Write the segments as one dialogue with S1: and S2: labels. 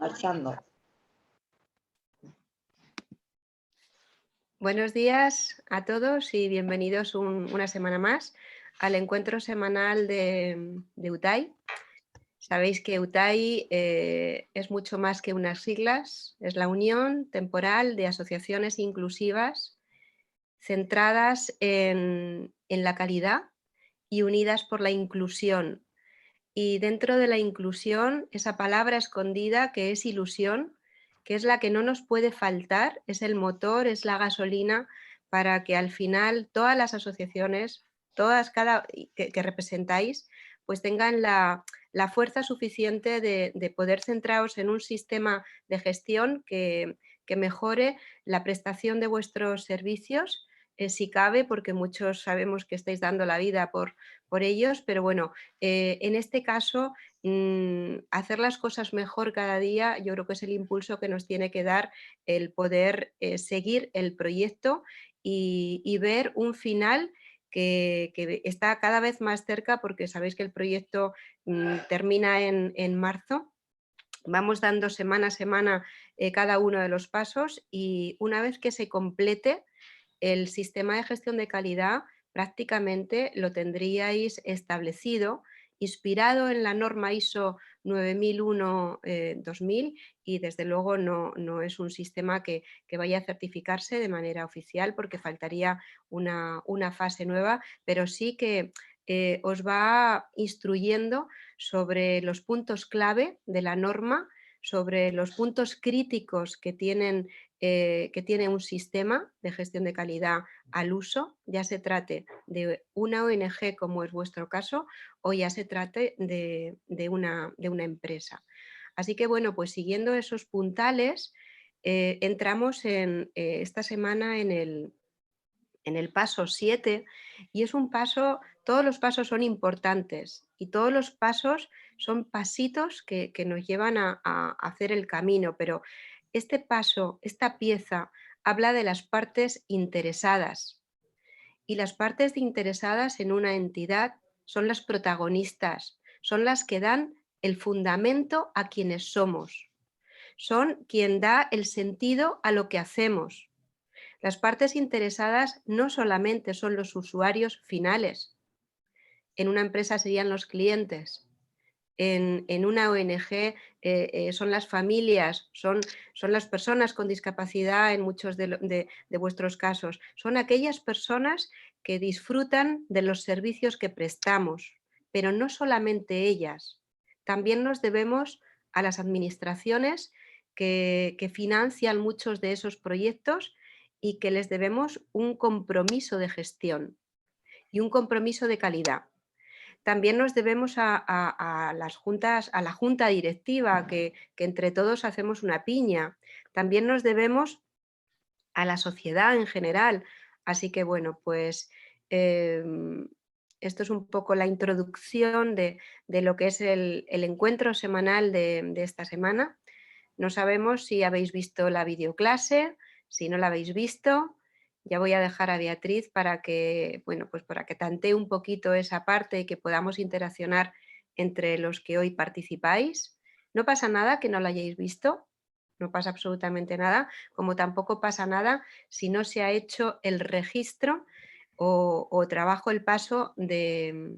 S1: Marchando.
S2: Buenos días a todos y bienvenidos una semana más al encuentro semanal de UTAI. Sabéis que UTAI es mucho más que unas siglas, es la unión temporal de asociaciones inclusivas centradas en la calidad y unidas por la inclusión. Y dentro de la inclusión, esa palabra escondida que es ilusión, que es la que no nos puede faltar, es el motor, es la gasolina para que al final todas las asociaciones, todas que representáis, pues tengan la fuerza suficiente de poder centraros en un sistema de gestión que mejore la prestación de vuestros servicios, si cabe, porque muchos sabemos que estáis dando la vida por ellos, pero bueno, en este caso, hacer las cosas mejor cada día, yo creo que es el impulso que nos tiene que dar el poder seguir el proyecto y ver un final que está cada vez más cerca, porque sabéis que el proyecto termina en marzo. Vamos dando semana a semana cada uno de los pasos y una vez que se complete el sistema de gestión de calidad, prácticamente lo tendríais establecido, inspirado en la norma ISO 9001-2000 y desde luego no es un sistema que vaya a certificarse de manera oficial porque faltaría una fase nueva, pero sí que os va instruyendo sobre los puntos clave de la norma, sobre los puntos críticos que tiene un sistema de gestión de calidad al uso, ya se trate de una ONG como es vuestro caso o ya se trate de una empresa. Así que bueno, pues siguiendo esos puntales, entramos esta semana en el paso 7 y es un paso, todos los pasos son importantes y todos los pasos son pasitos que nos llevan a hacer el camino, pero este paso, esta pieza, habla de las partes interesadas y las partes interesadas en una entidad son las protagonistas, son las que dan el fundamento a quienes somos, son quien da el sentido a lo que hacemos. Las partes interesadas no solamente son los usuarios finales, en una empresa serían los clientes, en una ONG son las familias, son las personas con discapacidad en muchos de vuestros casos, son aquellas personas que disfrutan de los servicios que prestamos, pero no solamente ellas, también nos debemos a las administraciones que financian muchos de esos proyectos y que les debemos un compromiso de gestión y un compromiso de calidad. También nos debemos a las juntas, a la junta directiva, que entre todos hacemos una piña. También nos debemos a la sociedad en general. Así que bueno, pues esto es un poco la introducción de lo que es el encuentro semanal de esta semana. No sabemos si habéis visto la videoclase, si no la habéis visto. Ya voy a dejar a Beatriz para que, bueno, pues para que tantee un poquito esa parte y que podamos interaccionar entre los que hoy participáis. No pasa nada que no la hayáis visto, no pasa absolutamente nada, como tampoco pasa nada si no se ha hecho el registro o trabajo el paso de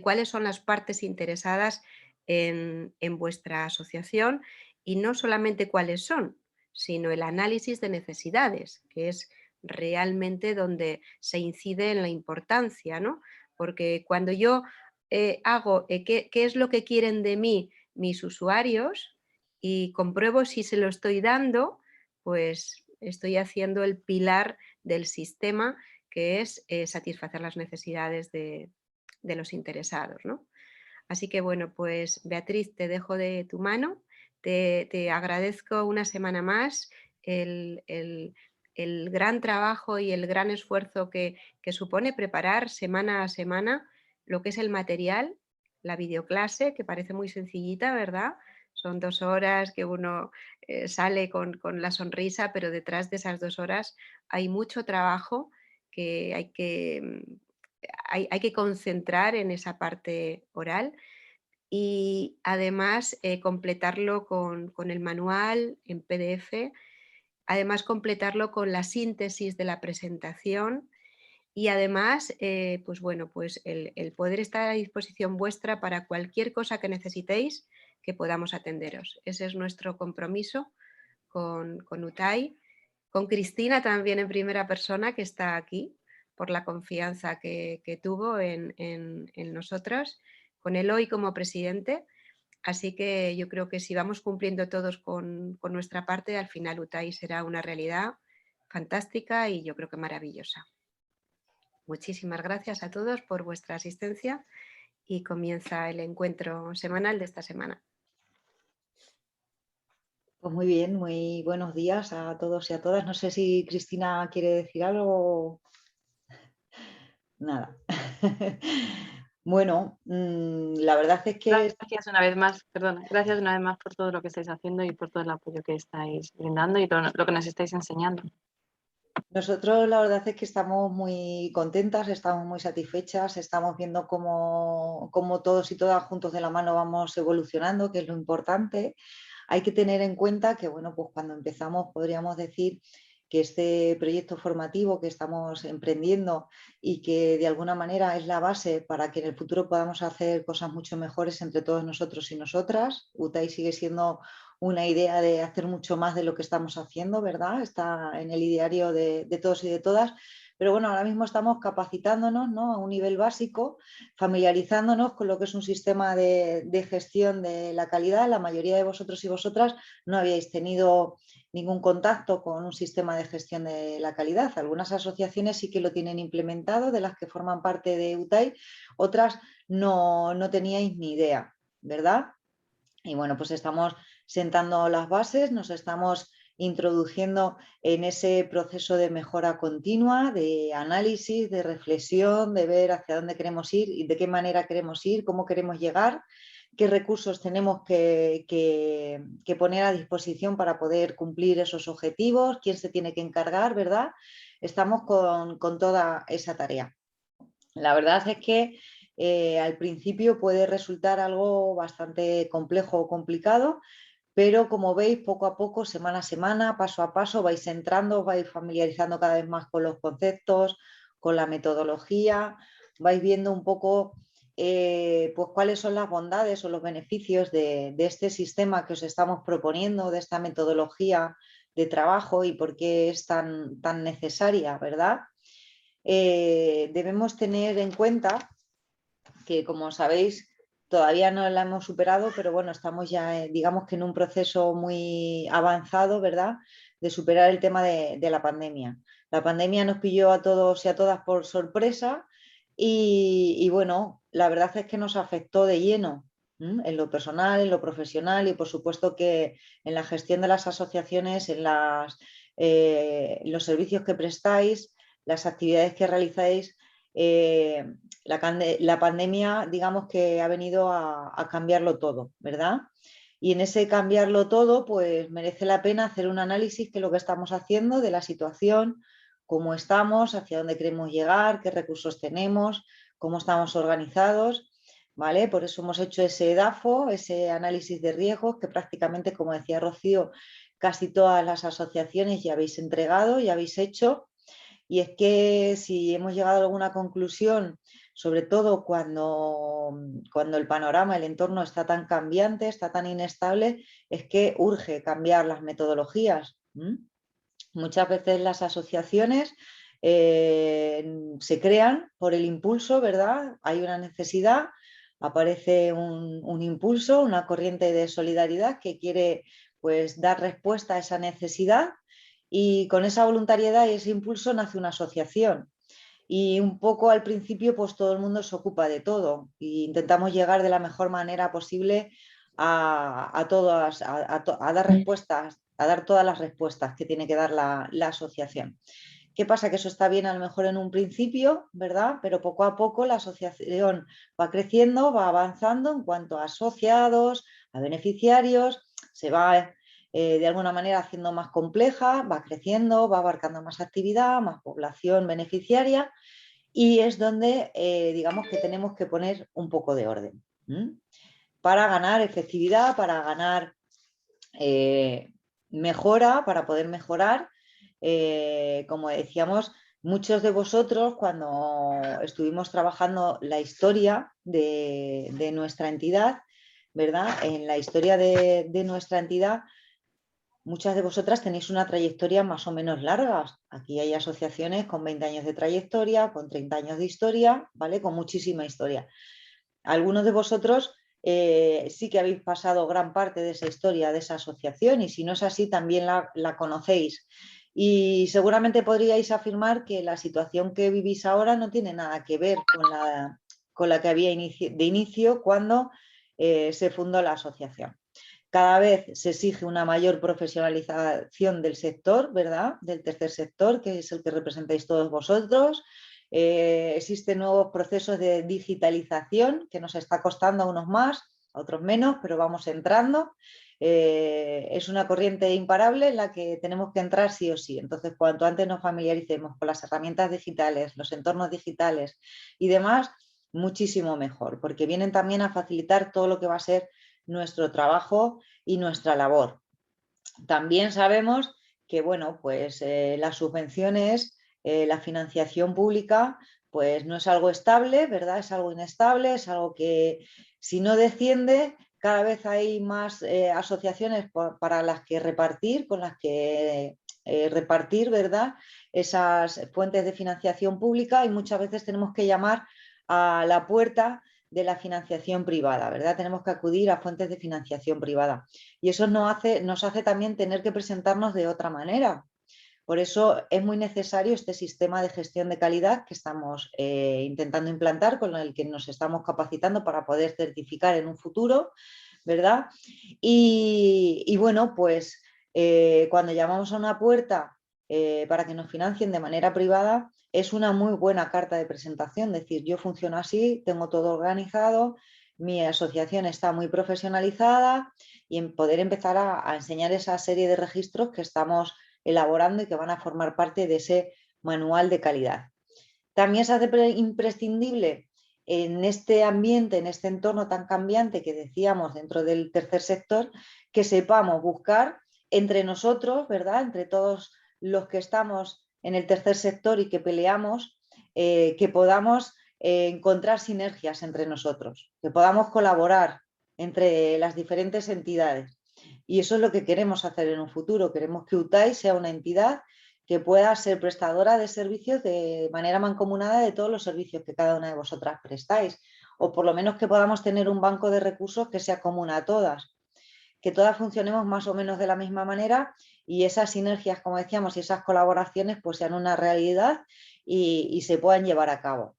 S2: cuáles son las partes interesadas en vuestra asociación y no solamente cuáles son, sino el análisis de necesidades, que es realmente donde se incide en la importancia, ¿no? Porque cuando yo hago qué es lo que quieren de mí mis usuarios y compruebo si se lo estoy dando, pues estoy haciendo el pilar del sistema, que es satisfacer las necesidades de los interesados, ¿no? Así que bueno, pues Beatriz, te dejo de tu mano, te agradezco una semana más el gran trabajo y el gran esfuerzo que supone preparar semana a semana lo que es el material, la videoclase, que parece muy sencillita, ¿verdad? Son 2 horas que uno sale con la sonrisa, pero detrás de esas 2 horas hay mucho trabajo que hay que concentrar en esa parte oral. y además completarlo con el manual en PDF, además completarlo con la síntesis de la presentación y además, pues bueno, pues el poder estar a disposición vuestra para cualquier cosa que necesitéis que podamos atenderos. Ese es nuestro compromiso con UTAI, con Cristina también en primera persona que está aquí por la confianza que tuvo en nosotros, con Eloy como presidente. Así que yo creo que si vamos cumpliendo todos con nuestra parte, al final UTAI será una realidad fantástica y yo creo que maravillosa. Muchísimas gracias a todos por vuestra asistencia y comienza el encuentro semanal de esta semana.
S1: Pues muy bien, muy buenos días a todos y a todas. No sé si Cristina quiere decir algo. Nada. Bueno, la verdad es que
S3: Gracias una vez más, perdona, gracias una vez más por todo lo que estáis haciendo y por todo el apoyo que estáis brindando y todo lo que nos estáis enseñando.
S1: nosotros la verdad es que estamos muy contentas, estamos muy satisfechas, estamos viendo cómo todos y todas juntos de la mano vamos evolucionando, que es lo importante. Hay que tener en cuenta que, bueno, pues cuando empezamos podríamos decir que este proyecto formativo que estamos emprendiendo y que de alguna manera es la base para que en el futuro podamos hacer cosas mucho mejores entre todos nosotros y nosotras. UTAI sigue siendo una idea de hacer mucho más de lo que estamos haciendo, ¿verdad? Está en el ideario de todos y de todas. Pero bueno, ahora mismo estamos capacitándonos, ¿no?, a un nivel básico, familiarizándonos con lo que es un sistema de gestión de la calidad. La mayoría de vosotros y vosotras no habíais tenido ningún contacto con un sistema de gestión de la calidad. Algunas asociaciones sí que lo tienen implementado, de las que forman parte de UTAI, otras no teníais ni idea, ¿verdad? Y bueno, pues estamos sentando las bases, nos estamos introduciendo en ese proceso de mejora continua, de análisis, de reflexión, de ver hacia dónde queremos ir y de qué manera queremos ir, cómo queremos llegar, qué recursos tenemos que poner a disposición para poder cumplir esos objetivos, quién se tiene que encargar, ¿verdad? Estamos con toda esa tarea. La verdad es que al principio puede resultar algo bastante complejo o complicado, pero como veis, poco a poco, semana a semana, paso a paso, vais entrando, vais familiarizando cada vez más con los conceptos, con la metodología, vais viendo un poco pues cuáles son las bondades o los beneficios de este sistema que os estamos proponiendo, de esta metodología de trabajo y por qué es tan necesaria, ¿verdad? Debemos tener en cuenta que, como sabéis, todavía no la hemos superado, pero bueno, estamos ya, digamos que en un proceso muy avanzado, ¿verdad?, de superar el tema de la pandemia. La pandemia nos pilló a todos y a todas por sorpresa y bueno, la verdad es que nos afectó de lleno, en lo personal, en lo profesional y por supuesto que en la gestión de las asociaciones, los servicios que prestáis, las actividades que realizáis. La pandemia, digamos que ha venido a cambiarlo todo, ¿verdad? Y en ese cambiarlo todo, pues merece la pena hacer un análisis, que es lo que estamos haciendo, de la situación, cómo estamos, hacia dónde queremos llegar, qué recursos tenemos, cómo estamos organizados, ¿vale? Por eso hemos hecho ese DAFO, ese análisis de riesgos, que prácticamente, como decía Rocío, casi todas las asociaciones ya habéis entregado, ya habéis hecho. Y es que si hemos llegado a alguna conclusión, sobre todo cuando el panorama, el entorno está tan cambiante, está tan inestable, es que urge cambiar las metodologías. Muchas veces las asociaciones se crean por el impulso, ¿verdad? Hay una necesidad, aparece un impulso, una corriente de solidaridad que quiere, pues, dar respuesta a esa necesidad, y con esa voluntariedad y ese impulso nace una asociación. Y un poco al principio, pues todo el mundo se ocupa de todo e intentamos llegar de la mejor manera posible a todas, a dar respuestas, a dar todas las respuestas que tiene que dar la asociación. ¿Qué pasa? Que eso está bien a lo mejor en un principio, ¿verdad? Pero poco a poco la asociación va creciendo, va avanzando en cuanto a asociados, a beneficiarios, se va de alguna manera haciendo más compleja, va creciendo, va abarcando más actividad, más población beneficiaria, y es donde digamos que tenemos que poner un poco de orden. para ganar efectividad, para ganar mejora, para poder mejorar. Como decíamos, muchos de vosotros, cuando estuvimos trabajando la historia de nuestra entidad, ¿verdad? En la historia de nuestra entidad, muchas de vosotras tenéis una trayectoria más o menos larga. Aquí hay asociaciones con 20 años de trayectoria, con 30 años de historia, ¿vale? Con muchísima historia. Algunos de vosotros sí que habéis pasado gran parte de esa historia, de esa asociación, y si no es así, también la conocéis. Y seguramente podríais afirmar que la situación que vivís ahora no tiene nada que ver con la que había de inicio cuando se fundó la asociación. Cada vez se exige una mayor profesionalización del sector, ¿verdad? Del tercer sector, que es el que representáis todos vosotros. Existen nuevos procesos de digitalización que nos está costando a unos más, a otros menos, pero vamos entrando. Es una corriente imparable en la que tenemos que entrar sí o sí. Entonces, cuanto antes nos familiaricemos con las herramientas digitales, los entornos digitales y demás, muchísimo mejor, porque vienen también a facilitar todo lo que va a ser nuestro trabajo y nuestra labor. También sabemos que, bueno, pues las subvenciones, la financiación pública, pues no es algo estable, ¿verdad? Es algo inestable, es algo que si no desciende, cada vez hay más asociaciones para las que repartir, con las que repartir, ¿verdad? Esas fuentes de financiación pública, y muchas veces tenemos que llamar a la puerta de la financiación privada, ¿verdad? Tenemos que acudir a fuentes de financiación privada. Y eso nos hace también tener que presentarnos de otra manera. Por eso es muy necesario este sistema de gestión de calidad que estamos intentando implantar, con el que nos estamos capacitando para poder certificar en un futuro, ¿verdad? Y bueno, pues cuando llamamos a una puerta para que nos financien de manera privada, es una muy buena carta de presentación. Es decir, yo funciono así, tengo todo organizado, mi asociación está muy profesionalizada, y en poder empezar a enseñar esa serie de registros que estamos elaborando y que van a formar parte de ese manual de calidad. También se hace imprescindible en este ambiente, en este entorno tan cambiante que decíamos dentro del tercer sector, que sepamos buscar entre nosotros, ¿verdad? Entre todos los que estamos en el tercer sector y que peleamos, que podamos encontrar sinergias entre nosotros, que podamos colaborar entre las diferentes entidades. Y eso es lo que queremos hacer en un futuro. Queremos que UTAI sea una entidad que pueda ser prestadora de servicios de manera mancomunada de todos los servicios que cada una de vosotras prestáis, o por lo menos que podamos tener un banco de recursos que sea común a todas, que todas funcionemos más o menos de la misma manera, y esas sinergias, como decíamos, y esas colaboraciones pues sean una realidad y se puedan llevar a cabo.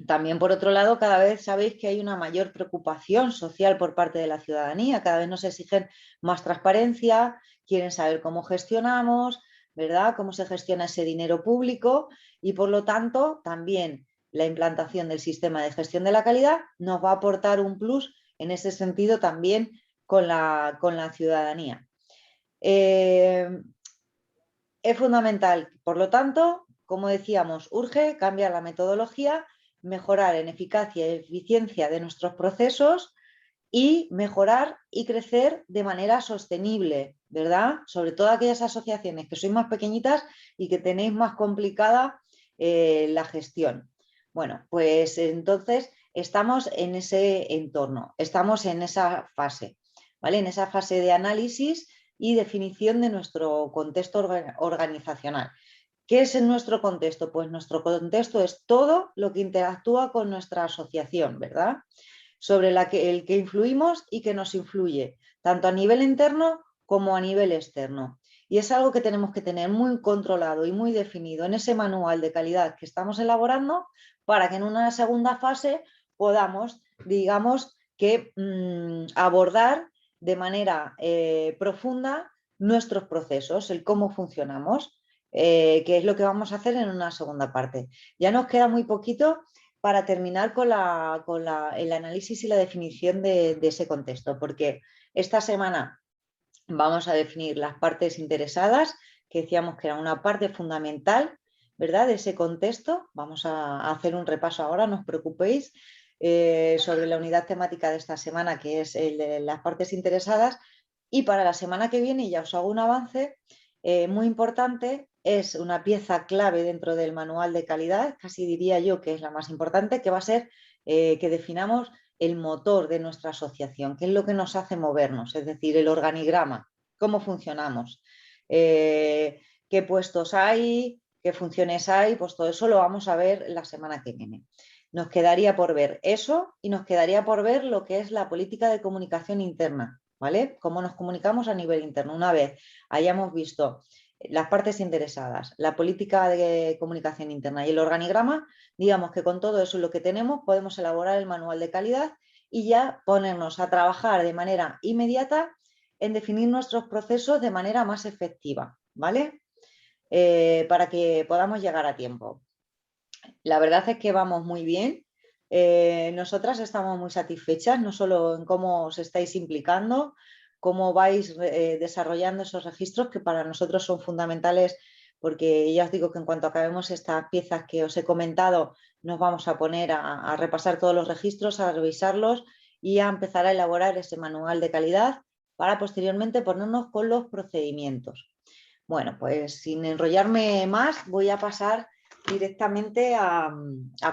S1: También, por otro lado, cada vez sabéis que hay una mayor preocupación social por parte de la ciudadanía, cada vez nos exigen más transparencia, quieren saber cómo gestionamos, ¿verdad? Cómo se gestiona ese dinero público, y por lo tanto también la implantación del sistema de gestión de la calidad nos va a aportar un plus en ese sentido también con la ciudadanía. Es fundamental, por lo tanto, como decíamos, urge cambiar la metodología, mejorar en eficacia y eficiencia de nuestros procesos y mejorar y crecer de manera sostenible, ¿verdad? Sobre todo aquellas asociaciones que sois más pequeñitas y que tenéis más complicada la gestión. Bueno, pues entonces estamos en ese entorno, estamos en esa fase, ¿vale? En esa fase de análisis y definición de nuestro contexto organizacional. ¿Qué es en nuestro contexto? Pues nuestro contexto es todo lo que interactúa con nuestra asociación, ¿verdad? Sobre el que influimos y que nos influye, tanto a nivel interno como a nivel externo. Y es algo que tenemos que tener muy controlado y muy definido en ese manual de calidad que estamos elaborando, para que en una segunda fase podamos, digamos, que abordar de manera profunda nuestros procesos, el cómo funcionamos, que es lo que vamos a hacer en una segunda parte. Ya nos queda muy poquito para terminar con el análisis y la definición de ese contexto, porque esta semana vamos a definir las partes interesadas, que decíamos que era una parte fundamental, ¿verdad?, de ese contexto. Vamos a hacer un repaso ahora, no os preocupéis. sobre la unidad temática de esta semana, que es el de las partes interesadas, y para la semana que viene, ya os hago un avance, muy importante, es una pieza clave dentro del manual de calidad, casi diría yo que es la más importante, que va a ser que definamos el motor de nuestra asociación, qué es lo que nos hace movernos, es decir, el organigrama, cómo funcionamos, qué puestos hay, qué funciones hay, pues todo eso lo vamos a ver la semana que viene. Nos quedaría por ver eso y nos quedaría por ver lo que es la política de comunicación interna, ¿vale? Cómo nos comunicamos a nivel interno. Una vez hayamos visto las partes interesadas, la política de comunicación interna y el organigrama, digamos que con todo eso lo que tenemos podemos elaborar el manual de calidad y ya ponernos a trabajar de manera inmediata en definir nuestros procesos de manera más efectiva, ¿vale? Para que podamos llegar a tiempo. La verdad es que vamos muy bien. Nosotras estamos muy satisfechas, no solo en cómo os estáis implicando, cómo vais desarrollando esos registros que para nosotros son fundamentales, porque ya os digo que en cuanto acabemos estas piezas que os he comentado, nos vamos a poner a repasar todos los registros, a revisarlos y a empezar a elaborar ese manual de calidad para posteriormente ponernos con los procedimientos. Bueno, pues sin enrollarme más, voy a pasar directamente a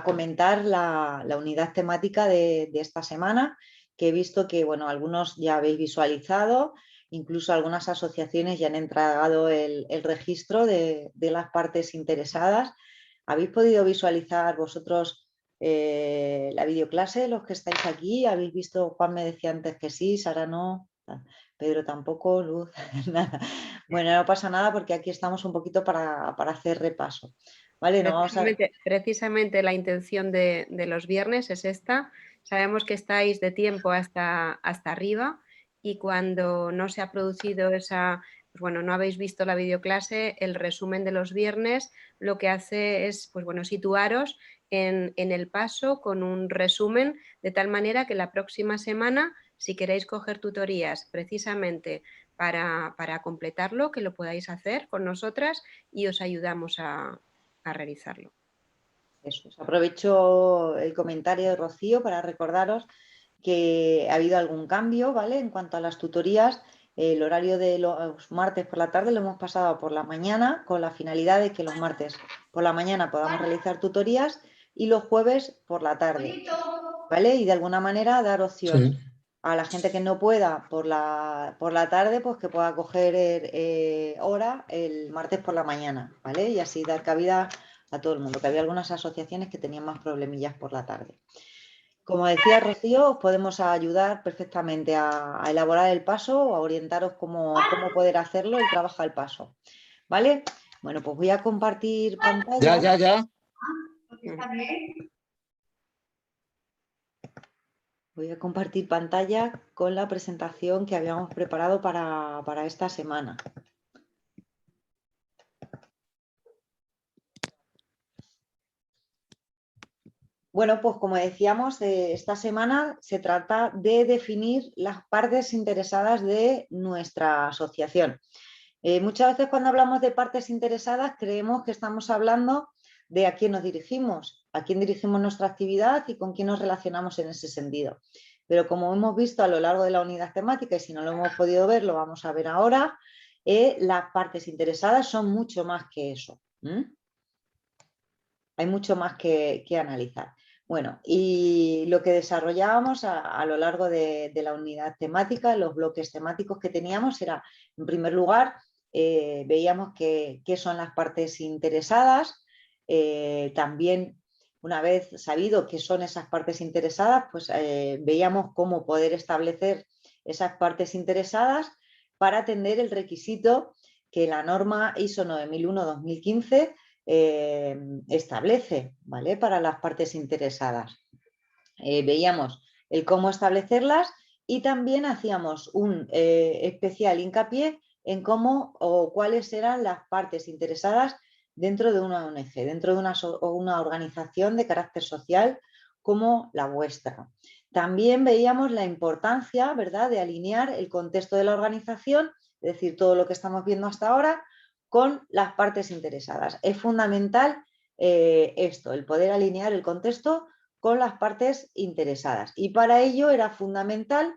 S1: comentar la unidad temática de esta semana, que he visto que, bueno, algunos ya habéis visualizado, incluso algunas asociaciones ya han entregado el registro de las partes interesadas. ¿Habéis podido visualizar vosotros la videoclase, los que estáis aquí? ¿Habéis visto? Juan me decía antes que sí, Sara no, Pedro tampoco, Luz, nada. Bueno, no pasa nada porque aquí estamos un poquito para hacer repaso. ¿Vale? No vamos a...
S2: Precisamente la intención de los viernes es esta. Sabemos que estáis de tiempo hasta arriba y cuando no se ha producido esa, pues bueno, no habéis visto la videoclase, el resumen de los viernes lo que hace es, pues bueno, situaros en el paso con un resumen de tal manera que la próxima semana, si queréis coger tutorías precisamente para completarlo, que lo podáis hacer con nosotras y os ayudamos a realizarlo.
S1: Eso es. Aprovecho el comentario de Rocío para recordaros que ha habido algún cambio, ¿vale? En cuanto a las tutorías, el horario de los martes por la tarde lo hemos pasado por la mañana con la finalidad de que los martes por la mañana podamos realizar tutorías y los jueves por la tarde, ¿vale? Y de alguna manera dar opción a la gente que no pueda por la tarde, pues que pueda coger hora el martes por la mañana, ¿vale? Y así dar cabida a todo el mundo, que había algunas asociaciones que tenían más problemillas por la tarde. Como decía Rocío, os podemos ayudar perfectamente a elaborar el paso o a orientaros cómo poder hacerlo, el trabajo al paso. ¿Vale? Bueno, pues voy a compartir pantalla.
S4: Ya.
S1: Voy a compartir pantalla con la presentación que habíamos preparado para esta semana. Bueno, pues como decíamos, esta semana se trata de definir las partes interesadas de nuestra asociación. Muchas veces cuando hablamos de partes interesadas creemos que estamos hablando de a quién nos dirigimos, a quién dirigimos nuestra actividad y con quién nos relacionamos en ese sentido. Pero como hemos visto a lo largo de la unidad temática, y si no lo hemos podido ver, lo vamos a ver ahora, las partes interesadas son mucho más que eso. Hay mucho más que analizar. Bueno, y lo que desarrollábamos a lo largo de la unidad temática, los bloques temáticos que teníamos era, en primer lugar, veíamos qué son las partes interesadas. También, una vez sabido qué son esas partes interesadas, pues veíamos cómo poder establecer esas partes interesadas para atender el requisito que la norma ISO 9001-2015 establece, ¿vale? Para las partes interesadas. Veíamos el cómo establecerlas y también hacíamos un especial hincapié en cómo o cuáles eran las partes interesadas dentro de una ONG, dentro de una organización de carácter social como la vuestra. También veíamos la importancia, ¿verdad?, de alinear el contexto de la organización, es decir, todo lo que estamos viendo hasta ahora, con las partes interesadas. Es fundamental esto, el poder alinear el contexto con las partes interesadas. Y para ello era fundamental,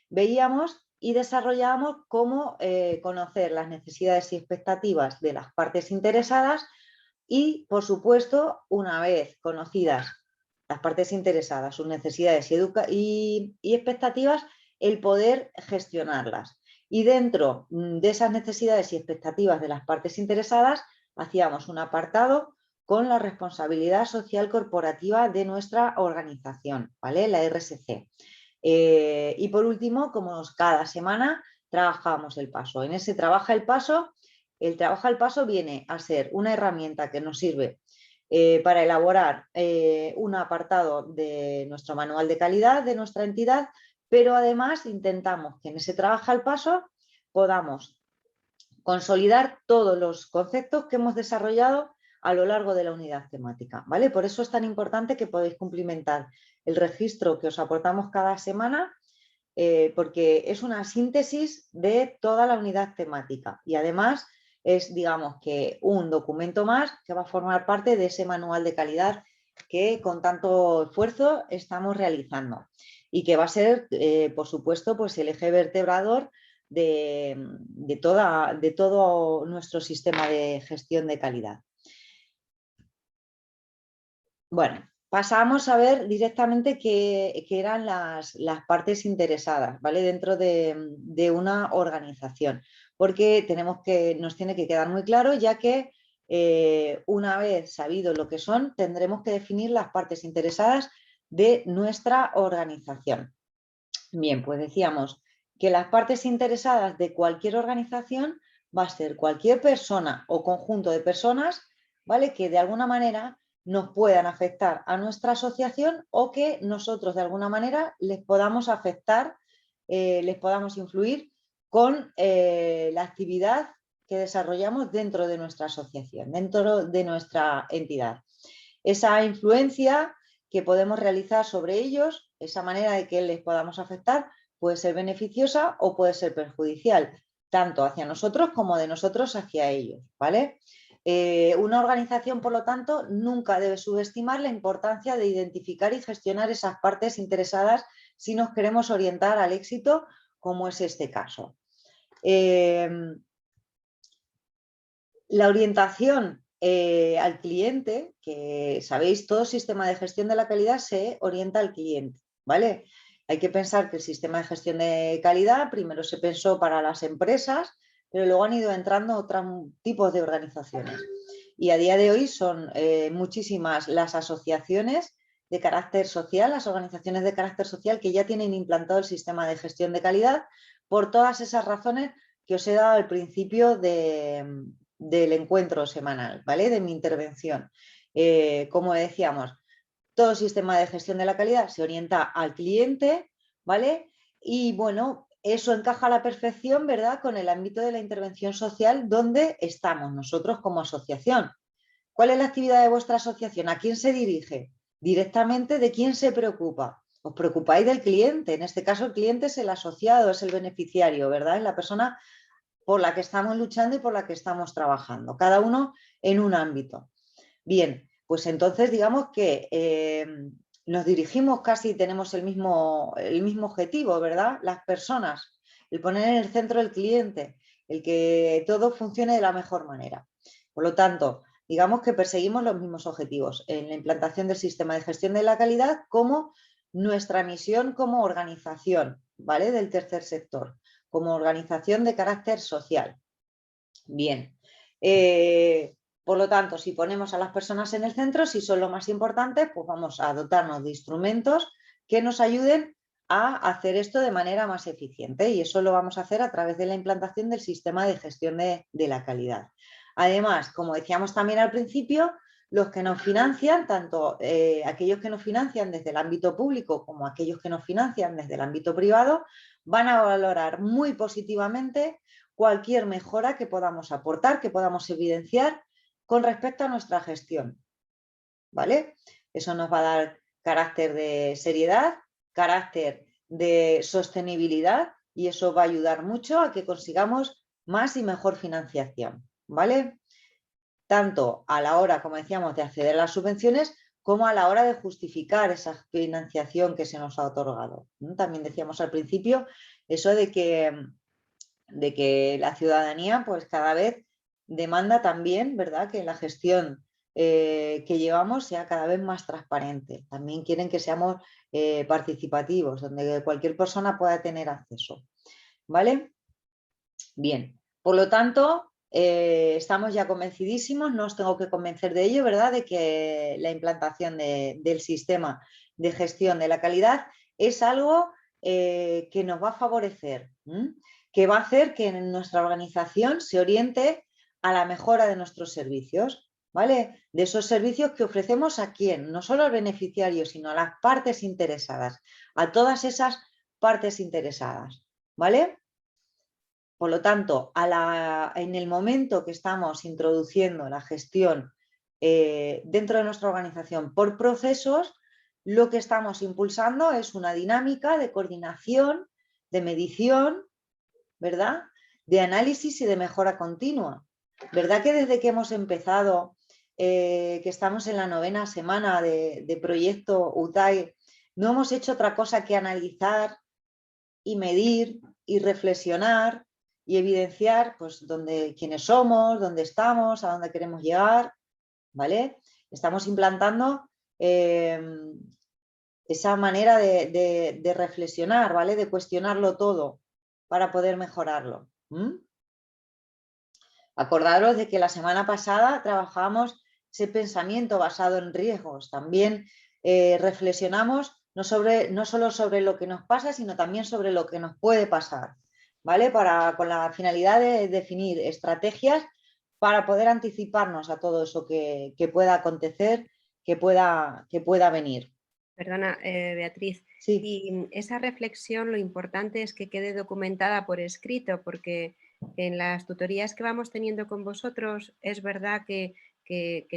S1: veíamos y desarrollábamos cómo conocer las necesidades y expectativas de las partes interesadas y, por supuesto, una vez conocidas las partes interesadas, sus necesidades y expectativas, el poder gestionarlas. Y dentro de esas necesidades y expectativas de las partes interesadas, hacíamos un apartado con la responsabilidad social corporativa de nuestra organización, ¿vale? La RSC. Y por último, como cada semana, trabajamos el paso. En ese trabaja el paso viene a ser una herramienta que nos sirve para elaborar un apartado de nuestro manual de calidad de nuestra entidad, pero además intentamos que en ese trabaja el paso podamos consolidar todos los conceptos que hemos desarrollado a lo largo de la unidad temática, ¿vale? Por eso es tan importante que podáis cumplimentar el registro que os aportamos cada semana, porque es una síntesis de toda la unidad temática y además es, digamos, que un documento más que va a formar parte de ese manual de calidad que con tanto esfuerzo estamos realizando y que va a ser, por supuesto, pues el eje vertebrador de todo nuestro sistema de gestión de calidad. Bueno, pasamos a ver directamente qué eran las partes interesadas, ¿vale? Dentro de una organización, porque nos tiene que quedar muy claro, ya que una vez sabido lo que son, tendremos que definir las partes interesadas de nuestra organización. Bien, pues decíamos que las partes interesadas de cualquier organización va a ser cualquier persona o conjunto de personas, ¿vale? Que de alguna manera nos puedan afectar a nuestra asociación o que nosotros de alguna manera les podamos afectar, les podamos influir con la actividad que desarrollamos dentro de nuestra asociación, dentro de nuestra entidad. Esa influencia que podemos realizar sobre ellos, esa manera de que les podamos afectar, puede ser beneficiosa o puede ser perjudicial, tanto hacia nosotros como de nosotros hacia ellos, ¿vale? Una organización, por lo tanto, nunca debe subestimar la importancia de identificar y gestionar esas partes interesadas si nos queremos orientar al éxito, como es este caso. La orientación al cliente, que sabéis, todo sistema de gestión de la calidad se orienta al cliente, ¿vale? Hay que pensar que el sistema de gestión de calidad primero se pensó para las empresas, pero luego han ido entrando otros tipos de organizaciones. Y a día de hoy son muchísimas las asociaciones de carácter social, las organizaciones de carácter social que ya tienen implantado el sistema de gestión de calidad por todas esas razones que os he dado al principio del encuentro semanal, ¿vale? De mi intervención. Como decíamos, todo sistema de gestión de la calidad se orienta al cliente, ¿vale? Y bueno, eso encaja a la perfección, ¿verdad?, con el ámbito de la intervención social donde estamos nosotros como asociación. ¿Cuál es la actividad de vuestra asociación? ¿A quién se dirige? Directamente, ¿de quién se preocupa? Os preocupáis del cliente, en este caso el cliente es el asociado, es el beneficiario, ¿verdad? Es la persona por la que estamos luchando y por la que estamos trabajando, cada uno en un ámbito. Bien, pues entonces digamos que nos dirigimos casi, tenemos el mismo objetivo, ¿verdad? Las personas, el poner en el centro el cliente, el que todo funcione de la mejor manera. Por lo tanto, digamos que perseguimos los mismos objetivos en la implantación del sistema de gestión de la calidad como nuestra misión como organización, ¿vale? Del tercer sector, como organización de carácter social. Bien, por lo tanto, si ponemos a las personas en el centro, si son lo más importante, pues vamos a dotarnos de instrumentos que nos ayuden a hacer esto de manera más eficiente y eso lo vamos a hacer a través de la implantación del sistema de gestión de la calidad. Además, como decíamos también al principio, los que nos financian, tanto aquellos que nos financian desde el ámbito público como aquellos que nos financian desde el ámbito privado, van a valorar muy positivamente cualquier mejora que podamos aportar, que podamos evidenciar con respecto a nuestra gestión, ¿vale? Eso nos va a dar carácter de seriedad, carácter de sostenibilidad y eso va a ayudar mucho a que consigamos más y mejor financiación, ¿vale? Tanto a la hora, como decíamos, de acceder a las subvenciones como a la hora de justificar esa financiación que se nos ha otorgado. También decíamos al principio eso de que la ciudadanía pues cada vez demanda también, ¿verdad?, que la gestión que llevamos sea cada vez más transparente. También quieren que seamos participativos, donde cualquier persona pueda tener acceso. ¿Vale? Bien, por lo tanto, estamos ya convencidísimos, no os tengo que convencer de ello, ¿verdad?, de que la implantación del sistema de gestión de la calidad es algo que nos va a favorecer, que va a hacer que nuestra organización se oriente a la mejora de nuestros servicios, ¿vale? De esos servicios que ofrecemos a quién, no solo al beneficiario, sino a las partes interesadas, a todas esas partes interesadas, ¿vale? Por lo tanto, en el momento que estamos introduciendo la gestión dentro de nuestra organización por procesos, lo que estamos impulsando es una dinámica de coordinación, de medición, ¿verdad?, de análisis y de mejora continua. ¿Verdad que desde que hemos empezado, que estamos en la 9ª semana de proyecto UTAI, no hemos hecho otra cosa que analizar y medir y reflexionar y evidenciar pues quiénes somos, dónde estamos, a dónde queremos llegar, ¿vale? Estamos implantando esa manera de reflexionar, ¿vale?, de cuestionarlo todo para poder mejorarlo. Acordaros de que la semana pasada trabajamos ese pensamiento basado en riesgos. También reflexionamos no solo sobre lo que nos pasa, sino también sobre lo que nos puede pasar, ¿vale? Con la finalidad de definir estrategias para poder anticiparnos a todo eso que pueda acontecer, que pueda venir.
S2: Perdona, Beatriz.
S1: Sí.
S2: Y esa reflexión, lo importante es que quede documentada por escrito, porque en las tutorías que vamos teniendo con vosotros es verdad que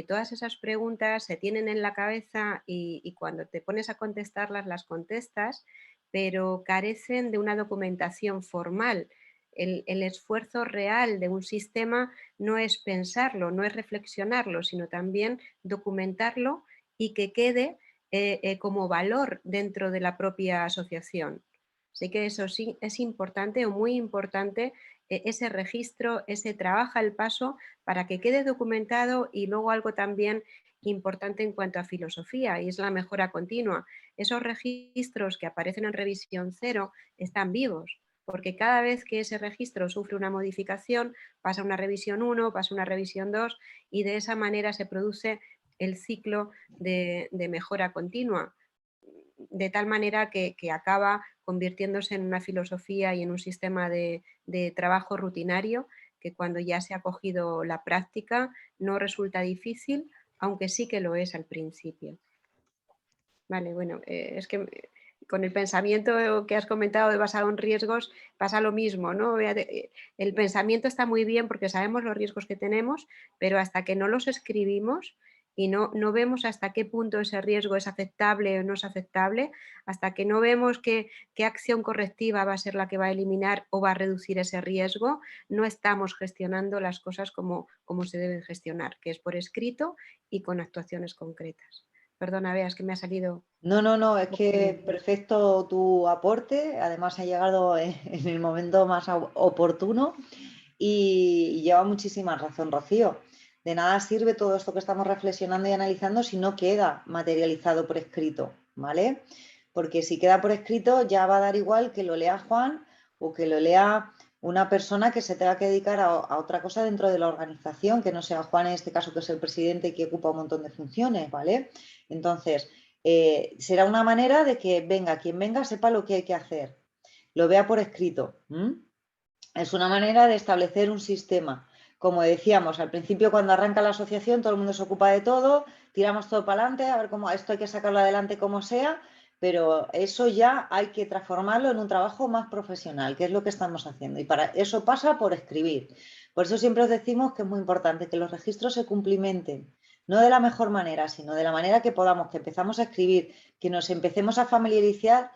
S2: todas esas preguntas se tienen en la cabeza y cuando te pones a contestarlas, las contestas, pero carecen de una documentación formal. El esfuerzo real de un sistema no es pensarlo, no es reflexionarlo, sino también documentarlo y que quede como valor dentro de la propia asociación. Así que eso sí es importante o muy importante, ese registro, ese trabaja el paso para que quede documentado. Y luego algo también importante en cuanto a filosofía, y es la mejora continua. Esos registros que aparecen en revisión 0 están vivos, porque cada vez que ese registro sufre una modificación, pasa a una revisión 1, pasa a una revisión 2, y de esa manera se produce el ciclo de mejora continua, de tal manera que acaba convirtiéndose en una filosofía y en un sistema de trabajo rutinario, que cuando ya se ha cogido la práctica no resulta difícil, aunque sí que lo es al principio. Vale, bueno, es que con el pensamiento que has comentado de basado en riesgos pasa lo mismo, ¿no? El pensamiento está muy bien porque sabemos los riesgos que tenemos, pero hasta que no los escribimos y no vemos hasta qué punto ese riesgo es aceptable o no es aceptable, hasta que no vemos qué acción correctiva va a ser la que va a eliminar o va a reducir ese riesgo, no estamos gestionando las cosas como se deben gestionar, que es por escrito y con actuaciones concretas. Perdona, Bea, es que me ha salido...
S1: No, es que perfecto tu aporte, además ha llegado en el momento más oportuno y lleva muchísima razón, Rocío. De nada sirve todo esto que estamos reflexionando y analizando si no queda materializado por escrito, ¿vale? Porque si queda por escrito ya va a dar igual que lo lea Juan o que lo lea una persona que se tenga que dedicar a otra cosa dentro de la organización, que no sea Juan en este caso, que es el presidente y que ocupa un montón de funciones, ¿vale? Entonces, será una manera de que venga quien venga sepa lo que hay que hacer, lo vea por escrito. Es una manera de establecer un sistema. Como decíamos, al principio cuando arranca la asociación todo el mundo se ocupa de todo, tiramos todo para adelante, a ver cómo esto hay que sacarlo adelante como sea, pero eso ya hay que transformarlo en un trabajo más profesional, que es lo que estamos haciendo. Y para eso pasa por escribir. Por eso siempre os decimos que es muy importante que los registros se cumplimenten, no de la mejor manera, sino de la manera que podamos, que empezamos a escribir, que nos empecemos a familiarizar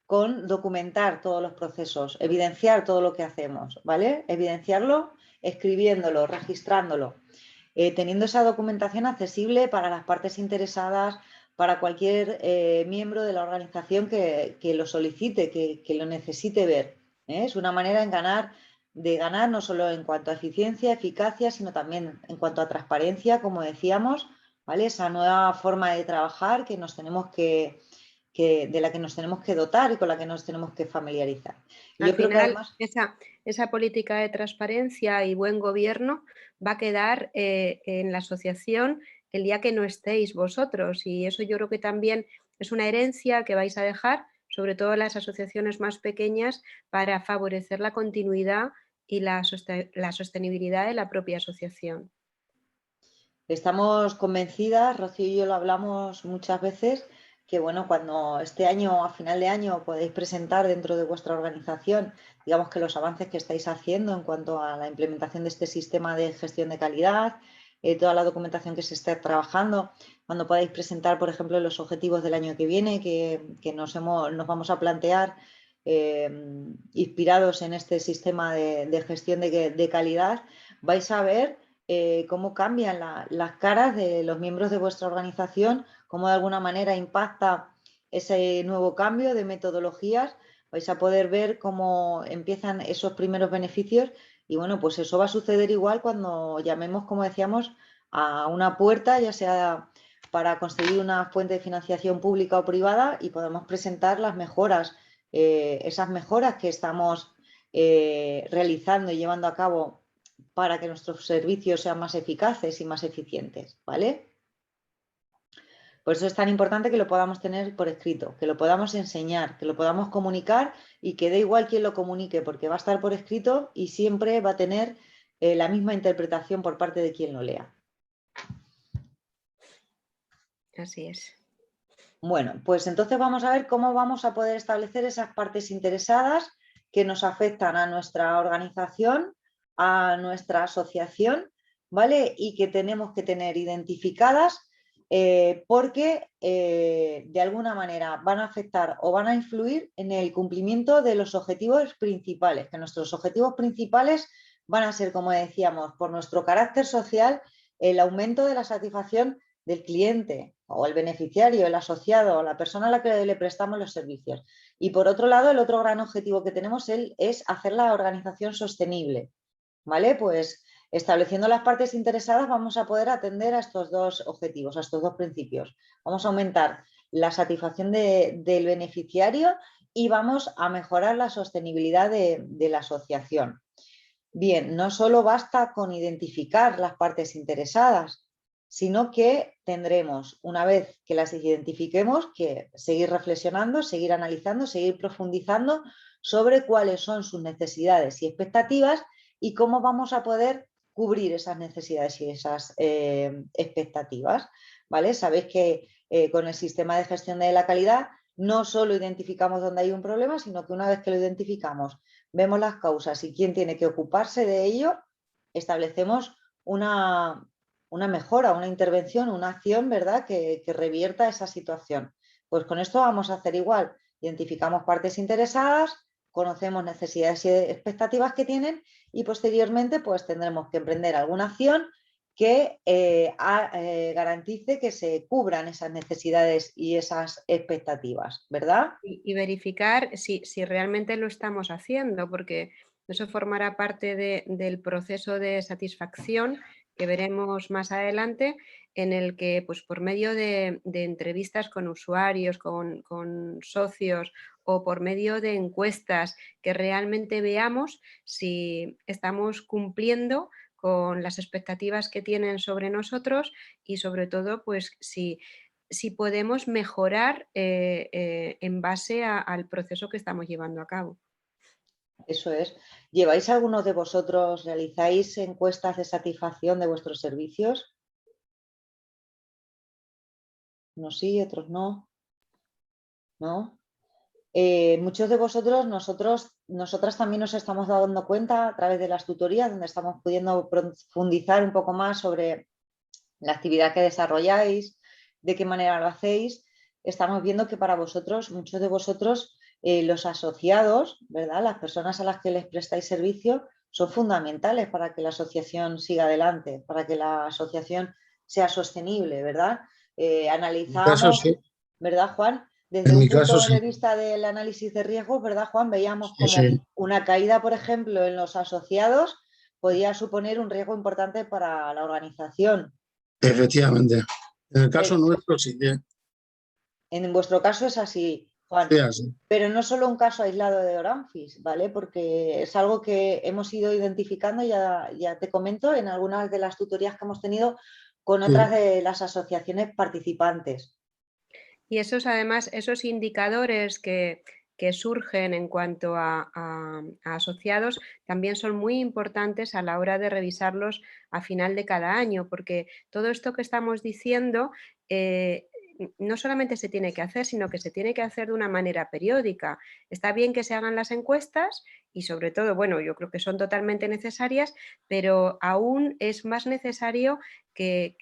S1: con documentar todos los procesos, evidenciar todo lo que hacemos, ¿vale? Evidenciarlo, escribiéndolo, registrándolo. teniendo esa documentación accesible para las partes interesadas, para cualquier miembro de la organización que lo solicite, que lo necesite ver. Es una manera de ganar no solo en cuanto a eficiencia, eficacia, sino también en cuanto a transparencia, como decíamos, ¿vale? Esa nueva forma de trabajar que nos tenemos de la que nos tenemos que dotar y con la que nos tenemos que familiarizar. Y
S2: Al
S1: yo creo que
S2: final,
S1: además...
S2: esa política de transparencia y buen gobierno va a quedar en la asociación el día que no estéis vosotros, y eso yo creo que también es una herencia que vais a dejar, sobre todo las asociaciones más pequeñas, para favorecer la continuidad y la sostenibilidad de la propia asociación.
S1: Estamos convencidas, Rocío y yo lo hablamos muchas veces, que bueno, cuando este año, a final de año, podéis presentar dentro de vuestra organización, digamos que los avances que estáis haciendo en cuanto a la implementación de este sistema de gestión de calidad, toda la documentación que se está trabajando, cuando podáis presentar, por ejemplo, los objetivos del año que viene, que nos vamos a plantear inspirados en este sistema de gestión de calidad, vais a ver cómo cambian las caras de los miembros de vuestra organización, cómo de alguna manera impacta ese nuevo cambio de metodologías. Vais a poder ver cómo empiezan esos primeros beneficios y bueno, pues eso va a suceder igual cuando llamemos, como decíamos, a una puerta, ya sea para conseguir una fuente de financiación pública o privada y podamos presentar las mejoras, esas mejoras que estamos realizando y llevando a cabo para que nuestros servicios sean más eficaces y más eficientes, ¿vale? Por eso es tan importante que lo podamos tener por escrito, que lo podamos enseñar, que lo podamos comunicar y que dé igual quién lo comunique, porque va a estar por escrito y siempre va a tener la misma interpretación por parte de quien lo lea.
S2: Así es.
S1: Bueno, pues entonces vamos a ver cómo vamos a poder establecer esas partes interesadas que nos afectan a nuestra organización, a nuestra asociación, ¿vale? Y que tenemos que tener identificadas porque de alguna manera van a afectar o van a influir en el cumplimiento de los objetivos principales, que nuestros objetivos principales van a ser, como decíamos, por nuestro carácter social, el aumento de la satisfacción del cliente o el beneficiario, el asociado, la persona a la que le prestamos los servicios. Y por otro lado, el otro gran objetivo que tenemos es hacer la organización sostenible, ¿vale? Pues estableciendo las partes interesadas vamos a poder atender a estos dos objetivos, a estos dos principios. Vamos a aumentar la satisfacción del beneficiario y vamos a mejorar la sostenibilidad de la asociación. Bien, no solo basta con identificar las partes interesadas, sino que tendremos, una vez que las identifiquemos, que seguir reflexionando, seguir analizando, seguir profundizando sobre cuáles son sus necesidades y expectativas y cómo vamos a poder cubrir esas necesidades y esas expectativas, ¿vale? Sabéis que con el sistema de gestión de la calidad no solo identificamos dónde hay un problema, sino que una vez que lo identificamos, vemos las causas y quién tiene que ocuparse de ello, establecemos una mejora, una intervención, una acción, ¿verdad?, que revierta esa situación. Pues con esto vamos a hacer igual. Identificamos partes interesadas, conocemos necesidades y expectativas que tienen y posteriormente pues tendremos que emprender alguna acción que garantice que se cubran esas necesidades y esas expectativas, ¿verdad?
S2: Y verificar si realmente lo estamos haciendo, porque eso formará parte del proceso de satisfacción que veremos más adelante, en el que pues, por medio de entrevistas con usuarios, con socios o por medio de encuestas que realmente veamos si estamos cumpliendo con las expectativas que tienen sobre nosotros y sobre todo pues si podemos mejorar en base al proceso que estamos llevando a cabo.
S1: Eso es. ¿Lleváis algunos de vosotros, realizáis encuestas de satisfacción de vuestros servicios? Unos sí, otros no. ¿No? Muchos de vosotros, nosotras también nos estamos dando cuenta a través de las tutorías, donde estamos pudiendo profundizar un poco más sobre la actividad que desarrolláis, de qué manera lo hacéis. Estamos viendo que para vosotros, muchos de vosotros, los asociados, ¿verdad?, las personas a las que les prestáis servicio, son fundamentales para que la asociación siga adelante, para que la asociación sea sostenible, ¿verdad?
S4: En mi caso
S1: Analizábamos,
S4: sí,
S1: ¿verdad, Juan? Desde
S4: en
S1: un
S4: mi caso
S1: punto
S4: sí,
S1: de vista del análisis de riesgos, ¿verdad, Juan? Veíamos
S4: sí,
S1: como
S4: sí,
S1: una caída, por ejemplo, en los asociados podía suponer un riesgo importante para la organización.
S4: efectivamente. En el caso
S1: Eh,
S4: nuestro sí,
S1: En vuestro caso es así, Juan.
S4: sí, así.
S1: Pero no solo un caso aislado de Oranfis, ¿vale? Porque es algo que hemos ido identificando, ya te comento, en algunas de las tutorías que hemos tenido con otras
S4: Sí,
S1: de las asociaciones participantes.
S2: Y además, esos indicadores que surgen en cuanto a asociados también son muy importantes a la hora de revisarlos a final de cada año, porque todo esto que estamos diciendo no solamente se tiene que hacer, sino que se tiene que hacer de una manera periódica. Está bien que se hagan las encuestas y sobre todo, bueno, yo creo que son totalmente necesarias, pero aún es más necesario que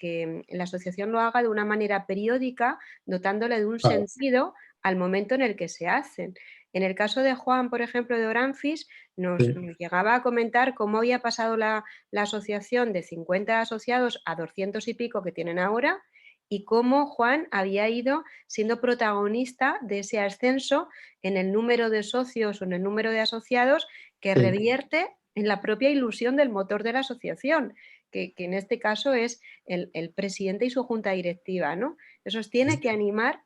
S2: la asociación lo haga de una manera periódica, dotándole de un
S4: claro,
S2: sentido al momento en el que se hacen. En el caso de Juan, por ejemplo, de Oranfis, nos
S4: sí,
S2: llegaba a comentar cómo había pasado la asociación de 50 asociados a 200 y pico que tienen ahora, y cómo Juan había ido siendo protagonista de ese ascenso en el número de socios o en el número de asociados que
S4: sí,
S2: revierte en la propia ilusión del motor de la asociación, que en este caso es el presidente y su junta directiva, ¿no? Eso os tiene que animar,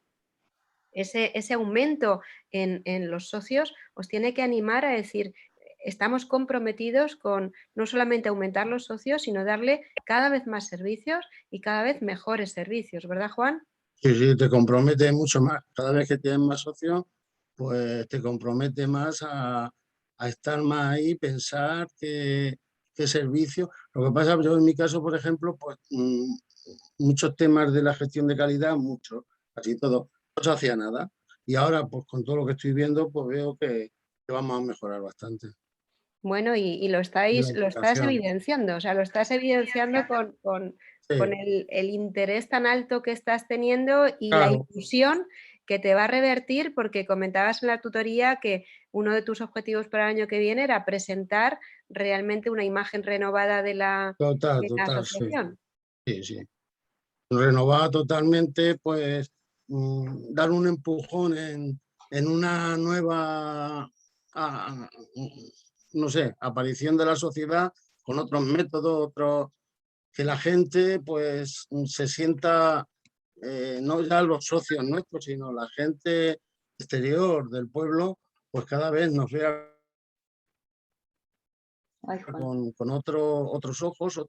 S2: ese aumento en los socios os tiene que animar a decir, estamos comprometidos con no solamente aumentar los socios, sino darle cada vez más servicios y cada vez mejores servicios, ¿verdad, Juan?
S4: sí, sí, te compromete mucho más. Cada vez que tienes más socios, pues te compromete más a estar más ahí, pensar qué servicio. Lo que pasa, yo en mi caso, por ejemplo, pues muchos temas de la gestión de calidad, mucho, casi todo, no se hacía nada. Y ahora, pues con todo lo que estoy viendo, pues veo que vamos a mejorar bastante.
S2: Bueno, y lo
S4: Y la
S2: lo estás
S4: implicación.
S2: evidenciando, o sea, lo estás evidenciando con
S4: Sí,
S2: el interés tan alto que estás teniendo y la
S4: claro,
S2: ilusión que te va a revertir, porque comentabas en la tutoría que uno de tus objetivos para el año que viene era presentar realmente una imagen renovada
S4: total,
S2: de la
S4: total, sí,
S2: asociación.
S4: sí, sí. Renovar totalmente, pues dar un empujón en una nueva, ah, no sé, aparición de la sociedad con otros métodos, otros, que la gente pues se sienta, no ya los socios nuestros, sino la gente exterior del pueblo, pues cada vez nos vea
S1: Ay, Juan.
S4: con otros ojos,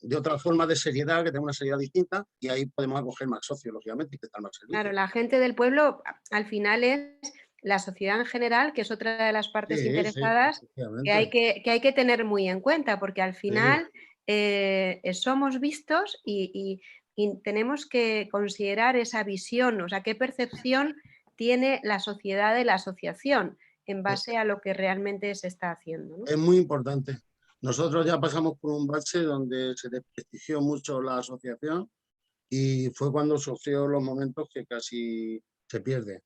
S4: de otra forma de seriedad, que tenga una seriedad distinta, y ahí podemos acoger más socios, lógicamente, y prestar más
S2: Claro,
S4: servicios.
S2: la gente del pueblo al final es la sociedad en general, que es otra de las partes
S4: Sí, sí,
S2: interesadas
S4: efectivamente.
S2: que hay que tener muy en cuenta, porque al
S4: Sí,
S2: final somos vistos y tenemos que considerar esa visión, o sea, qué percepción tiene la sociedad de la asociación en base a lo que realmente se está haciendo, ¿no?
S4: es muy importante. Nosotros ya pasamos por un bache donde se desprestigió mucho la asociación y fue cuando sufrió los momentos que casi se pierde.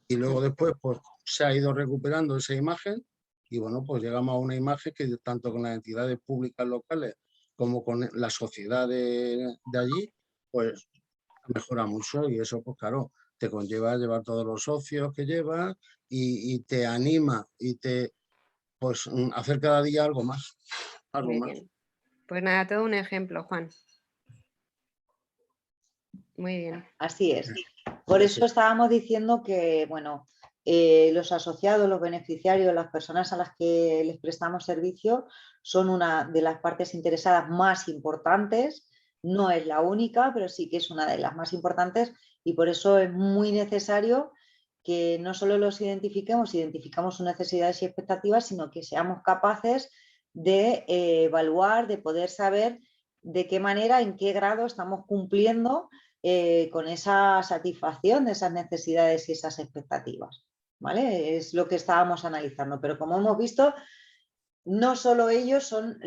S4: Y luego después pues, se ha ido recuperando esa imagen y bueno, pues llegamos a una imagen que tanto con las entidades públicas locales como con la sociedad de allí, pues mejora mucho y eso pues claro, te conlleva llevar todos los socios que llevas y te anima y te pues hacer cada día algo más, algo
S2: Muy
S4: más.
S2: bien. Pues nada, todo un ejemplo, Juan. Muy bien.
S1: Así es. Por
S4: Sí,
S1: eso estábamos diciendo que, bueno, los asociados, los beneficiarios, las personas a las que les prestamos servicio son una de las partes interesadas más importantes. No es la única, pero sí que es una de las más importantes y por eso es muy necesario que no solo los identificamos sus necesidades y expectativas, sino que seamos capaces de evaluar, de poder saber de qué manera, en qué grado estamos cumpliendo con esa satisfacción de esas necesidades y esas expectativas. ¿Vale? Es lo que estábamos analizando, pero como hemos visto, no solo ellos son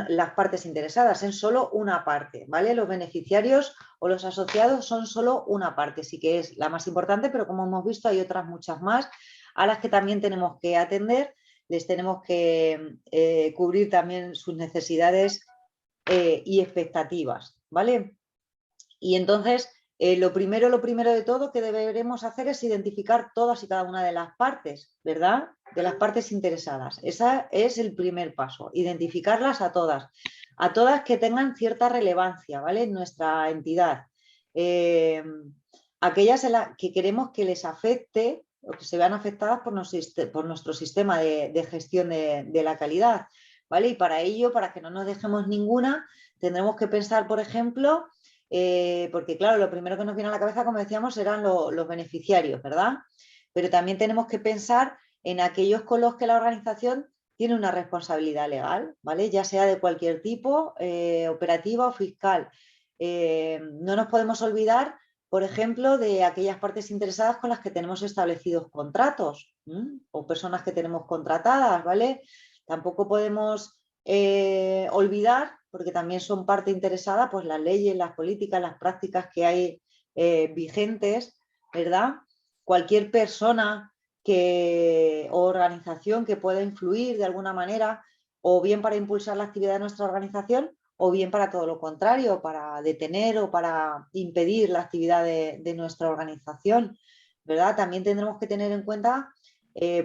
S1: las partes interesadas, es solo una parte, ¿vale? Los beneficiarios o los asociados son solo una parte, sí que es la más importante, pero como hemos visto hay otras muchas más a las que también tenemos que atender les tenemos que cubrir también sus necesidades y expectativas, ¿vale? Y entonces, lo primero de todo que deberemos hacer es identificar todas y cada una de las partes, ¿verdad? De las partes interesadas. Ese es el primer paso, identificarlas a todas que tengan cierta relevancia, ¿vale? En nuestra entidad. Aquellas que queremos que les afecte o que se vean afectadas por nuestro sistema de gestión de la calidad, ¿vale? Y para ello, para que no nos dejemos ninguna, tendremos que pensar, por ejemplo, porque claro, lo primero que nos viene a la cabeza, como decíamos, eran los beneficiarios, ¿verdad? Pero también tenemos que pensar en aquellos con los que la organización tiene una responsabilidad legal, ¿vale? Ya sea de cualquier tipo, operativa o fiscal. No nos podemos olvidar, por ejemplo, de aquellas partes interesadas con las que tenemos establecidos contratos, o personas que tenemos contratadas, ¿vale? Tampoco podemos olvidar, porque también son parte interesada, pues las leyes, las políticas, las prácticas que hay vigentes, ¿verdad? Cualquier persona o organización que pueda influir de alguna manera, o bien para impulsar la actividad de nuestra organización, o bien para todo lo contrario, para detener o para impedir la actividad de nuestra organización, ¿verdad? También tendremos que tener en cuenta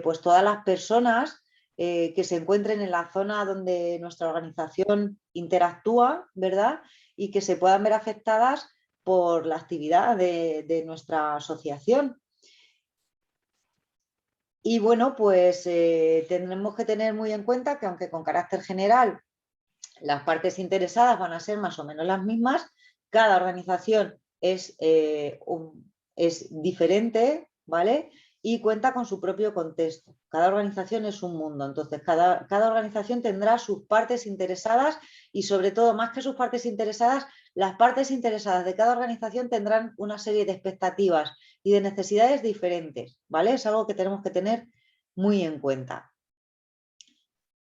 S1: pues todas las personas que se encuentren en la zona donde nuestra organización interactúa, ¿verdad? Y que se puedan ver afectadas por la actividad de nuestra asociación. Y bueno, pues tendremos que tener muy en cuenta que aunque con carácter general las partes interesadas van a ser más o menos las mismas, cada organización es diferente, ¿vale? Y cuenta con su propio contexto. Cada organización es un mundo, entonces cada organización tendrá sus partes interesadas y sobre todo, más que sus partes interesadas, las partes interesadas de cada organización tendrán una serie de expectativas y de necesidades diferentes, ¿vale? Es algo que tenemos que tener muy en cuenta.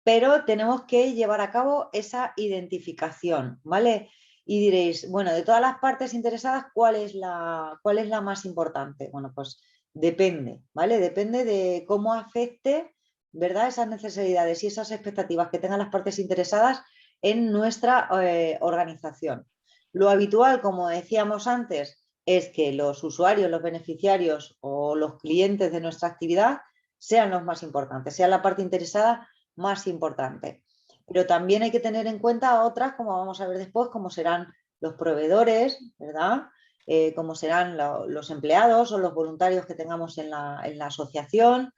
S1: Pero tenemos que llevar a cabo esa identificación, ¿vale? Y diréis, bueno, de todas las partes interesadas, ¿cuál es la más importante? Bueno, pues depende, ¿vale? Depende de cómo afecte, ¿verdad? Esas necesidades y esas expectativas que tengan las partes interesadas en nuestra organización. Lo habitual, como decíamos antes, es que los usuarios, los beneficiarios o los clientes de nuestra actividad sean los más importantes, sean la parte interesada más importante. Pero también hay que tener en cuenta otras, como vamos a ver después, como serán los proveedores, ¿verdad? Como serán los empleados o los voluntarios que tengamos en la asociación,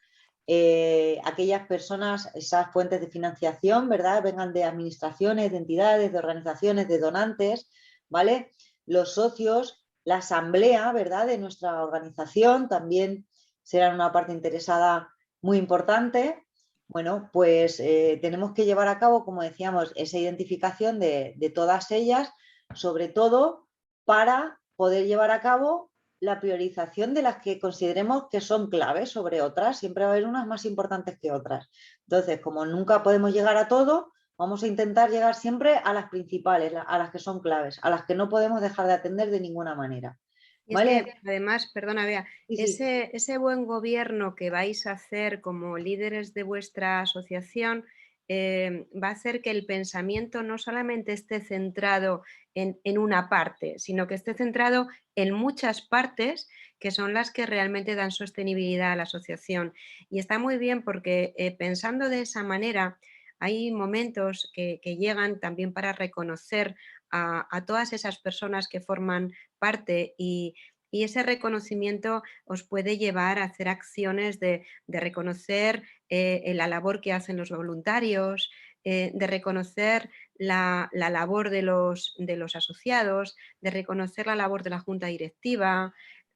S1: aquellas personas, esas fuentes de financiación, ¿verdad? Vengan de administraciones, de entidades, de organizaciones, de donantes, ¿vale? Los socios, la asamblea, ¿verdad? De nuestra organización también serán una parte interesada muy importante. Bueno, pues tenemos que llevar a cabo, como decíamos, esa identificación de todas ellas, sobre todo para poder llevar a cabo la priorización de las que consideremos que son claves sobre otras. Siempre va a haber unas más importantes que otras. Entonces, como nunca podemos llegar a todo, vamos a intentar llegar siempre a las principales, a las que son claves, a las que no podemos dejar de atender de ninguna manera.
S2: Y
S1: ¿Vale?
S2: es que además, perdona, Bea,
S1: Sí.
S2: ese buen gobierno que vais a hacer como líderes de vuestra asociación va a hacer que el pensamiento no solamente esté centrado en una parte, sino que esté centrado en muchas partes que son las que realmente dan sostenibilidad a la asociación. Y está muy bien porque pensando de esa manera, hay momentos que llegan también para reconocer a todas esas personas que forman parte y ese reconocimiento os puede llevar a hacer acciones de reconocer la labor que hacen los voluntarios, de reconocer la labor de los asociados, de reconocer la labor de la junta directiva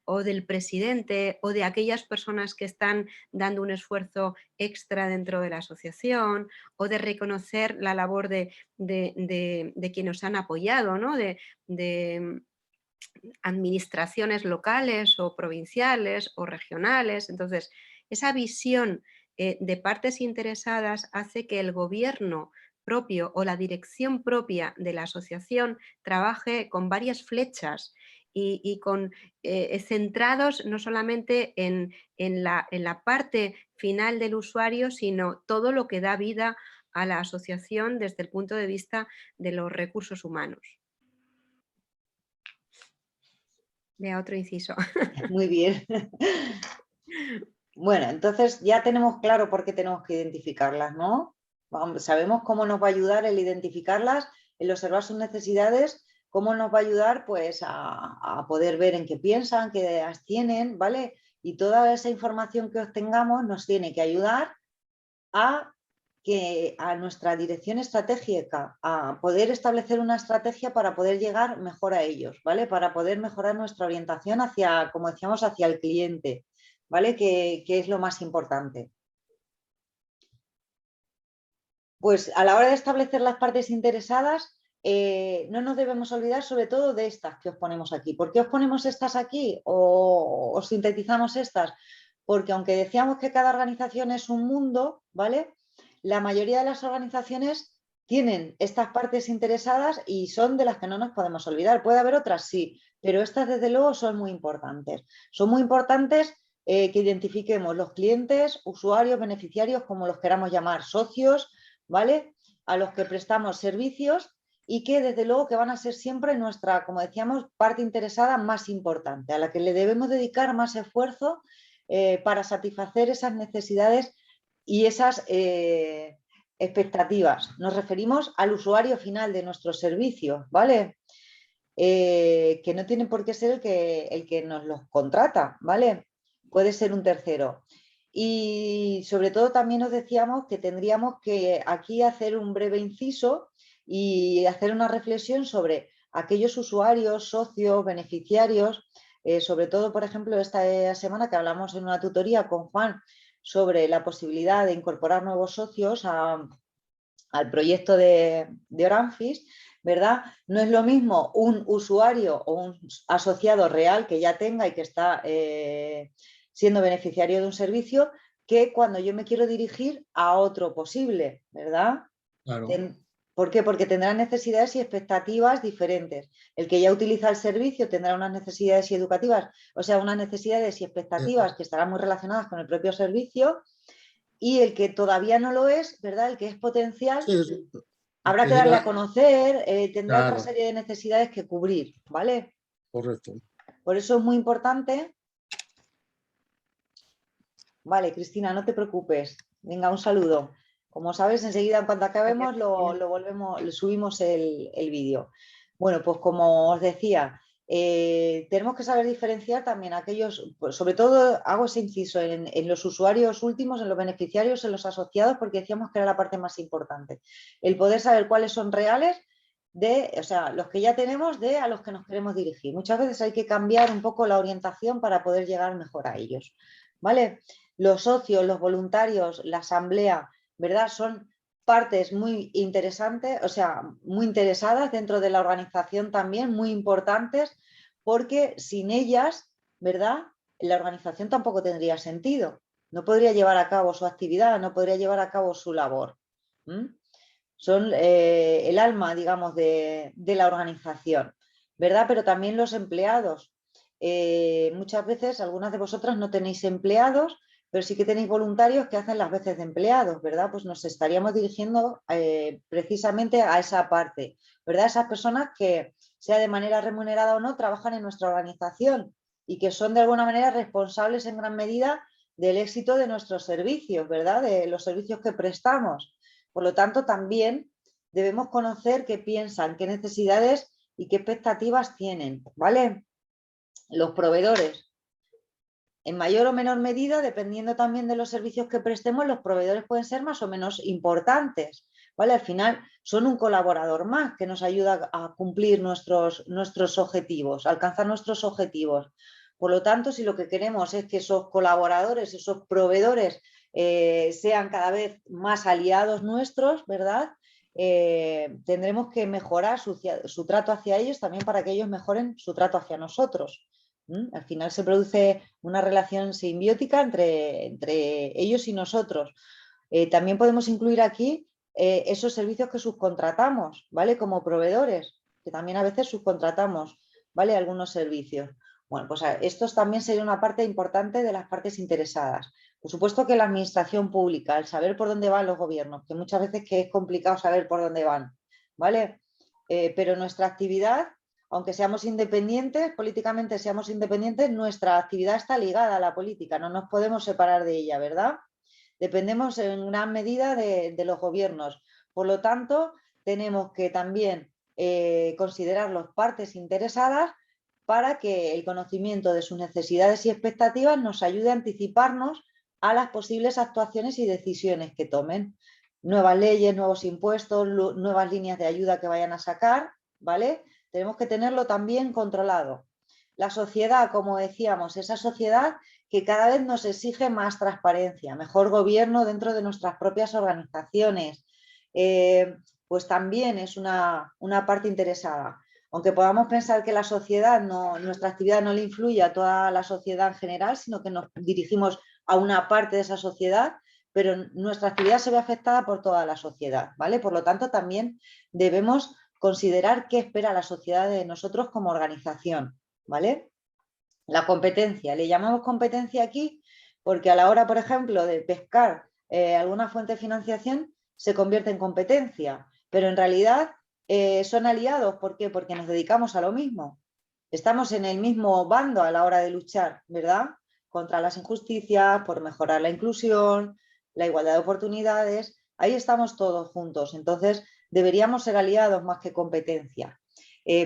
S2: o del presidente o de aquellas personas que están dando un esfuerzo extra dentro de la asociación o de reconocer la labor de quienes nos han apoyado, ¿no? de administraciones locales o provinciales o regionales. Entonces, esa visión de partes interesadas hace que el gobierno propio o la dirección propia de la asociación trabaje con varias flechas y con, centrados no solamente en la parte final del usuario, sino todo lo que da vida a la asociación desde el punto de vista de los recursos humanos. Vea otro inciso.
S1: Muy bien. Bueno, entonces ya tenemos claro por qué tenemos que identificarlas, ¿no? Sabemos cómo nos va a ayudar el identificarlas, el observar sus necesidades, cómo nos va a ayudar pues a poder ver en qué piensan, qué ideas tienen, ¿vale? Y toda esa información que obtengamos nos tiene que ayudar a nuestra dirección estratégica, a poder establecer una estrategia para poder llegar mejor a ellos, ¿vale? Para poder mejorar nuestra orientación hacia, como decíamos, hacia el cliente, ¿vale? Que es lo más importante. Pues a la hora de establecer las partes interesadas, no nos debemos olvidar sobre todo de estas que os ponemos aquí. ¿Por qué os ponemos estas aquí o sintetizamos estas? Porque aunque decíamos que cada organización es un mundo, ¿vale? La mayoría de las organizaciones tienen estas partes interesadas y son de las que no nos podemos olvidar. Puede haber otras, sí, pero estas desde luego son muy importantes. Son muy importantes que identifiquemos los clientes, usuarios, beneficiarios, como los queramos llamar, socios, ¿vale? A los que prestamos servicios y que desde luego que van a ser siempre nuestra, como decíamos, parte interesada más importante, a la que le debemos dedicar más esfuerzo para satisfacer esas necesidades y esas expectativas. Nos referimos al usuario final de nuestros servicios, ¿vale? Que no tiene por qué ser el que nos los contrata, ¿vale? Puede ser un tercero. Y sobre todo también os decíamos que tendríamos que aquí hacer un breve inciso y hacer una reflexión sobre aquellos usuarios, socios, beneficiarios, sobre todo, por ejemplo, esta semana que hablamos en una tutoría con Juan sobre la posibilidad de incorporar nuevos socios al proyecto de Oranfis, ¿verdad? No es lo mismo un usuario o un asociado real que ya tenga y que está siendo beneficiario de un servicio que cuando yo me quiero dirigir a otro posible, ¿verdad?
S4: Claro.
S1: ¿Por qué? Porque tendrá necesidades y expectativas diferentes. El que ya utiliza el servicio tendrá unas necesidades y educativas, o sea, unas necesidades y expectativas que estarán muy relacionadas con el propio servicio, y el que todavía no lo es, ¿verdad? El que es potencial,
S4: Sí.
S1: habrá que darle a conocer, tendrá
S4: Claro.
S1: otra serie de necesidades que cubrir, ¿vale?
S4: Correcto.
S1: Por eso es muy importante. Vale, Cristina, no te preocupes. Venga, un saludo. Como sabes, enseguida en cuanto acabemos lo subimos el vídeo. Bueno, pues como os decía, tenemos que saber diferenciar también aquellos, pues sobre todo hago ese inciso en los usuarios últimos, en los beneficiarios, en los asociados, porque decíamos que era la parte más importante. El poder saber cuáles son reales o sea, los que ya tenemos de a los que nos queremos dirigir. Muchas veces hay que cambiar un poco la orientación para poder llegar mejor a ellos, ¿vale? Los socios, los voluntarios, la asamblea, ¿verdad? Son partes muy interesantes, o sea, muy interesadas dentro de la organización también, muy importantes, porque sin ellas, ¿verdad? La organización tampoco tendría sentido. No podría llevar a cabo su actividad, no podría llevar a cabo su labor. Son el alma, digamos, de la organización, ¿verdad? Pero también los empleados. Muchas veces, algunas de vosotras no tenéis empleados, pero sí que tenéis voluntarios que hacen las veces de empleados, ¿verdad? Pues nos estaríamos dirigiendo precisamente a esa parte, ¿verdad? Esas personas que, sea de manera remunerada o no, trabajan en nuestra organización y que son de alguna manera responsables en gran medida del éxito de nuestros servicios, ¿verdad? De los servicios que prestamos. Por lo tanto, también debemos conocer qué piensan, qué necesidades y qué expectativas tienen, ¿vale? Los proveedores. En mayor o menor medida, dependiendo también de los servicios que prestemos, los proveedores pueden ser más o menos importantes, ¿vale? Al final son un colaborador más que nos ayuda a cumplir nuestros objetivos, a alcanzar nuestros objetivos. Por lo tanto, si lo que queremos es que esos colaboradores, esos proveedores sean cada vez más aliados nuestros, ¿verdad? Tendremos que mejorar su trato hacia ellos también para que ellos mejoren su trato hacia nosotros. Al final se produce una relación simbiótica entre ellos y nosotros. También podemos incluir aquí esos servicios que subcontratamos, ¿vale? Como proveedores, que también a veces subcontratamos. ¿vale? Algunos servicios. Bueno, pues esto también sería una parte importante de las partes interesadas. Por supuesto que la administración pública, el saber por dónde van los gobiernos, que muchas veces que es complicado saber por dónde van, ¿vale? Pero nuestra actividad, aunque seamos independientes, políticamente seamos independientes, nuestra actividad está ligada a la política, no nos podemos separar de ella, ¿verdad? Dependemos en gran medida de los gobiernos. Por lo tanto, tenemos que también considerar las partes interesadas para que el conocimiento de sus necesidades y expectativas nos ayude a anticiparnos a las posibles actuaciones y decisiones que tomen. Nuevas leyes, nuevos impuestos, nuevas líneas de ayuda que vayan a sacar, ¿vale? Tenemos que tenerlo también controlado. La sociedad, como decíamos, esa sociedad que cada vez nos exige más transparencia, mejor gobierno dentro de nuestras propias organizaciones, pues también es una parte interesada. Aunque podamos pensar que la sociedad, nuestra actividad no le influye a toda la sociedad en general, sino que nos dirigimos a una parte de esa sociedad, pero nuestra actividad se ve afectada por toda la sociedad, ¿vale? Por lo tanto, también debemos considerar qué espera la sociedad de nosotros como organización, ¿vale? La competencia, le llamamos competencia aquí porque a la hora, por ejemplo, de pescar alguna fuente de financiación se convierte en competencia, pero en realidad son aliados. ¿Por qué? Porque nos dedicamos a lo mismo. Estamos en el mismo bando a la hora de luchar, ¿verdad? Contra las injusticias, por mejorar la inclusión, la igualdad de oportunidades. Ahí estamos todos juntos. Entonces, deberíamos ser aliados más que competencia.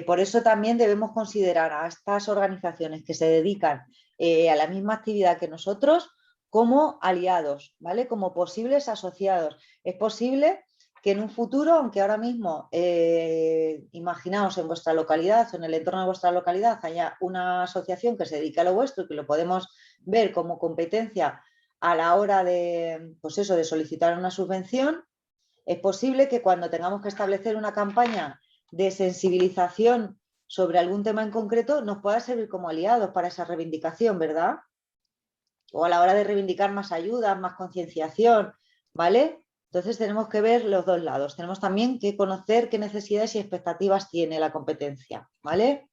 S1: Por eso también debemos considerar a estas organizaciones que se dedican a la misma actividad que nosotros como aliados, ¿vale? Como posibles asociados. Es posible que en un futuro, aunque ahora mismo, imaginaos en vuestra localidad o en el entorno de vuestra localidad haya una asociación que se dedique a lo vuestro y que lo podemos ver como competencia a la hora de, pues eso, de solicitar una subvención, es posible que cuando tengamos que establecer una campaña de sensibilización sobre algún tema en concreto nos pueda servir como aliados para esa reivindicación, ¿verdad? O a la hora de reivindicar más ayudas, más concienciación, ¿vale? Entonces tenemos que ver los dos lados. Tenemos también que conocer qué necesidades y expectativas tiene la competencia, ¿vale?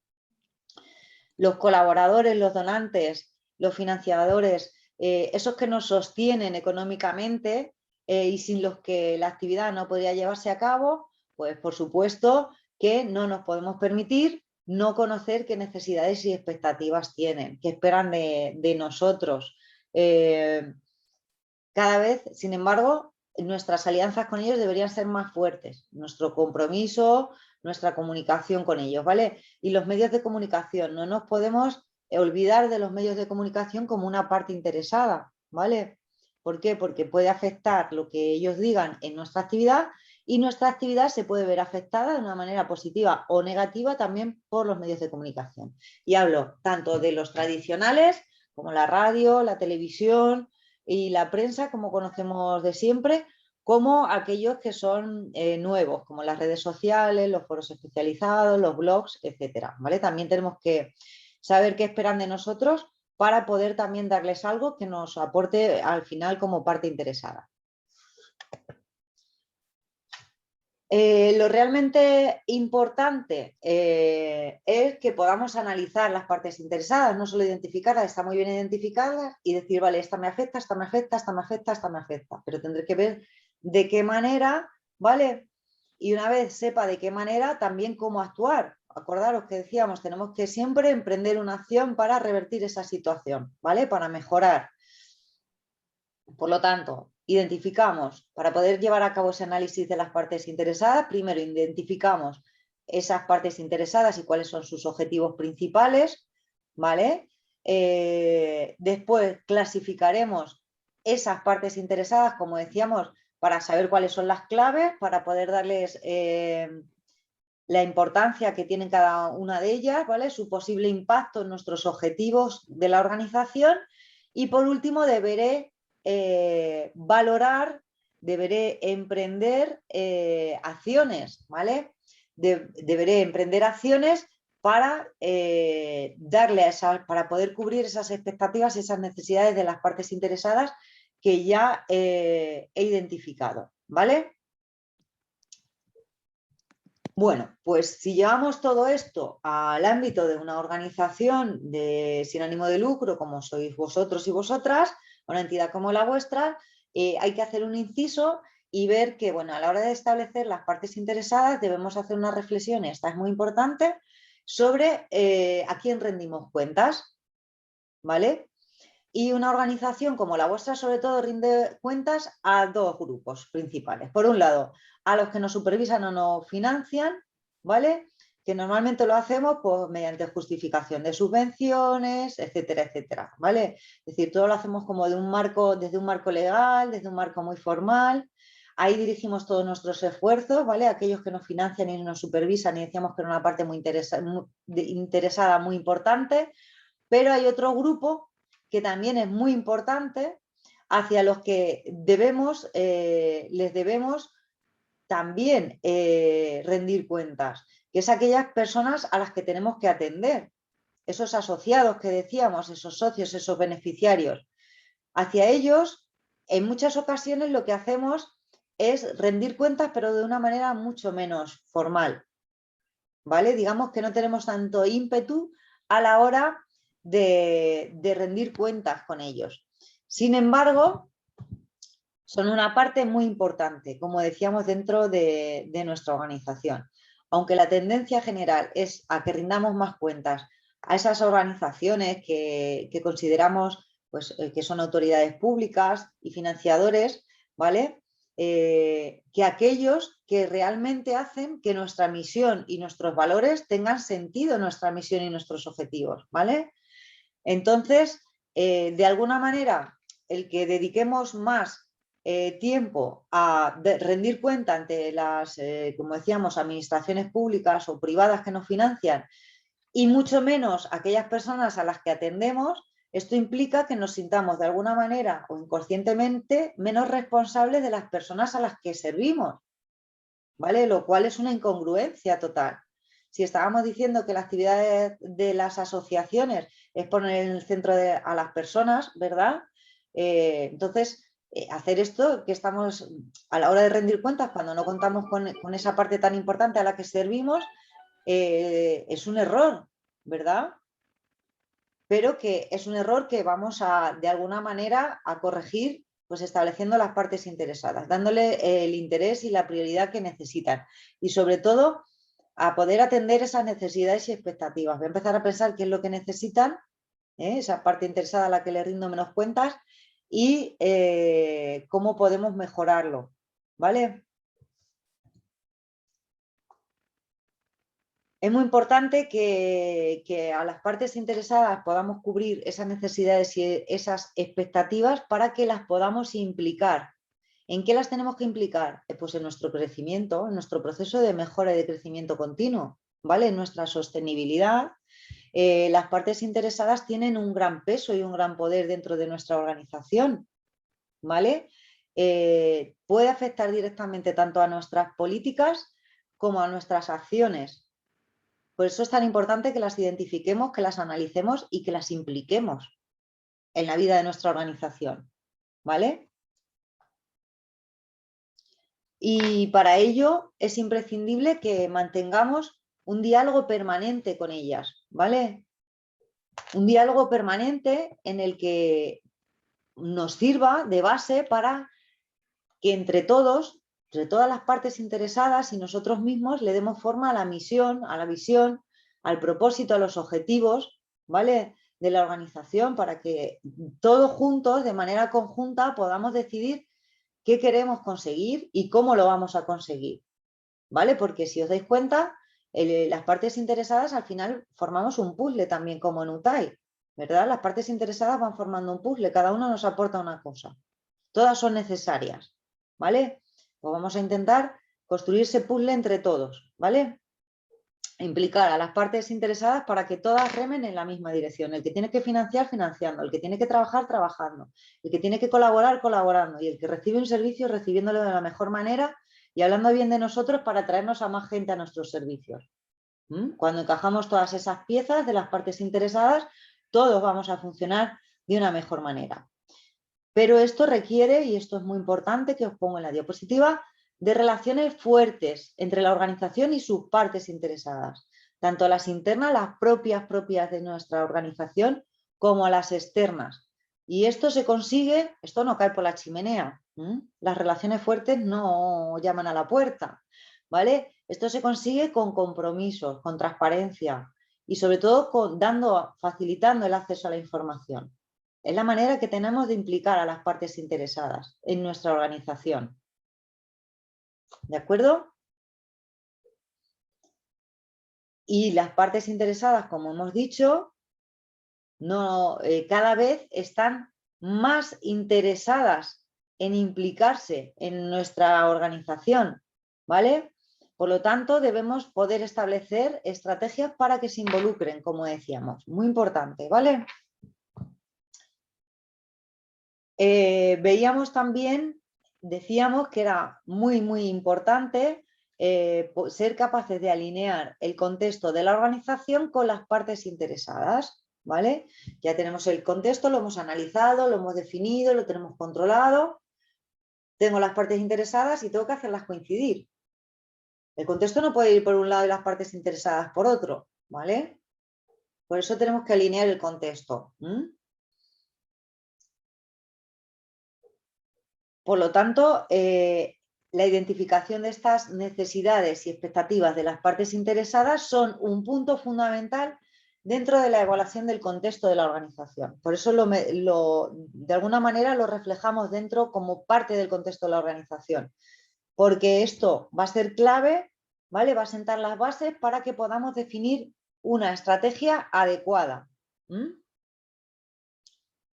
S1: Los colaboradores, los donantes, los financiadores, esos que nos sostienen económicamente y sin los que la actividad no podría llevarse a cabo, pues por supuesto que no nos podemos permitir no conocer qué necesidades y expectativas tienen, qué esperan de nosotros. Cada vez, sin embargo, nuestras alianzas con ellos deberían ser más fuertes, nuestro compromiso, nuestra comunicación con ellos, ¿vale? Y los medios de comunicación, no nos podemos olvidar de los medios de comunicación como una parte interesada, ¿vale? ¿Por qué? Porque puede afectar lo que ellos digan en nuestra actividad y nuestra actividad se puede ver afectada de una manera positiva o negativa también por los medios de comunicación. Y hablo tanto de los tradicionales como la radio, la televisión y la prensa, como conocemos de siempre, como aquellos que son nuevos, como las redes sociales, los foros especializados, los blogs, etcétera, ¿vale? También tenemos que saber qué esperan de nosotros para poder también darles algo que nos aporte al final como parte interesada. Lo realmente importante es que podamos analizar las partes interesadas, no solo identificarlas, están muy bien identificadas y decir, vale, esta me afecta, esta me afecta, esta me afecta, esta me afecta, pero tendré que ver de qué manera, ¿vale? Y una vez sepa de qué manera, también cómo actuar. Acordaros que decíamos, tenemos que siempre emprender una acción para revertir esa situación, ¿vale? Para mejorar. Por lo tanto, identificamos, para poder llevar a cabo ese análisis de las partes interesadas, primero identificamos esas partes interesadas y cuáles son sus objetivos principales, ¿vale? Después clasificaremos esas partes interesadas, como decíamos, para saber cuáles son las claves, para poder darles la importancia que tienen cada una de ellas, ¿vale? Su posible impacto en nuestros objetivos de la organización. Y por último, deberé valorar, deberé emprender acciones, ¿vale? Deberé emprender acciones para para poder cubrir esas expectativas, esas necesidades de las partes interesadas que ya he identificado, ¿vale? Bueno, pues si llevamos todo esto al ámbito de una organización sin ánimo de lucro, como sois vosotros y vosotras, una entidad como la vuestra, hay que hacer un inciso y ver que, bueno, a la hora de establecer las partes interesadas debemos hacer una reflexión, y esta es muy importante, sobre a quién rendimos cuentas, ¿vale? Y una organización como la vuestra, sobre todo, rinde cuentas a dos grupos principales. Por un lado, a los que nos supervisan o nos financian, ¿vale? Que normalmente lo hacemos pues, mediante justificación de subvenciones, etcétera, etcétera, ¿vale? Es decir, todo lo hacemos como desde un marco legal, desde un marco muy formal. Ahí dirigimos todos nuestros esfuerzos, ¿vale? Aquellos que nos financian y nos supervisan, y decíamos que era una parte muy interesada, muy importante, pero hay otro grupo que también es muy importante, hacia los que les debemos también rendir cuentas, que es aquellas personas a las que tenemos que atender, esos asociados que decíamos, esos socios, esos beneficiarios. Hacia ellos, en muchas ocasiones lo que hacemos es rendir cuentas, pero de una manera mucho menos formal, ¿vale? Digamos que no tenemos tanto ímpetu a la hora de rendir cuentas con ellos. Sin embargo, son una parte muy importante, como decíamos, dentro de nuestra organización. Aunque la tendencia general es a que rindamos más cuentas a esas organizaciones que consideramos pues, que son autoridades públicas y financiadores, ¿vale? Que aquellos que realmente hacen que nuestra misión y nuestros valores tengan sentido, nuestra misión y nuestros objetivos, ¿vale? Entonces, de alguna manera, el que dediquemos más tiempo a rendir cuenta ante las, como decíamos, administraciones públicas o privadas que nos financian, y mucho menos aquellas personas a las que atendemos, esto implica que nos sintamos de alguna manera o inconscientemente menos responsables de las personas a las que servimos, ¿vale? Lo cual es una incongruencia total. Si estábamos diciendo que la actividad de las asociaciones es poner en el centro a las personas, ¿verdad? Entonces, hacer esto, que estamos a la hora de rendir cuentas, cuando no contamos con esa parte tan importante a la que servimos, es un error, ¿verdad? Pero que es un error que vamos a, de alguna manera, a corregir, pues estableciendo las partes interesadas, dándole el interés y la prioridad que necesitan. Y sobre todo, a poder atender esas necesidades y expectativas. Voy a empezar a pensar qué es lo que necesitan, esa parte interesada a la que le rindo menos cuentas, y cómo podemos mejorarlo, ¿vale? Es muy importante que a las partes interesadas podamos cubrir esas necesidades y esas expectativas para que las podamos implicar. ¿En qué las tenemos que implicar? Pues en nuestro crecimiento, en nuestro proceso de mejora y de crecimiento continuo, ¿vale? En nuestra sostenibilidad. Las partes interesadas tienen un gran peso y un gran poder dentro de nuestra organización, ¿vale? Puede afectar directamente tanto a nuestras políticas como a nuestras acciones. Por eso es tan importante que las identifiquemos, que las analicemos y que las impliquemos en la vida de nuestra organización, ¿vale? Y para ello es imprescindible que mantengamos un diálogo permanente con ellas, ¿vale? Un diálogo permanente en el que nos sirva de base para que entre todos, entre todas las partes interesadas y nosotros mismos, le demos forma a la misión, a la visión, al propósito, a los objetivos, ¿vale? De la organización, para que todos juntos, de manera conjunta, podamos decidir qué queremos conseguir y cómo lo vamos a conseguir, ¿vale? Porque si os dais cuenta, las partes interesadas al final formamos un puzzle también, como en UTAI, ¿verdad? Las partes interesadas van formando un puzzle, cada uno nos aporta una cosa. Todas son necesarias, ¿vale? Pues vamos a intentar construir ese puzzle entre todos, ¿vale? Implicar a las partes interesadas para que todas remen en la misma dirección. El que tiene que financiar, financiando. El que tiene que trabajar, trabajando. El que tiene que colaborar, colaborando. Y el que recibe un servicio, recibiéndolo de la mejor manera y hablando bien de nosotros para traernos a más gente a nuestros servicios. Cuando encajamos todas esas piezas de las partes interesadas, todos vamos a funcionar de una mejor manera. Pero esto requiere, y esto es muy importante, que os pongo en la diapositiva, de relaciones fuertes entre la organización y sus partes interesadas, tanto las internas, las propias de nuestra organización, como las externas. Y esto se consigue, esto no cae por la chimenea, las relaciones fuertes no llaman a la puerta, ¿vale? Esto se consigue con compromisos, con transparencia y sobre todo facilitando el acceso a la información. Es la manera que tenemos de implicar a las partes interesadas en nuestra organización. ¿De acuerdo? Y las partes interesadas, como hemos dicho, cada vez están más interesadas en implicarse en nuestra organización, ¿vale? Por lo tanto, debemos poder establecer estrategias para que se involucren, como decíamos. Muy importante, ¿vale? Veíamos también, decíamos que era muy importante ser capaces de alinear el contexto de la organización con las partes interesadas, ¿vale? Ya tenemos el contexto, lo hemos analizado, lo hemos definido, lo tenemos controlado. Tengo las partes interesadas y tengo que hacerlas coincidir. El contexto no puede ir por un lado y las partes interesadas por otro, ¿vale? Por eso tenemos que alinear el contexto. Por lo tanto, la identificación de estas necesidades y expectativas de las partes interesadas son un punto fundamental dentro de la evaluación del contexto de la organización. Por eso de alguna manera lo reflejamos dentro como parte del contexto de la organización. Porque esto va a ser clave, ¿vale? Va a sentar las bases para que podamos definir una estrategia adecuada.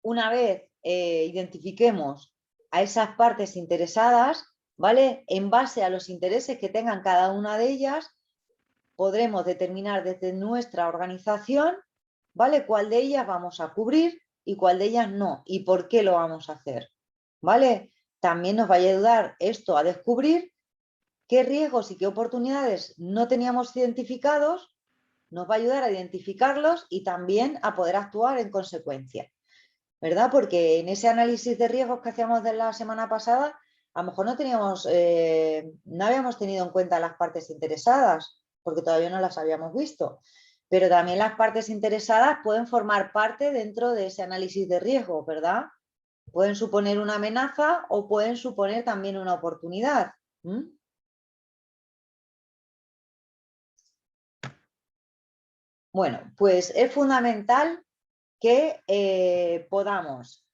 S1: Una vez identifiquemos a esas partes interesadas, ¿vale? En base a los intereses que tengan cada una de ellas, podremos determinar desde nuestra organización, ¿vale? Cuál de ellas vamos a cubrir y cuál de ellas no, y por qué lo vamos a hacer, ¿vale? También nos va a ayudar esto a descubrir qué riesgos y qué oportunidades no teníamos identificados, nos va a ayudar a identificarlos y también a poder actuar en consecuencia, ¿verdad? Porque en ese análisis de riesgos que hacíamos de la semana pasada, a lo mejor no habíamos tenido en cuenta las partes interesadas, porque todavía no las habíamos visto. Pero también las partes interesadas pueden formar parte dentro de ese análisis de riesgos, ¿verdad? Pueden suponer una amenaza o pueden suponer también una oportunidad. Bueno, pues es fundamental que podamos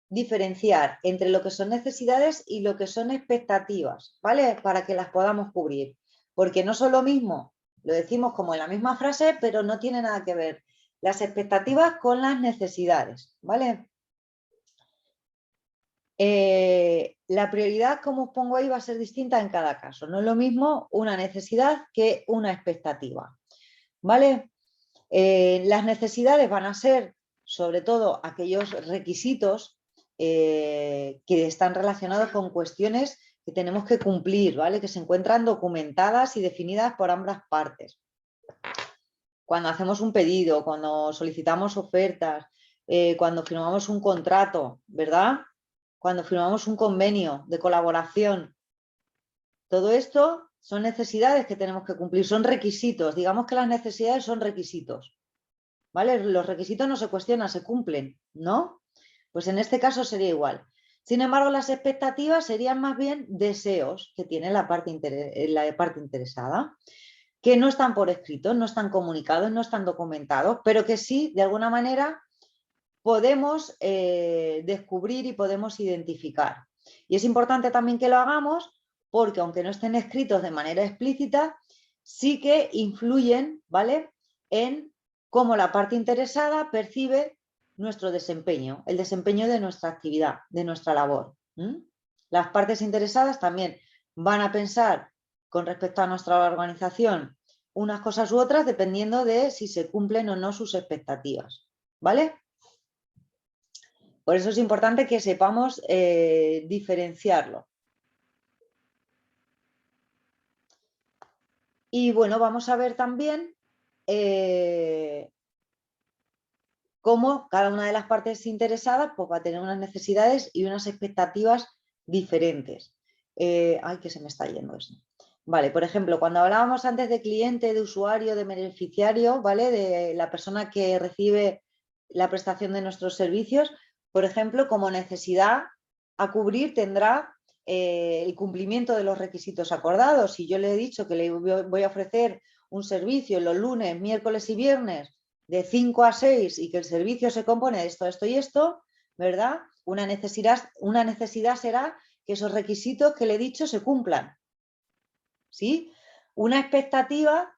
S1: diferenciar entre lo que son necesidades y lo que son expectativas, ¿vale? Para que las podamos cubrir. Porque no son lo mismo, lo decimos como en la misma frase, pero no tiene nada que ver las expectativas con las necesidades, ¿vale? La prioridad, como os pongo ahí, va a ser distinta en cada caso. No es lo mismo una necesidad que una expectativa, ¿vale? Las necesidades van a ser, sobre todo, aquellos requisitos que están relacionados con cuestiones que tenemos que cumplir, ¿vale? Que se encuentran documentadas y definidas por ambas partes. Cuando hacemos un pedido, cuando solicitamos ofertas, cuando firmamos un contrato, ¿verdad? Cuando firmamos un convenio de colaboración. Todo esto son necesidades que tenemos que cumplir, son requisitos. Digamos que las necesidades son requisitos, ¿vale? Los requisitos no se cuestionan, se cumplen, ¿no? Pues en este caso sería igual. Sin embargo, las expectativas serían más bien deseos que tiene la parte interesada, que no están por escrito, no están comunicados, no están documentados, pero que sí, de alguna manera, podemos descubrir y podemos identificar. Y es importante también que lo hagamos porque, aunque no estén escritos de manera explícita, sí que influyen, ¿vale?, en cómo la parte interesada percibe nuestro desempeño, el desempeño de nuestra actividad, de nuestra labor. Las partes interesadas también van a pensar con respecto a nuestra organización unas cosas u otras dependiendo de si se cumplen o no sus expectativas, ¿vale? Por eso es importante que sepamos diferenciarlo. Y bueno, vamos a ver también cómo cada una de las partes interesadas pues, va a tener unas necesidades y unas expectativas diferentes. Ay, que se me está yendo eso. Vale, por ejemplo, cuando hablábamos antes de cliente, de usuario, de beneficiario, ¿vale? De la persona que recibe la prestación de nuestros servicios, por ejemplo, como necesidad a cubrir tendrá el cumplimiento de los requisitos acordados. Si yo le he dicho que le voy a ofrecer un servicio los lunes, miércoles y viernes de 5 a 6 y que el servicio se compone de esto, esto y esto, ¿verdad? Una necesidad será que esos requisitos que le he dicho se cumplan. ¿Sí? Una expectativa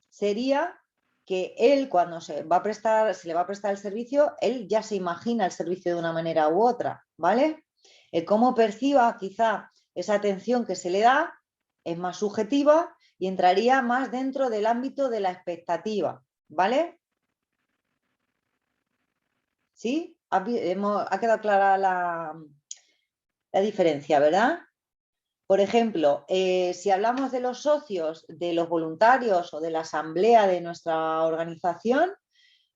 S1: sería que él, cuando se le va a prestar el servicio, él ya se imagina el servicio de una manera u otra, ¿vale? El cómo perciba quizá esa atención que se le da es más subjetiva y entraría más dentro del ámbito de la expectativa, ¿vale? ¿Sí? Ha quedado clara la diferencia, ¿verdad? Por ejemplo, si hablamos de los socios, de los voluntarios o de la asamblea de nuestra organización,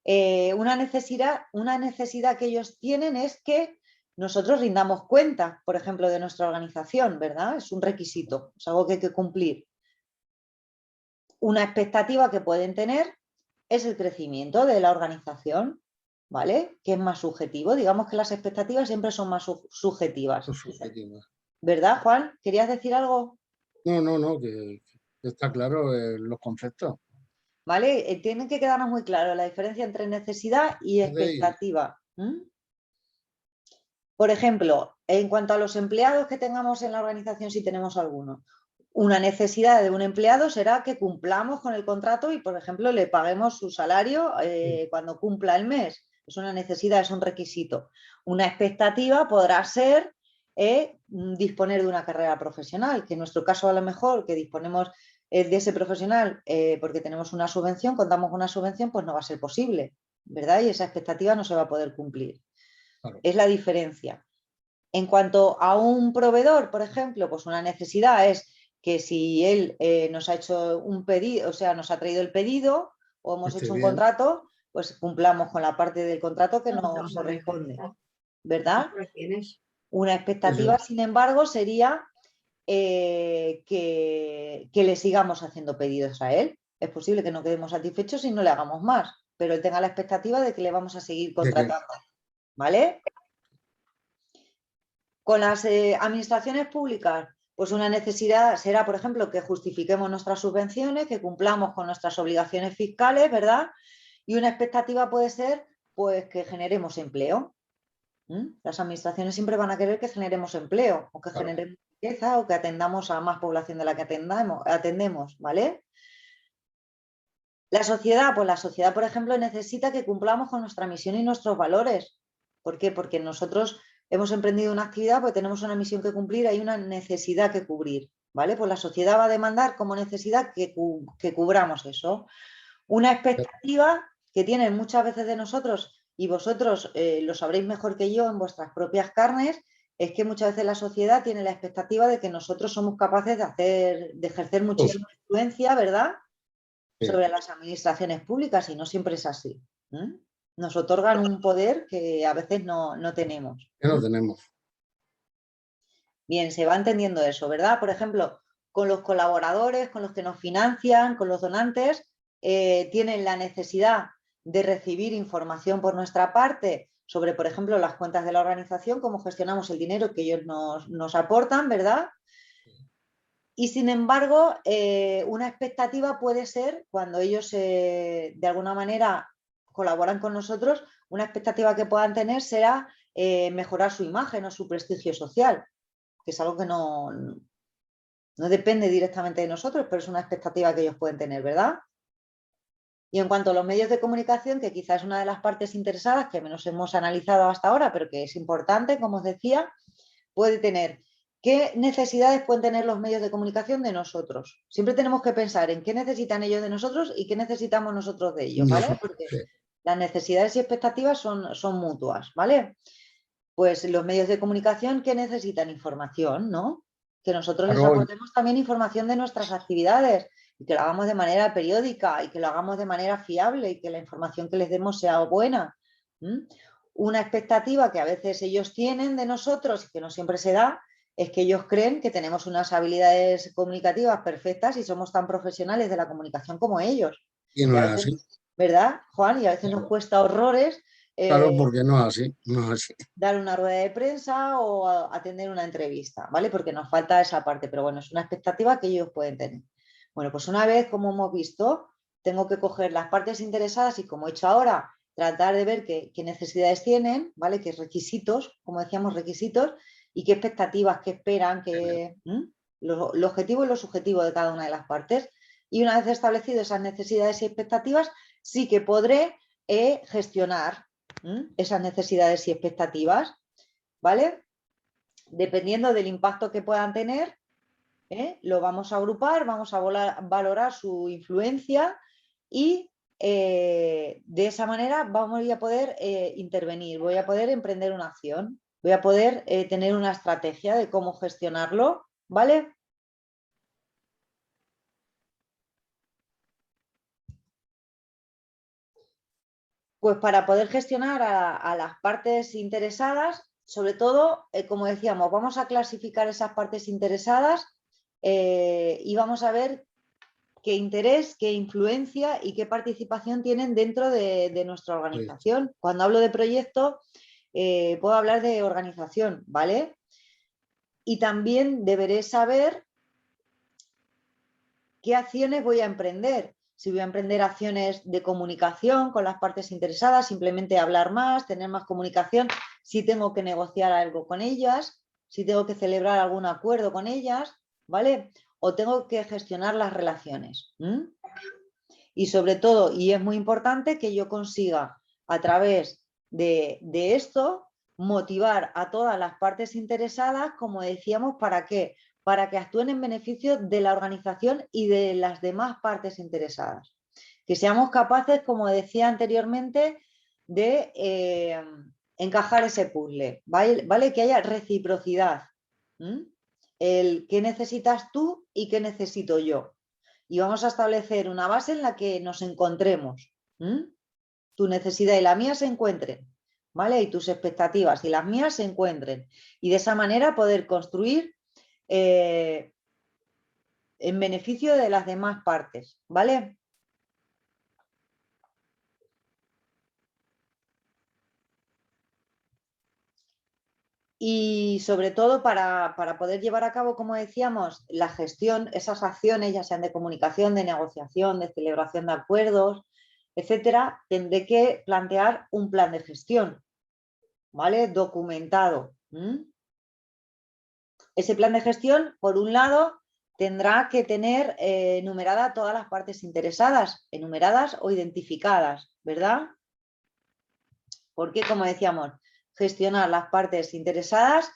S1: una necesidad que ellos tienen es que nosotros rindamos cuenta, por ejemplo, de nuestra organización, ¿verdad? Es un requisito, es algo que hay que cumplir. Una expectativa que pueden tener es el crecimiento de la organización, ¿vale? Que es más subjetivo. Digamos que las expectativas siempre son más subjetivas. ¿Verdad, Juan? ¿Querías decir algo?
S4: No, que está claro los conceptos.
S1: ¿Vale? Tienen que quedarnos muy claro la diferencia entre necesidad y expectativa. Por ejemplo, en cuanto a los empleados que tengamos en la organización, si tenemos alguno, una necesidad de un empleado será que cumplamos con el contrato y, por ejemplo, le paguemos su salario cuando cumpla el mes. Es una necesidad, es un requisito. Una expectativa podrá ser disponer de una carrera profesional, que en nuestro caso a lo mejor que disponemos de ese profesional porque tenemos una subvención, contamos con una subvención, pues no va a ser posible, ¿verdad? Y esa expectativa no se va a poder cumplir. Claro. Es la diferencia. En cuanto a un proveedor, por ejemplo, pues una necesidad es que si él nos ha hecho un pedido, o sea, nos ha traído el pedido o hemos hecho un contrato, pues cumplamos con la parte del contrato que nos corresponde, ¿verdad? Una expectativa, sin embargo, sería que le sigamos haciendo pedidos a él. Es posible que no quedemos satisfechos y no le hagamos más, pero él tenga la expectativa de que le vamos a seguir contratando, ¿vale? Con las administraciones públicas, pues una necesidad será, por ejemplo, que justifiquemos nuestras subvenciones, que cumplamos con nuestras obligaciones fiscales, ¿verdad? Y una expectativa puede ser, pues, que generemos empleo. Las administraciones siempre van a querer que generemos empleo, o que generemos riqueza, o que atendamos a más población de la que atendemos, ¿vale? La sociedad, pues la sociedad, por ejemplo, necesita que cumplamos con nuestra misión y nuestros valores. ¿Por qué? Porque nosotros hemos emprendido una actividad, pues tenemos una misión que cumplir, hay una necesidad que cubrir, ¿vale? Pues la sociedad va a demandar como necesidad que cubramos eso. Una expectativa que tienen muchas veces de nosotros, y vosotros lo sabréis mejor que yo en vuestras propias carnes, es que muchas veces la sociedad tiene la expectativa de que nosotros somos capaces de ejercer muchísima influencia, ¿verdad?, sobre las administraciones públicas, y no siempre es así. Nos otorgan un poder que a veces no tenemos.
S4: Que no tenemos.
S1: Bien, se va entendiendo eso, ¿verdad? Por ejemplo, con los colaboradores, con los que nos financian, con los donantes, tienen la necesidad de recibir información por nuestra parte sobre, por ejemplo, las cuentas de la organización, cómo gestionamos el dinero que ellos nos aportan, ¿verdad? Y sin embargo, una expectativa puede ser, cuando ellos de alguna manera colaboran con nosotros, una expectativa que puedan tener será mejorar su imagen o su prestigio social, que es algo que no depende directamente de nosotros, pero es una expectativa que ellos pueden tener, ¿verdad? Y en cuanto a los medios de comunicación, que quizás es una de las partes interesadas que menos hemos analizado hasta ahora, pero que es importante, como os decía, puede tener... ¿Qué necesidades pueden tener los medios de comunicación de nosotros? Siempre tenemos que pensar en qué necesitan ellos de nosotros y qué necesitamos nosotros de ellos, ¿vale? Porque las necesidades y expectativas son mutuas, ¿vale? Pues los medios de comunicación, ¿qué necesitan? Información, ¿no? Que nosotros les aportemos también información de nuestras actividades y que lo hagamos de manera periódica y que lo hagamos de manera fiable y que la información que les demos sea buena. Una expectativa que a veces ellos tienen de nosotros y que no siempre se da es que ellos creen que tenemos unas habilidades comunicativas perfectas y somos tan profesionales de la comunicación como ellos.
S4: Y no
S1: Y a
S4: es
S1: veces,
S4: así.
S1: ¿verdad, Juan? Y a veces nos cuesta horrores
S4: Claro, porque no es así, no es así.
S1: dar una rueda de prensa o atender una entrevista, ¿vale? Porque nos falta esa parte, pero bueno, es una expectativa que ellos pueden tener. Bueno, pues una vez, como hemos visto, tengo que coger las partes interesadas y, como he hecho ahora, tratar de ver qué necesidades tienen, ¿vale? Qué requisitos, como decíamos, requisitos, y qué expectativas, qué esperan, lo objetivo y lo subjetivo de cada una de las partes. Y una vez establecido esas necesidades y expectativas, sí que podré gestionar esas necesidades y expectativas, ¿vale? Dependiendo del impacto que puedan tener, lo vamos a agrupar, vamos a valorar su influencia y de esa manera vamos a poder intervenir, voy a poder emprender una acción, voy a poder tener una estrategia de cómo gestionarlo, ¿vale? Pues para poder gestionar a las partes interesadas, sobre todo, como decíamos, vamos a clasificar esas partes interesadas y vamos a ver qué interés, qué influencia y qué participación tienen dentro de nuestra organización. Cuando hablo de proyecto, puedo hablar de organización, ¿vale? Y también deberé saber qué acciones voy a emprender. Si voy a emprender acciones de comunicación con las partes interesadas, simplemente hablar más, tener más comunicación, si tengo que negociar algo con ellas, si tengo que celebrar algún acuerdo con ellas, ¿vale? O tengo que gestionar las relaciones. Y sobre todo, y es muy importante, que yo consiga a través de esto motivar a todas las partes interesadas, como decíamos, ¿para qué? Para que actúen en beneficio de la organización y de las demás partes interesadas. Que seamos capaces, como decía anteriormente, de encajar ese puzzle, ¿vale? Que haya reciprocidad. El qué necesitas tú y qué necesito yo. Y vamos a establecer una base en la que nos encontremos. Tu necesidad y la mía se encuentren, ¿vale? Y tus expectativas y las mías se encuentren. Y de esa manera poder construir en beneficio de las demás partes, ¿vale? Y sobre todo para poder llevar a cabo, como decíamos, la gestión, esas acciones, ya sean de comunicación, de negociación, de celebración de acuerdos, etcétera, tendré que plantear un plan de gestión, ¿vale? Documentado. Ese plan de gestión, por un lado, tendrá que tener enumerada todas las partes interesadas, enumeradas o identificadas, ¿verdad? Porque, como decíamos, gestionar las partes interesadas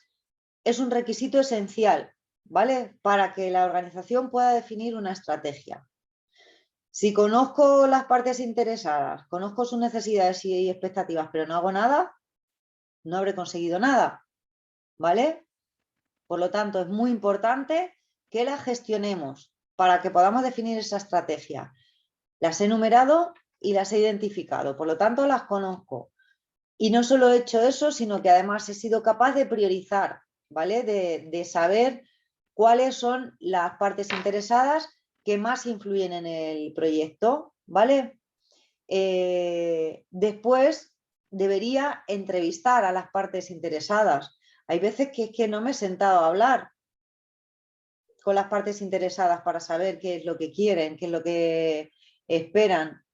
S1: es un requisito esencial, ¿vale? Para que la organización pueda definir una estrategia. Si conozco las partes interesadas, conozco sus necesidades y expectativas, pero no hago nada, no habré conseguido nada, ¿vale? Por lo tanto, es muy importante que las gestionemos para que podamos definir esa estrategia. Las he enumerado y las he identificado, por lo tanto, las conozco. Y no solo he hecho eso, sino que además he sido capaz de priorizar, ¿vale? De saber cuáles son las partes interesadas que más influyen en el proyecto, ¿vale? Después debería entrevistar a las partes interesadas. Hay veces que es que no me he sentado a hablar con las partes interesadas para saber qué es lo que quieren, qué es lo que esperan,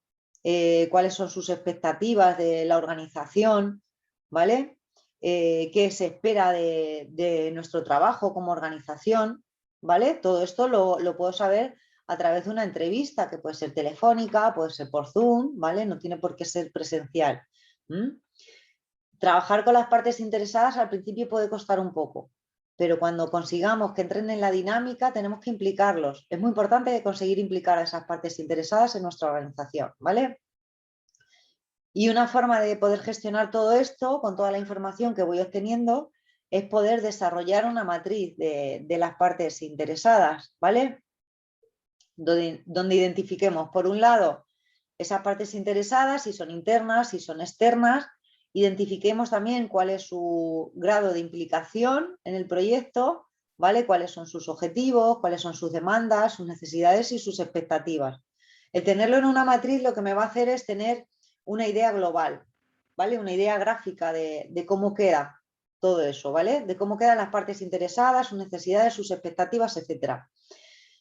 S1: cuáles son sus expectativas de la organización, ¿vale? Qué se espera de nuestro trabajo como organización, ¿vale? Todo esto lo puedo saber a través de una entrevista, que puede ser telefónica, puede ser por Zoom, ¿vale? No tiene por qué ser presencial. Trabajar con las partes interesadas al principio puede costar un poco, pero cuando consigamos que entren en la dinámica tenemos que implicarlos. Es muy importante conseguir implicar a esas partes interesadas en nuestra organización, ¿vale? Y una forma de poder gestionar todo esto con toda la información que voy obteniendo es poder desarrollar una matriz de las partes interesadas, ¿vale? Donde identifiquemos, por un lado, esas partes interesadas, si son internas, si son externas, identifiquemos también cuál es su grado de implicación en el proyecto, ¿vale? Cuáles son sus objetivos, cuáles son sus demandas, sus necesidades y sus expectativas. El tenerlo en una matriz lo que me va a hacer es tener una idea global, ¿vale? Una idea gráfica de cómo queda todo eso, ¿vale? De cómo quedan las partes interesadas, sus necesidades, sus expectativas, etc.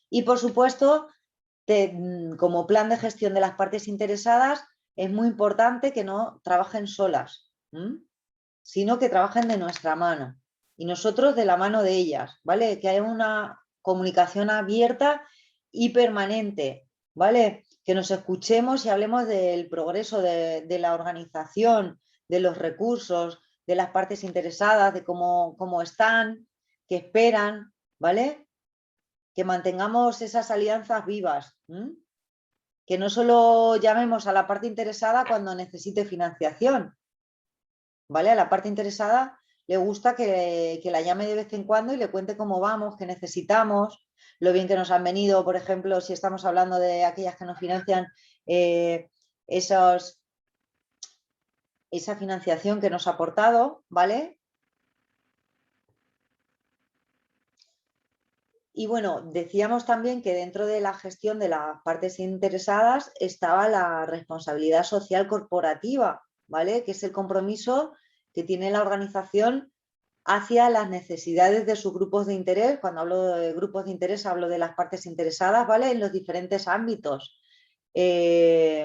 S1: Y por supuesto, como plan de gestión de las partes interesadas, es muy importante que no trabajen solas, sino que trabajen de nuestra mano y nosotros de la mano de ellas, ¿vale? Que haya una comunicación abierta y permanente, ¿vale? Que nos escuchemos y hablemos del progreso de la organización, de los recursos, de las partes interesadas, de cómo están, qué esperan, ¿vale? Que mantengamos esas alianzas vivas, que no solo llamemos a la parte interesada cuando necesite financiación, ¿vale? A la parte interesada le gusta que la llame de vez en cuando y le cuente cómo vamos, qué necesitamos, lo bien que nos han venido, por ejemplo, si estamos hablando de aquellas que nos financian, esa financiación que nos ha aportado, ¿vale? Y bueno, decíamos también que dentro de la gestión de las partes interesadas estaba la responsabilidad social corporativa, ¿vale? Que es el compromiso que tiene la organización hacia las necesidades de sus grupos de interés. Cuando hablo de grupos de interés hablo de las partes interesadas, ¿vale? En los diferentes ámbitos. Y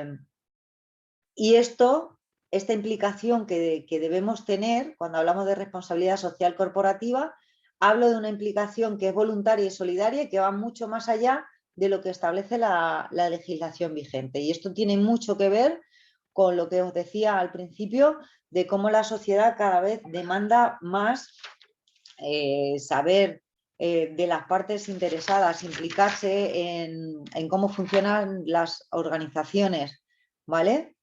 S1: esta implicación que debemos tener cuando hablamos de responsabilidad social corporativa, hablo de una implicación que es voluntaria y solidaria y que va mucho más allá de lo que establece la legislación vigente. Y esto tiene mucho que ver con lo que os decía al principio, de cómo la sociedad cada vez demanda más saber de las partes interesadas, implicarse en cómo funcionan las organizaciones, ¿vale?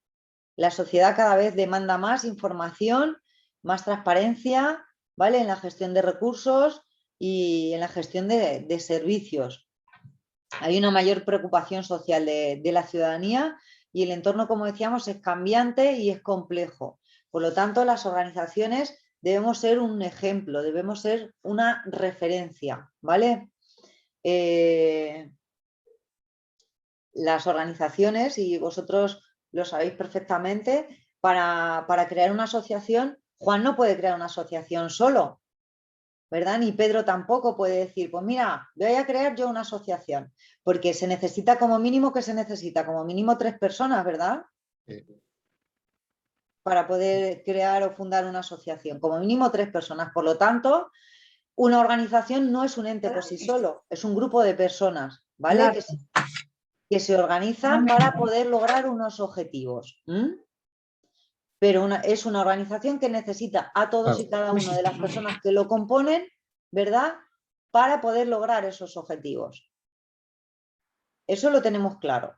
S1: La sociedad cada vez demanda más información, más transparencia, ¿vale? En la gestión de recursos y en la gestión de servicios. Hay una mayor preocupación social de la ciudadanía y el entorno, como decíamos, es cambiante y es complejo. Por lo tanto, las organizaciones debemos ser un ejemplo, debemos ser una referencia, ¿vale? Las organizaciones, y vosotros lo sabéis perfectamente, para crear una asociación, Juan no puede crear una asociación solo, ¿verdad? Ni Pedro tampoco puede decir, pues mira, voy a crear yo una asociación, porque se necesita como mínimo, ¿qué se necesita? Como mínimo 3 personas, ¿verdad?
S4: Sí.
S1: Para poder crear o fundar una asociación, como mínimo 3 personas. Por lo tanto, una organización no es un ente por sí solo, es un grupo de personas, ¿vale? Que se organizan para poder lograr unos objetivos. Pero es una organización que necesita a todos y cada una de las personas que lo componen, ¿verdad? Para poder lograr esos objetivos. Eso lo tenemos claro.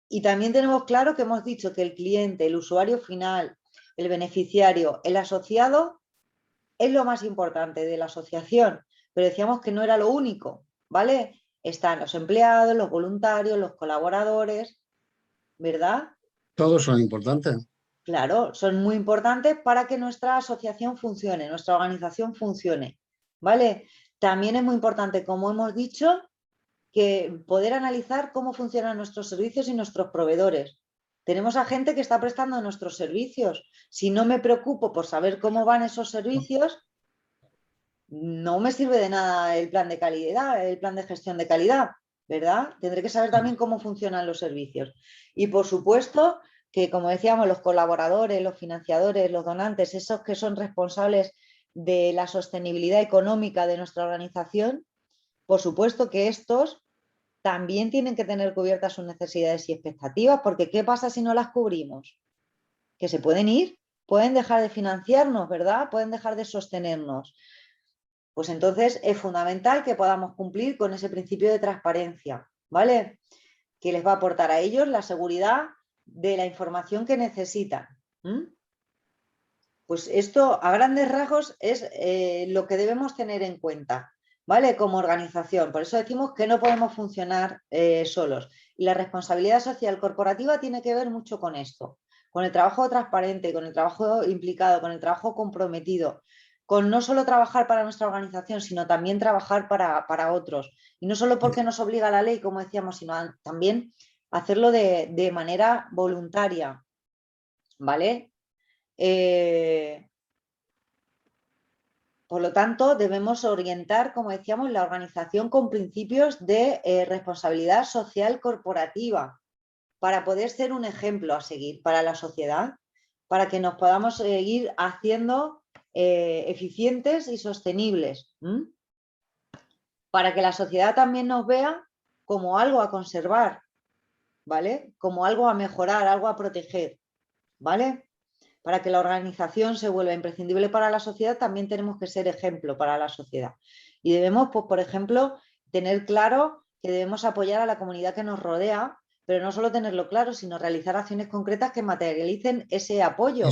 S1: Y también tenemos claro que hemos dicho que el cliente, el usuario final, el beneficiario, el asociado, es lo más importante de la asociación. Pero decíamos que no era lo único, ¿vale? Están los empleados, los voluntarios, los colaboradores, ¿verdad?
S4: Todos son importantes.
S1: Claro, son muy importantes para que nuestra asociación funcione, nuestra organización funcione, ¿vale? También es muy importante, como hemos dicho, que poder analizar cómo funcionan nuestros servicios y nuestros proveedores. Tenemos a gente que está prestando nuestros servicios. Si no me preocupo por saber cómo van esos servicios, no me sirve de nada el plan de calidad, el plan de gestión de calidad, ¿verdad? Tendré que saber también cómo funcionan los servicios. Y por supuesto que, como decíamos, los colaboradores, los financiadores, los donantes, esos que son responsables de la sostenibilidad económica de nuestra organización, por supuesto que estos también tienen que tener cubiertas sus necesidades y expectativas, porque ¿qué pasa si no las cubrimos? Que se pueden ir, pueden dejar de financiarnos, ¿verdad? Pueden dejar de sostenernos. Pues entonces es fundamental que podamos cumplir con ese principio de transparencia, ¿vale? Que les va a aportar a ellos la seguridad de la información que necesitan. Pues esto, a grandes rasgos, es lo que debemos tener en cuenta, ¿vale? Como organización. Por eso decimos que no podemos funcionar solos. Y la responsabilidad social corporativa tiene que ver mucho con esto, con el trabajo transparente, con el trabajo implicado, con el trabajo comprometido, con no solo trabajar para nuestra organización, sino también trabajar para otros. Y no solo porque nos obliga la ley, como decíamos, sino también hacerlo de manera voluntaria, ¿vale? Por lo tanto, debemos orientar, como decíamos, la organización con principios de responsabilidad social corporativa para poder ser un ejemplo a seguir para la sociedad, para que nos podamos seguir haciendo eficientes y sostenibles, para que la sociedad también nos vea como algo a conservar, ¿vale? Como algo a mejorar, algo a proteger, ¿vale? Para que la organización se vuelva imprescindible para la sociedad, también tenemos que ser ejemplo para la sociedad. Y debemos, pues, por ejemplo, tener claro que debemos apoyar a la comunidad que nos rodea, pero no solo tenerlo claro, sino realizar acciones concretas que materialicen ese apoyo.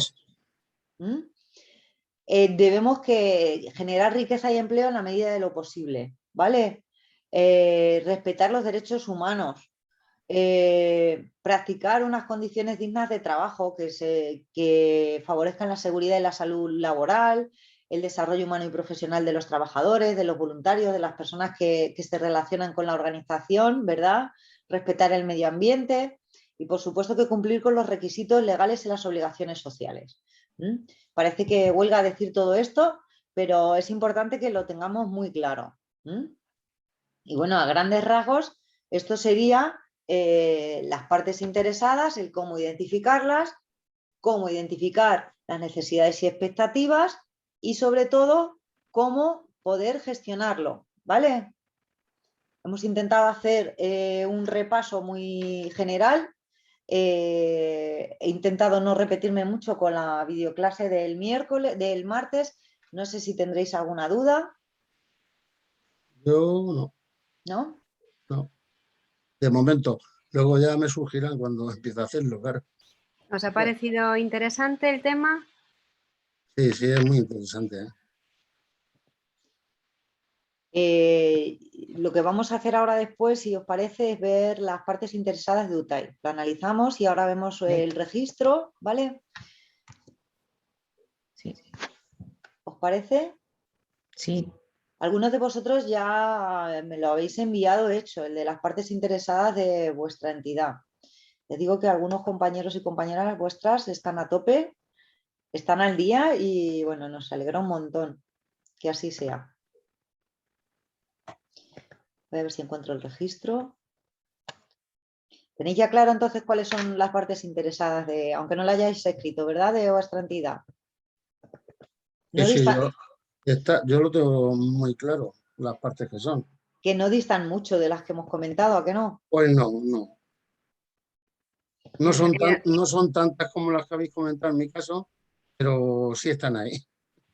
S1: Debemos generar riqueza y empleo en la medida de lo posible, ¿vale? Respetar los derechos humanos, practicar unas condiciones dignas de trabajo que favorezcan la seguridad y la salud laboral, el desarrollo humano y profesional de los trabajadores, de los voluntarios, de las personas que se relacionan con la organización, ¿verdad? Respetar el medio ambiente y, por supuesto, que cumplir con los requisitos legales y las obligaciones sociales. Parece que huelga decir todo esto, pero es importante que lo tengamos muy claro. Y bueno, a grandes rasgos, esto sería las partes interesadas, el cómo identificarlas, cómo identificar las necesidades y expectativas y, sobre todo, cómo poder gestionarlo, ¿vale? Hemos intentado hacer un repaso muy general. He intentado no repetirme mucho con la videoclase del martes. No sé si tendréis alguna duda.
S4: Yo no.
S1: ¿No?
S4: No. De momento. Luego ya me surgirán cuando empiece a hacerlo, claro.
S2: ¿Os ha parecido interesante el tema?
S4: Sí, sí, es muy interesante.
S1: Lo que vamos a hacer ahora después, si os parece, es ver las partes interesadas de UTAI. Lo analizamos y ahora vemos el registro, ¿vale?
S5: Sí.
S1: ¿Os parece?
S5: Sí.
S1: Algunos de vosotros ya me lo habéis enviado hecho, el de las partes interesadas de vuestra entidad. Les digo que algunos compañeros y compañeras vuestras están a tope, están al día y bueno, nos alegra un montón que así sea. Voy a ver si encuentro el registro. ¿Tenéis ya claro entonces cuáles son las partes interesadas de, aunque no lo hayáis escrito, ¿verdad? De vuestra entidad. No
S4: Sí,
S1: distan,
S4: yo lo tengo muy claro, las partes que son.
S1: que no distan mucho de las que hemos comentado, ¿a que no?
S4: Pues no, no. No
S2: Bueno,
S4: no son tantas como las que habéis comentado en mi caso, pero sí están ahí.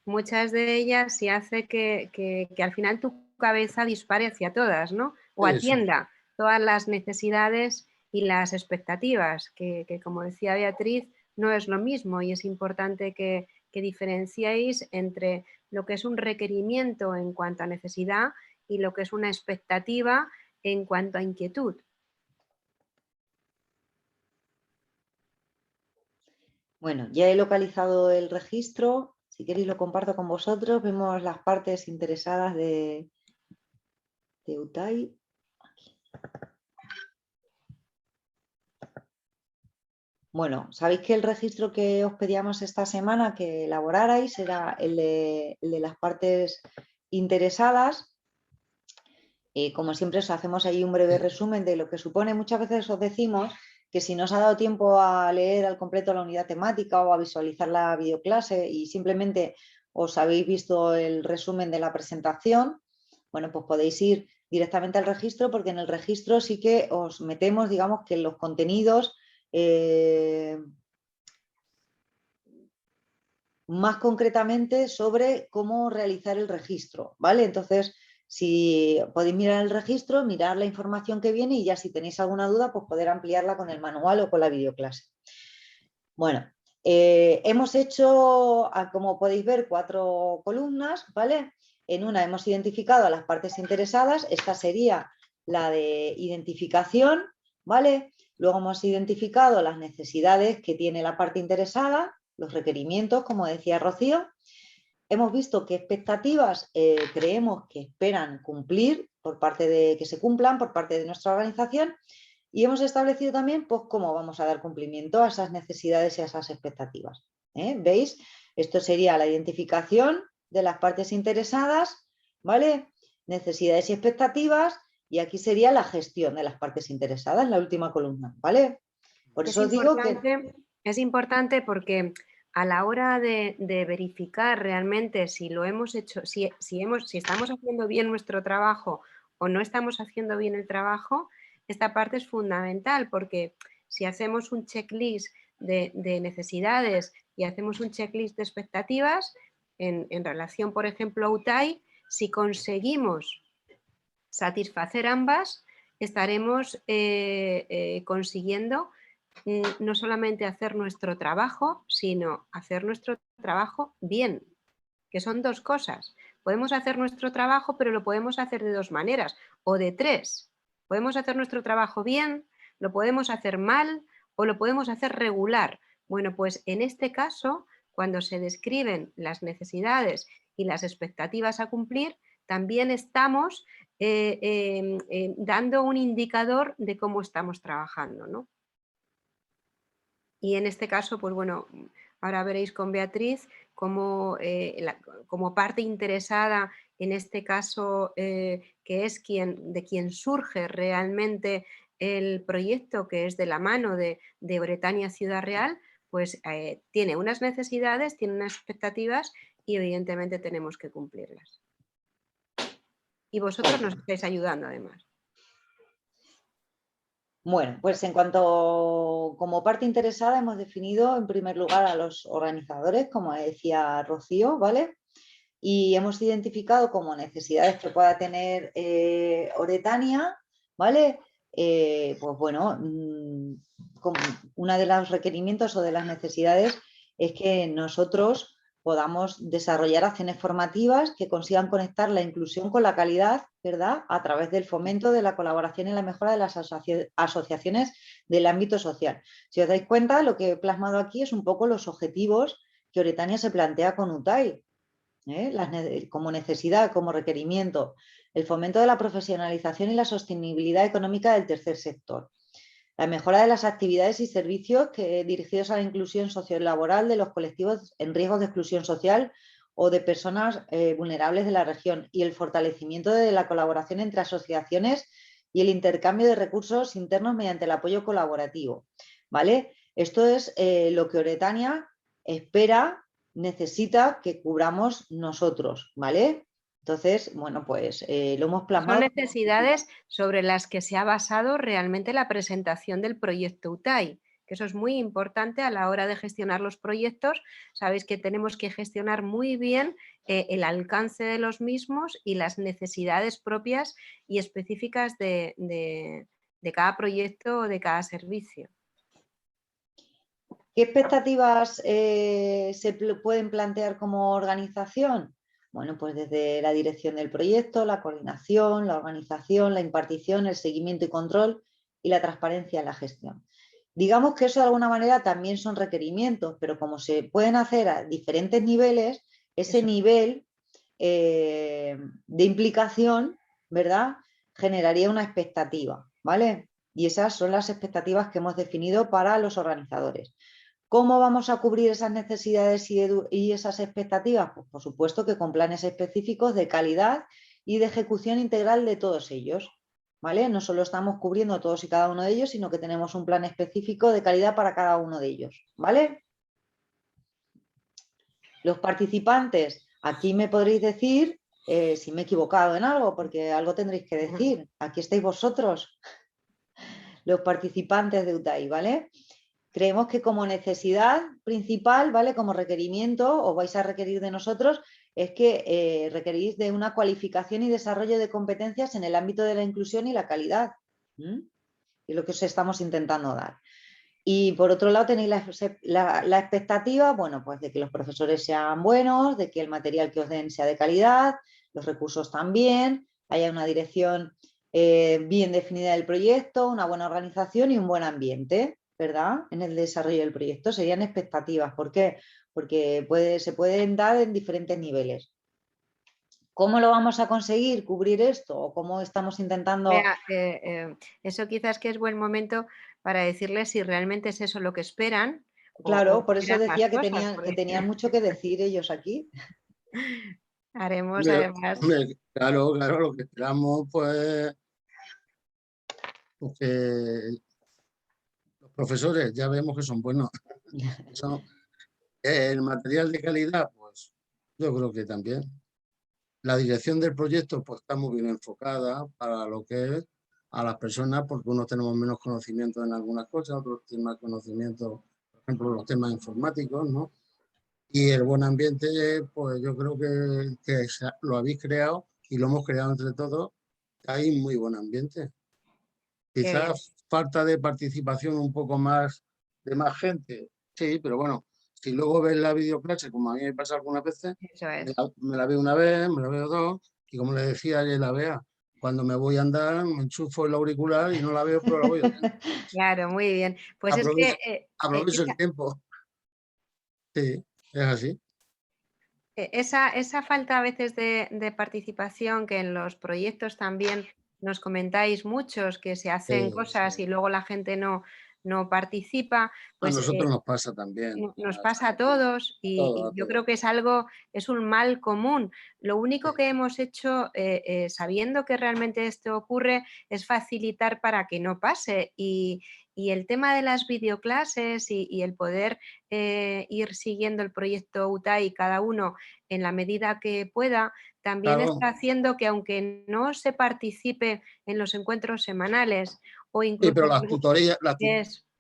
S2: muchas de ellas sí hace que al final tu cabeza dispare hacia todas, ¿no? O
S4: Sí, sí.
S2: atienda todas las necesidades y las expectativas, que como decía Beatriz, no es lo mismo y es importante que diferenciéis entre lo que es un requerimiento en cuanto a necesidad y lo que es una expectativa en cuanto a inquietud.
S1: Bueno, ya he localizado el registro. Si queréis lo comparto con vosotros. Vemos las partes interesadas de UTAI. Bueno, sabéis que el registro que os pedíamos esta semana que elaborarais era el de las partes interesadas. Como siempre os hacemos ahí un breve resumen de lo que supone. Muchas veces os decimos que si no os ha dado tiempo a leer al completo la unidad temática o a visualizar la videoclase y simplemente os habéis visto el resumen de la presentación, bueno, pues podéis ir directamente al registro, porque en el registro sí que os metemos, digamos, que los contenidos más concretamente sobre cómo realizar el registro, ¿vale? Entonces, si podéis mirar el registro, mirar la información que viene y ya si tenéis alguna duda, pues poder ampliarla con el manual o con la videoclase. Bueno, hemos hecho, como podéis ver, 4 columnas, ¿vale? En una hemos identificado a las partes interesadas, esta sería la de identificación, ¿vale? Luego hemos identificado las necesidades que tiene la parte interesada, los requerimientos, como decía Rocío. hemos visto qué expectativas creemos que esperan cumplir por parte de que se cumplan por parte de nuestra organización y hemos establecido también pues, cómo vamos a dar cumplimiento a esas necesidades y a esas expectativas. ¿Veis? Esto sería la identificación de las partes interesadas, ¿vale? Necesidades y expectativas, y aquí sería la gestión de las partes interesadas en la última columna, ¿vale? Por eso os digo que...
S2: Es importante porque a la hora de verificar realmente si lo hemos hecho, si estamos haciendo bien nuestro trabajo o no estamos haciendo bien el trabajo, esta parte es fundamental porque si hacemos un checklist de necesidades y hacemos un checklist de expectativas en relación, por ejemplo, a UTAI, si conseguimos satisfacer ambas, estaremos consiguiendo no solamente hacer nuestro trabajo, sino hacer nuestro trabajo bien, que son dos cosas. Podemos hacer nuestro trabajo, pero lo podemos hacer de dos maneras, o de tres. Podemos hacer nuestro trabajo bien, lo podemos hacer mal o lo podemos hacer regular. Bueno, pues en este caso, cuando se describen las necesidades y las expectativas a cumplir, también estamos dando un indicador de cómo estamos trabajando, ¿no? Y en este caso, pues bueno, ahora veréis con Beatriz cómo como parte interesada en este caso, que es de quien surge realmente el proyecto, que es de la mano de Bretania Ciudad Real, pues tiene unas necesidades, tiene unas expectativas y evidentemente tenemos que cumplirlas. Y vosotros nos estáis ayudando además.
S1: Bueno, pues en cuanto como parte interesada hemos definido en primer lugar a los organizadores, como decía Rocío, ¿vale? Y hemos identificado como necesidades que pueda tener Oretania, ¿vale? Pues bueno, como una de los requerimientos o de las necesidades es que nosotros podamos desarrollar acciones formativas que consigan conectar la inclusión con la calidad, ¿verdad? A través del fomento de la colaboración y la mejora de las asociaciones del ámbito social. Si os dais cuenta, lo que he plasmado aquí es un poco los objetivos que Oretania se plantea con UTAI, como necesidad, como requerimiento, el fomento de la profesionalización y la sostenibilidad económica del tercer sector, la mejora de las actividades y servicios dirigidos a la inclusión sociolaboral de los colectivos en riesgo de exclusión social o de personas vulnerables de la región y el fortalecimiento de la colaboración entre asociaciones y el intercambio de recursos internos mediante el apoyo colaborativo, ¿vale? Esto es lo que Oretania necesita que cubramos nosotros, ¿vale? Entonces, bueno, pues lo hemos plasmado.
S2: Son necesidades sobre las que se ha basado realmente la presentación del proyecto UTAI, que eso es muy importante a la hora de gestionar los proyectos. Sabéis que tenemos que gestionar muy bien el alcance de los mismos y las necesidades propias y específicas de cada proyecto o de cada servicio.
S1: ¿Qué expectativas se pueden plantear como organización? Bueno, pues desde la dirección del proyecto, la coordinación, la organización, la impartición, el seguimiento y control y la transparencia en la gestión. Digamos que eso de alguna manera también son requerimientos, pero como se pueden hacer a diferentes niveles, ese nivel de implicación, ¿verdad?, generaría una expectativa, ¿vale? Y esas son las expectativas que hemos definido para los organizadores. ¿Cómo vamos a cubrir esas necesidades y esas expectativas? Pues por supuesto que con planes específicos de calidad y de ejecución integral de todos ellos, ¿vale? No solo estamos cubriendo todos y cada uno de ellos, sino que tenemos un plan específico de calidad para cada uno de ellos, ¿vale? Los participantes, aquí me podréis decir si me he equivocado en algo, porque algo tendréis que decir. Aquí estáis vosotros, los participantes de UTAI, ¿vale? Creemos que como necesidad principal, ¿vale?, como requerimiento, os vais a requerir de nosotros, es que requerís de una cualificación y desarrollo de competencias en el ámbito de la inclusión y la calidad. Y lo que os estamos intentando dar. Y por otro lado tenéis la expectativa, bueno, pues de que los profesores sean buenos, de que el material que os den sea de calidad, los recursos también, haya una dirección bien definida del proyecto, una buena organización y un buen ambiente, ¿verdad?, en el desarrollo del proyecto. Serían expectativas. ¿Por qué? porque se pueden dar en diferentes niveles. ¿Cómo lo vamos a conseguir cubrir esto? ¿O cómo estamos intentando...?
S2: Vea, eso quizás que es buen momento para decirles si realmente es eso lo que esperan.
S1: Claro, por eso
S2: esperan más
S1: decía que
S2: cosas,
S1: tenían, que
S2: porque
S1: tenían mucho que decir ellos aquí.
S2: haremos
S4: Hombre,
S2: además.
S4: claro, lo que esperamos, pues que los profesores ya vemos que son buenos. El material de calidad, pues yo creo que también. La dirección del proyecto pues está muy bien enfocada para lo que es a las personas, porque unos tenemos menos conocimiento en algunas cosas, otros tienen más conocimiento, por ejemplo, los temas informáticos, ¿no? Y el buen ambiente, pues yo creo que lo habéis creado y lo hemos creado entre todos. Hay muy buen ambiente.
S2: Qué bien.
S4: Quizás falta de participación un poco más de más gente, sí, pero bueno, si luego ves la videoclase, como a mí me pasa algunas veces,
S2: Eso es.
S4: me la veo una vez, me la veo dos, y como le decía ayer la Bea, cuando me voy a andar, me enchufo el auricular y no la veo, pero la voy oyendo.
S2: Claro, muy bien. Pues es
S4: Aprovecho,
S2: que
S4: aprovecho el tiempo. Sí, es así.
S2: esa falta a veces de participación que en los proyectos también nos comentáis muchos, que se hacen cosas
S4: Sí.
S2: y luego la gente no participa,
S4: A
S2: pues
S4: nosotros nos pasa también.
S2: nos pasa a todos y
S4: A
S2: yo
S4: todos.
S2: creo que es un mal común. Lo único que hemos hecho, sabiendo que realmente esto ocurre, es facilitar para que no pase. Y el tema de las videoclases y el poder ir siguiendo el proyecto UTAI cada uno en la medida que pueda, también
S4: Claro,
S2: está haciendo que aunque no se participe en los encuentros semanales o
S4: sí,
S2: incluso...
S4: pero las tutorías,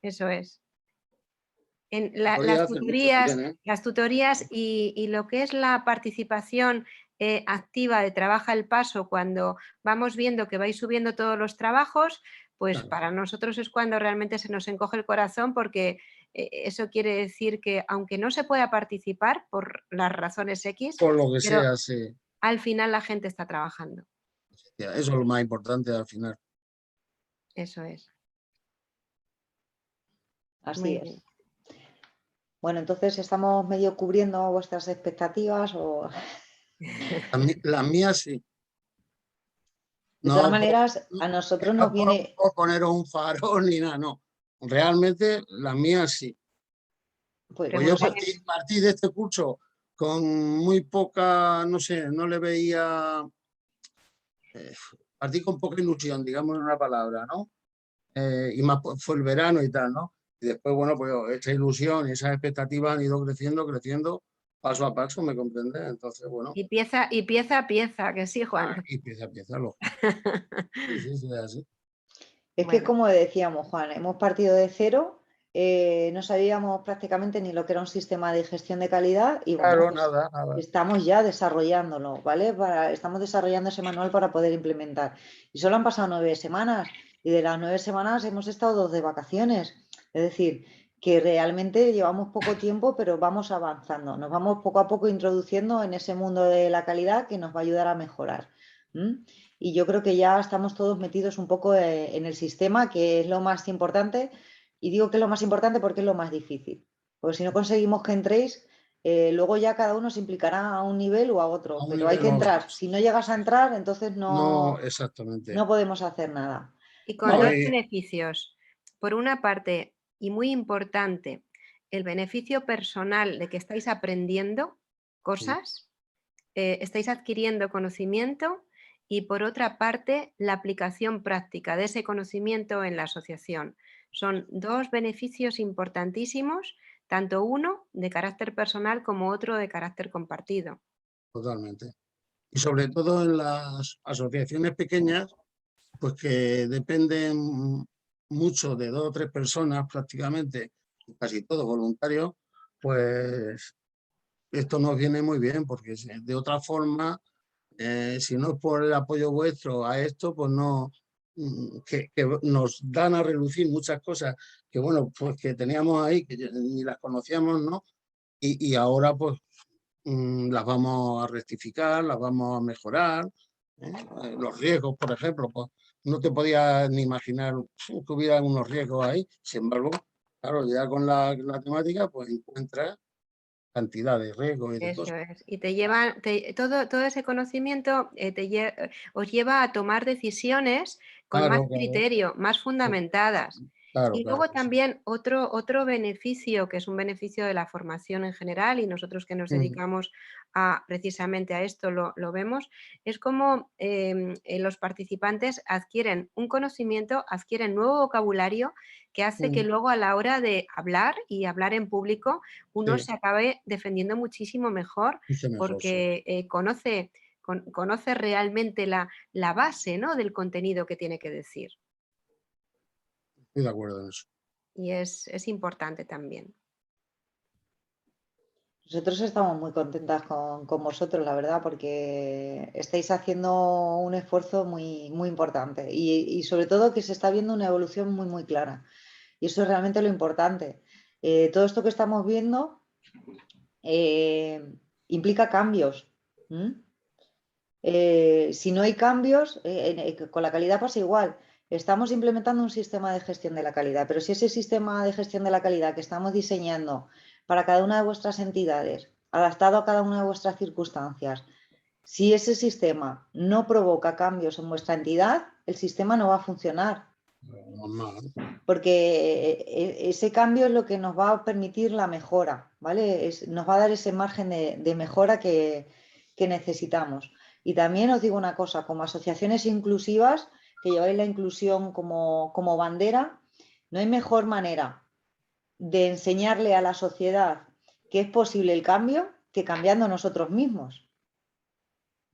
S2: Eso es. En
S4: tutorías hacen mucho también, ¿eh?
S2: las tutorías y lo que es la participación activa de Trabaja el Paso, cuando vamos viendo que vais subiendo todos los trabajos, pues
S4: Claro.
S2: para nosotros es cuando realmente se nos encoge el corazón, porque eso quiere decir que aunque no se pueda participar por las razones X,
S4: Por lo que
S2: pero
S4: sea, sí.
S2: al final la gente está trabajando.
S4: Eso es lo más importante al final.
S2: Eso es.
S1: Así
S2: Muy
S1: es.
S2: bien.
S1: Bueno, entonces estamos medio cubriendo vuestras expectativas o...
S4: Las mías sí.
S1: De todas
S4: No
S1: maneras, a nosotros nos viene...
S4: por poneros un farol ni nada, no. Realmente las mías sí.
S1: Pues,
S4: Pues yo partí de este curso con muy poca, no sé, no le veía, partí con poca ilusión, digamos una palabra, ¿no? Y más fue el verano y tal, ¿no? Y después, bueno, pues esa ilusión y esas expectativas han ido creciendo, paso a paso, ¿me comprendes? Entonces, bueno,
S2: Y pieza a pieza, que sí, Juan.
S4: y pieza a pieza, lógico. Sí, es así.
S1: Es que
S2: Bueno.
S1: como decíamos, Juan, hemos partido de cero, no sabíamos prácticamente ni lo que era un sistema de gestión de calidad y bueno,
S4: Claro,
S1: pues
S4: nada.
S1: estamos ya desarrollándolo, ¿vale? Estamos desarrollando ese manual para poder implementar. Y solo han pasado 9 semanas y de las 9 semanas hemos estado 2 de vacaciones. Es decir, que realmente llevamos poco tiempo, pero vamos avanzando. Nos vamos poco a poco introduciendo en ese mundo de la calidad que nos va a ayudar a mejorar. Y yo creo que ya estamos todos metidos un poco en el sistema, que es lo más importante. Y digo que es lo más importante porque es lo más difícil. Porque si no conseguimos que entréis, luego ya cada uno se implicará a un nivel o a otro.
S4: A un
S1: Pero hay
S4: nivel
S1: que
S4: o otro.
S1: entrar. Si no llegas a entrar, entonces
S4: No,
S1: no,
S4: exactamente.
S1: no podemos hacer nada.
S2: Y con
S4: No,
S2: dos
S1: ¿Vale?
S2: beneficios. Por una parte, y muy importante, el beneficio personal de que estáis aprendiendo
S4: sí,
S2: cosas, estáis adquiriendo conocimiento, y por otra parte, la aplicación práctica de ese conocimiento en la asociación. Son dos beneficios importantísimos, tanto uno de carácter personal como otro de carácter compartido.
S4: totalmente. Y sobre todo en las asociaciones pequeñas, pues que dependen mucho de 2 o 3 personas prácticamente, casi todos voluntarios, pues esto nos viene muy bien, porque de otra forma, si no es por el apoyo vuestro a esto, pues no, que nos dan a relucir muchas cosas que, bueno, pues que teníamos ahí, que ni las conocíamos, ¿no? Y ahora, pues, las vamos a rectificar, las vamos a mejorar. ¿Eh? Los riesgos, por ejemplo, pues no te podías ni imaginar que hubiera unos riesgos ahí. Sin embargo, claro, ya con la temática, pues encuentras cantidad de riesgos y de
S2: Eso
S4: cosas.
S2: es. Y te lleva, todo ese conocimiento os lleva a tomar decisiones con más
S4: Claro, claro,
S2: criterio, más fundamentadas.
S4: claro,
S2: Y
S4: claro
S2: luego
S4: que sí.
S2: también otro beneficio, que es un beneficio de la formación en general, y nosotros que nos
S4: Mm,
S2: dedicamos precisamente a esto lo vemos, es como los participantes adquieren un conocimiento, adquieren nuevo vocabulario que hace que
S4: mm,
S2: luego a la hora de hablar y hablar en público uno
S4: sí,
S2: se acabe defendiendo muchísimo mejor
S4: mucho mejor, sí.
S2: porque conoce realmente la base, ¿no?, del contenido que tiene que decir.
S4: Estoy de acuerdo en eso.
S2: Y es importante también.
S1: Nosotros estamos muy contentas con vosotros, la verdad, porque estáis haciendo un esfuerzo muy, muy importante y sobre todo que se está viendo una evolución muy, muy clara. Y eso es realmente lo importante. Todo esto que estamos viendo implica cambios. ¿M? Si no hay cambios, con la calidad pasa igual. Estamos implementando un sistema de gestión de la calidad, pero si ese sistema de gestión de la calidad que estamos diseñando para cada una de vuestras entidades, adaptado a cada una de vuestras circunstancias, si ese sistema no provoca cambios en vuestra entidad, el sistema no va a funcionar,
S4: Normal.
S1: porque ese cambio es lo que nos va a permitir la mejora, ¿vale? Nos va a dar ese margen de mejora que necesitamos. Y también os digo una cosa, como asociaciones inclusivas, que lleváis la inclusión como bandera, no hay mejor manera de enseñarle a la sociedad que es posible el cambio que cambiando nosotros mismos,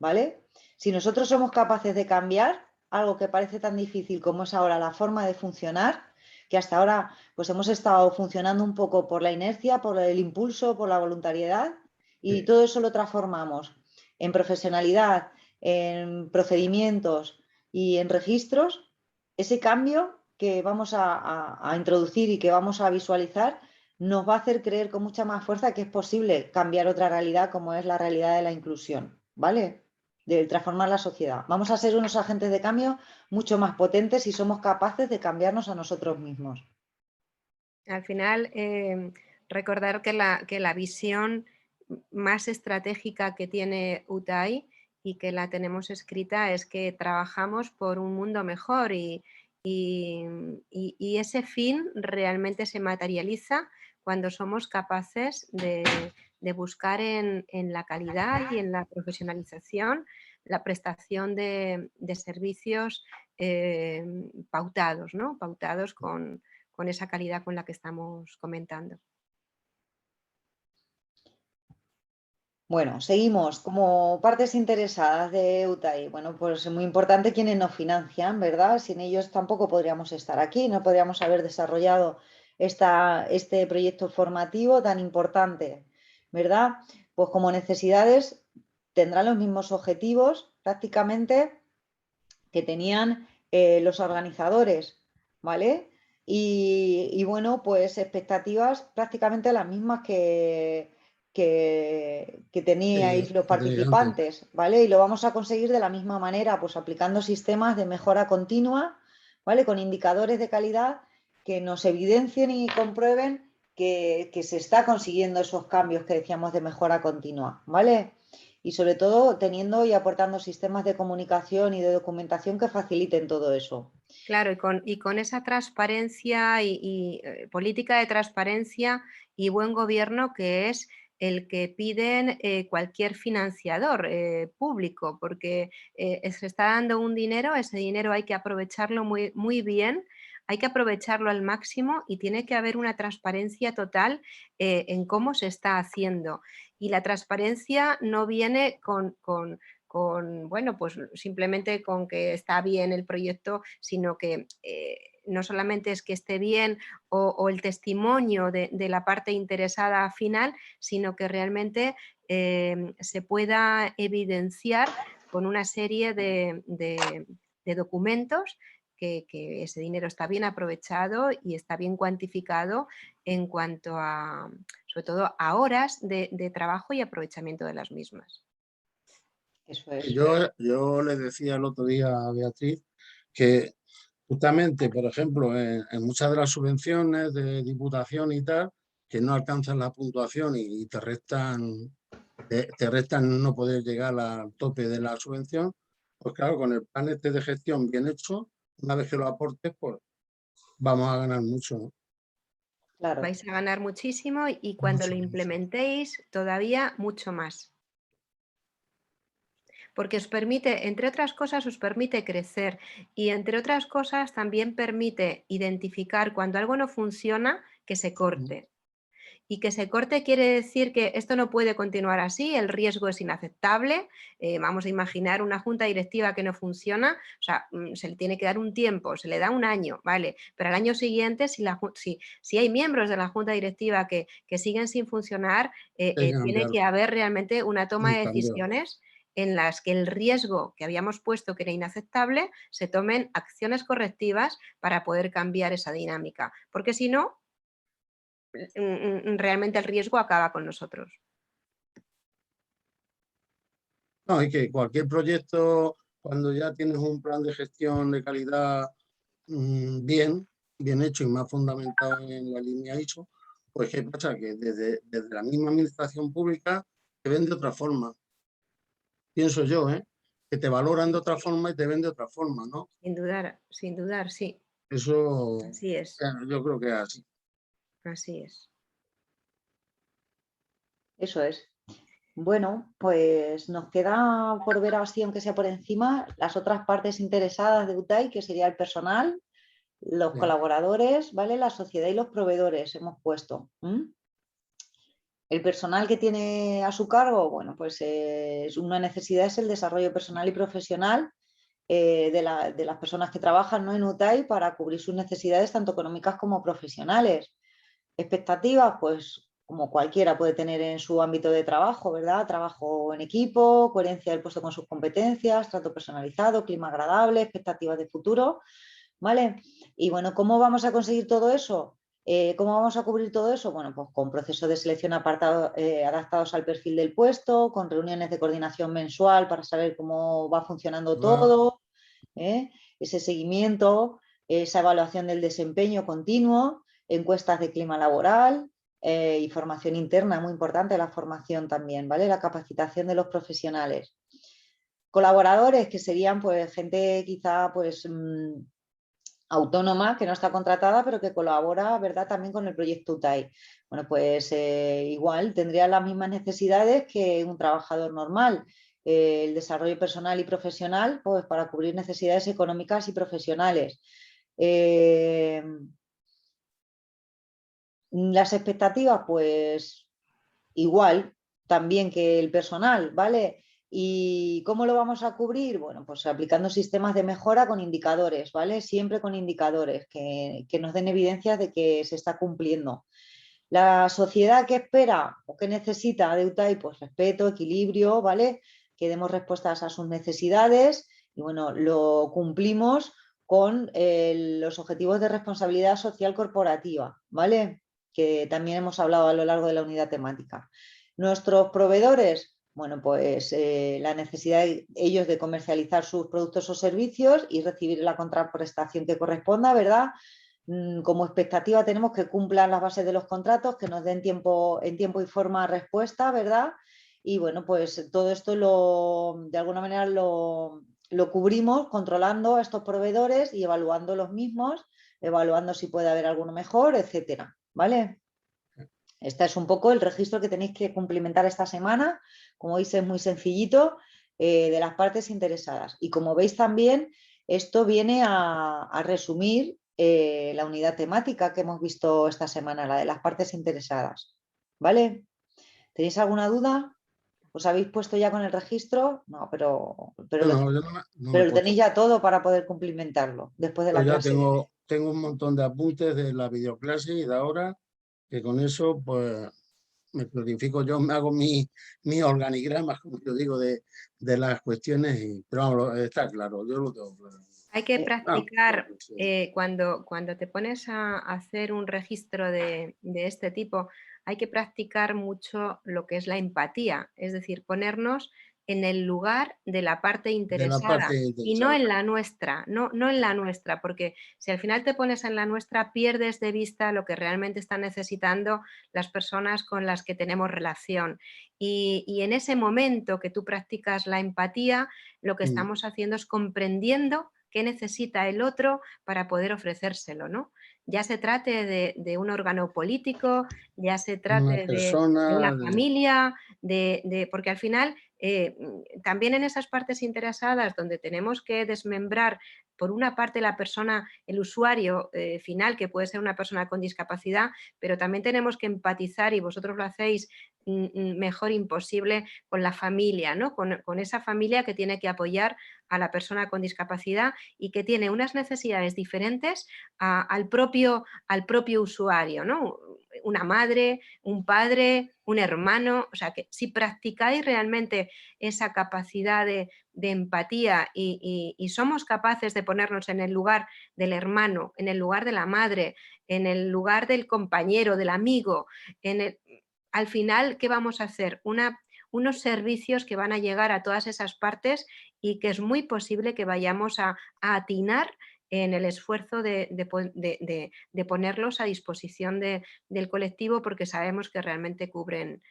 S1: ¿vale? Si nosotros somos capaces de cambiar algo que parece tan difícil como es ahora la forma de funcionar, que hasta ahora pues hemos estado funcionando un poco por la inercia, por el impulso, por la voluntariedad, y
S4: Sí.
S1: todo eso lo transformamos en profesionalidad, en procedimientos y en registros, ese cambio que vamos a introducir y que vamos a visualizar nos va a hacer creer con mucha más fuerza que es posible cambiar otra realidad como es la realidad de la inclusión, ¿vale? De transformar la sociedad. Vamos a ser unos agentes de cambio mucho más potentes si somos capaces de cambiarnos a nosotros mismos.
S2: Al final, recordar que la visión más estratégica que tiene UTAI y que la tenemos escrita es que trabajamos por un mundo mejor y ese fin realmente se materializa cuando somos capaces de buscar en la calidad y en la profesionalización la prestación de servicios pautados, ¿no? Pautados con esa calidad con la que estamos comentando.
S1: Bueno, seguimos como partes interesadas de UTAI. Bueno, pues es muy importante quienes nos financian, ¿verdad? Sin ellos tampoco podríamos estar aquí, no podríamos haber desarrollado este proyecto formativo tan importante, ¿verdad? Pues como necesidades tendrán los mismos objetivos prácticamente que tenían los organizadores, ¿vale? Y bueno, pues expectativas prácticamente las mismas que teníais los
S4: Que tenía antes.
S1: participantes, ¿vale? Y lo vamos a conseguir de la misma manera, pues aplicando sistemas de mejora continua, ¿vale? Con indicadores de calidad que nos evidencien y comprueben que se está consiguiendo esos cambios que decíamos de mejora continua, ¿vale? Y sobre todo teniendo y aportando sistemas de comunicación y de documentación que faciliten todo eso.
S2: Claro, y con esa transparencia política de transparencia y buen gobierno que es el que piden cualquier financiador público, porque se está dando un dinero, ese dinero hay que aprovecharlo muy, muy bien, hay que aprovecharlo al máximo y tiene que haber una transparencia total en cómo se está haciendo. Y la transparencia no viene bueno, pues simplemente con que está bien el proyecto, sino que no solamente es que esté bien o el testimonio de la parte interesada final, sino que realmente se pueda evidenciar con una serie de documentos que ese dinero está bien aprovechado y está bien cuantificado en cuanto a, sobre todo, a horas de trabajo y aprovechamiento de las mismas.
S1: Eso es.
S4: Yo le decía el otro día a Beatriz que justamente, por ejemplo, en muchas de las subvenciones de diputación y tal, que no alcanzan la puntuación y te restan no poder llegar al tope de la subvención, pues claro, con el plan este de gestión bien hecho, una vez que lo aportes, pues vamos a ganar mucho, ¿no?
S1: Claro.
S2: Vais a ganar muchísimo y cuando lo implementéis todavía mucho más. Porque os permite, entre otras cosas, os permite crecer y entre otras cosas también permite identificar cuando algo no funciona, que se corte. Y que se corte quiere decir que esto no puede continuar así, el riesgo es inaceptable. Vamos a imaginar una junta directiva que no funciona, o sea, se le tiene que dar un tiempo, se le da un año, ¿vale? Pero al año siguiente, si hay miembros de la junta directiva que siguen sin funcionar, tiene que haber realmente una toma de decisiones en las que el riesgo que habíamos puesto que era inaceptable, se tomen acciones correctivas para poder cambiar esa dinámica. Porque si no, realmente el riesgo acaba con nosotros.
S4: No, y que cualquier proyecto, cuando ya tienes un plan de gestión de calidad bien hecho y más fundamentado en la línea ISO, pues ¿qué pasa? Que desde la misma administración pública te ven de otra forma. Pienso yo, que te valoran de otra forma y te ven de otra forma, ¿no?
S2: Sin dudar, sí.
S4: Eso
S2: Así es.
S4: yo creo que es así.
S2: Así es.
S1: Eso es. Bueno, pues nos queda por ver así, aunque sea por encima, las otras partes interesadas de UTAI, que sería el personal, los colaboradores, ¿vale? La sociedad y los proveedores hemos puesto. El personal que tiene a su cargo, bueno, pues una necesidad es el desarrollo personal y profesional de las personas que trabajan, ¿no?, en UTAI para cubrir sus necesidades tanto económicas como profesionales. Expectativas, pues como cualquiera puede tener en su ámbito de trabajo, ¿verdad? Trabajo en equipo, coherencia del puesto con sus competencias, trato personalizado, clima agradable, expectativas de futuro, ¿vale? Y bueno, ¿cómo vamos a conseguir todo eso? ¿Cómo vamos a cubrir todo eso? Bueno, pues con procesos de selección adaptados al perfil del puesto, con reuniones de coordinación mensual para saber cómo va funcionando todo, ese seguimiento, esa evaluación del desempeño continuo, encuestas de clima laboral y formación interna, muy importante la formación también, ¿vale? La capacitación de los profesionales. Colaboradores, que serían pues gente quizá pues autónoma, que no está contratada, pero que colabora, ¿verdad?, también con el proyecto UTAI. Bueno, pues igual tendría las mismas necesidades que un trabajador normal. El desarrollo personal y profesional, pues para cubrir necesidades económicas y profesionales. Las expectativas, pues igual también que el personal, ¿vale? ¿Y cómo lo vamos a cubrir? Bueno, pues aplicando sistemas de mejora con indicadores, ¿vale? Siempre con indicadores que nos den evidencias de que se está cumpliendo. La sociedad que espera o que necesita de UTAI, pues respeto, equilibrio, ¿vale? Que demos respuestas a sus necesidades y bueno, lo cumplimos con los objetivos de responsabilidad social corporativa, ¿vale? Que también hemos hablado a lo largo de la unidad temática. Nuestros proveedores, bueno, pues la necesidad de ellos de comercializar sus productos o servicios y recibir la contraprestación que corresponda, ¿verdad? Como expectativa tenemos que cumplan las bases de los contratos, que nos den en tiempo y forma respuesta, ¿verdad? Y bueno, pues todo esto de alguna manera lo cubrimos controlando a estos proveedores y evaluando los mismos, evaluando si puede haber alguno mejor, etcétera, ¿vale? Este es un poco el registro que tenéis que cumplimentar esta semana. Como veis, es muy sencillito, de las partes interesadas. Y como veis también, esto viene a resumir la unidad temática que hemos visto esta semana, la de las partes interesadas. ¿Vale? ¿Tenéis alguna duda? ¿Os habéis puesto ya con el registro? No, pero lo tenéis ya todo para poder cumplimentarlo después de la clase.
S4: Ya tengo un montón de apuntes de la videoclase y de ahora, que con eso pues me planifico yo, me hago mi organigrama, como yo digo, de las cuestiones, pero vamos, está claro, yo lo tengo claro.
S2: Hay que practicar, cuando te pones a hacer un registro de este tipo, hay que practicar mucho lo que es la empatía, es decir, ponernos en el lugar de la parte
S4: de la
S2: interesada
S4: parte
S2: y no
S4: interesada.
S2: en la nuestra, no en la nuestra, porque si al final te pones en la nuestra, pierdes de vista lo que realmente están necesitando las personas con las que tenemos relación. Y en ese momento que tú practicas la empatía, lo que
S4: Mm.
S2: estamos haciendo es comprendiendo qué necesita el otro para poder ofrecérselo, ¿no? Ya se trate de un órgano político, ya se
S4: Una
S2: trate de una
S4: persona,
S2: familia, porque al final también en esas partes interesadas donde tenemos que desmembrar por una parte la persona, el usuario final, que puede ser una persona con discapacidad, pero también tenemos que empatizar, y vosotros lo hacéis mejor imposible, con la familia, ¿no? Con esa familia que tiene que apoyar a la persona con discapacidad y que tiene unas necesidades diferentes al propio usuario, ¿no? Una madre, un padre, un hermano, o sea que si practicáis realmente esa capacidad de empatía y somos capaces de ponernos en el lugar del hermano, en el lugar de la madre, en el lugar del compañero, del amigo, al final, ¿qué vamos a hacer? Unos servicios que van a llegar a todas esas partes y que es muy posible que vayamos a atinar en el esfuerzo de ponerlos a disposición del colectivo, porque sabemos que realmente cubren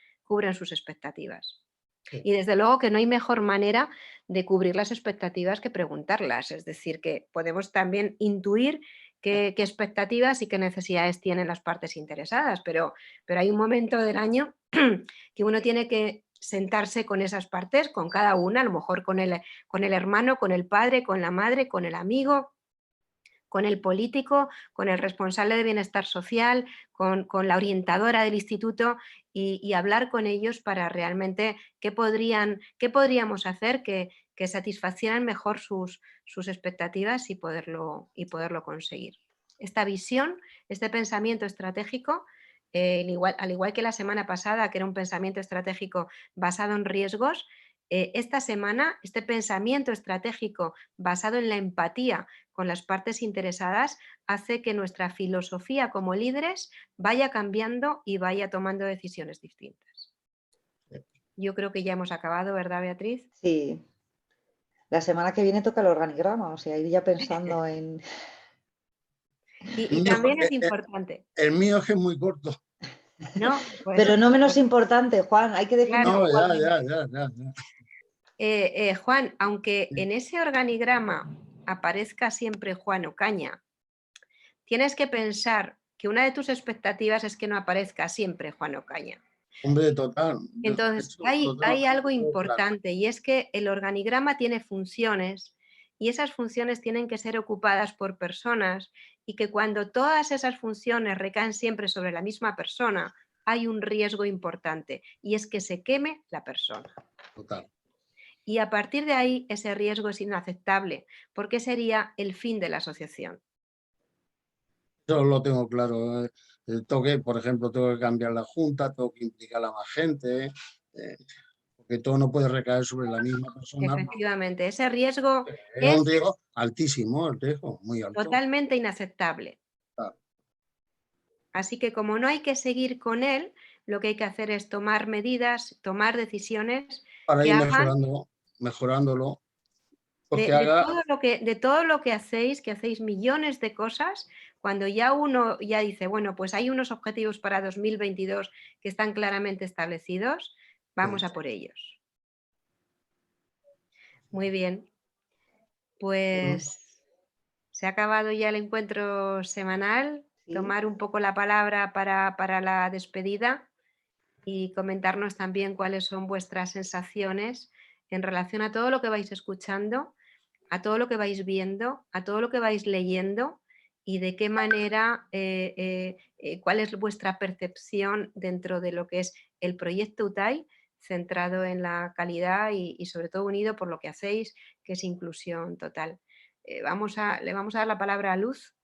S2: sus expectativas.
S4: Sí.
S2: Y desde luego que no hay mejor manera de cubrir las expectativas que preguntarlas, es decir, que podemos también intuir qué expectativas y qué necesidades tienen las partes interesadas, pero hay un momento del año que uno tiene que sentarse con esas partes, con cada una, a lo mejor con el hermano, con el padre, con la madre, con el amigo, con el político, con el responsable de bienestar social, con la orientadora del instituto y hablar con ellos para realmente qué podríamos hacer que satisfacieran mejor sus expectativas y poderlo conseguir. Esta visión, este pensamiento estratégico, al igual que la semana pasada, que era un pensamiento estratégico basado en riesgos, esta semana este pensamiento estratégico basado en la empatía con las partes interesadas hace que nuestra filosofía como líderes vaya cambiando y vaya tomando decisiones distintas. Yo creo que ya hemos acabado, ¿verdad, Beatriz?
S1: Sí. La semana que viene toca el organigrama, o sea, ir ya pensando en...
S2: Y también es importante.
S4: El mío es que es muy corto.
S2: ¿No?
S1: Pero no menos importante, Juan, hay que definirlo
S2: Claro.
S4: No, ya.
S2: Juan, aunque en ese organigrama aparezca siempre Juan Ocaña, tienes que pensar que una de tus expectativas es que no aparezca siempre Juan Ocaña.
S4: Hombre, total.
S2: Entonces, hay algo importante, y es que el organigrama tiene funciones y esas funciones tienen que ser ocupadas por personas, y que cuando todas esas funciones recaen siempre sobre la misma persona, hay un riesgo importante, y es que se queme la persona.
S4: Total.
S2: Y a partir de ahí ese riesgo es inaceptable, porque sería el fin de la asociación.
S4: Eso lo tengo claro. Por ejemplo, tengo que cambiar la junta, tengo que implicar a más gente, porque todo no puede recaer sobre la misma persona.
S2: Efectivamente, ese riesgo
S4: Es un
S2: es
S4: riesgo altísimo, el riesgo, muy alto.
S2: totalmente inaceptable.
S4: Claro.
S2: Así que como no hay que seguir con él, lo que hay que hacer es tomar medidas, tomar decisiones
S4: Para
S2: que
S4: ir
S2: hagan
S4: mejorándolo. Porque
S2: de todo lo que hacéis millones de cosas, cuando ya uno ya dice, bueno, pues hay unos objetivos para 2022 que están claramente establecidos, vamos a por ellos. Muy bien, pues se ha acabado ya el encuentro semanal.
S1: Sí.
S2: Tomar un poco la palabra para la despedida y comentarnos también cuáles son vuestras sensaciones en relación a todo lo que vais escuchando, a todo lo que vais viendo, a todo lo que vais leyendo, y de qué manera, cuál es vuestra percepción dentro de lo que es el proyecto UTAI, centrado en la calidad y sobre todo unido por lo que hacéis, que es inclusión total. Le vamos a dar la palabra a Luz.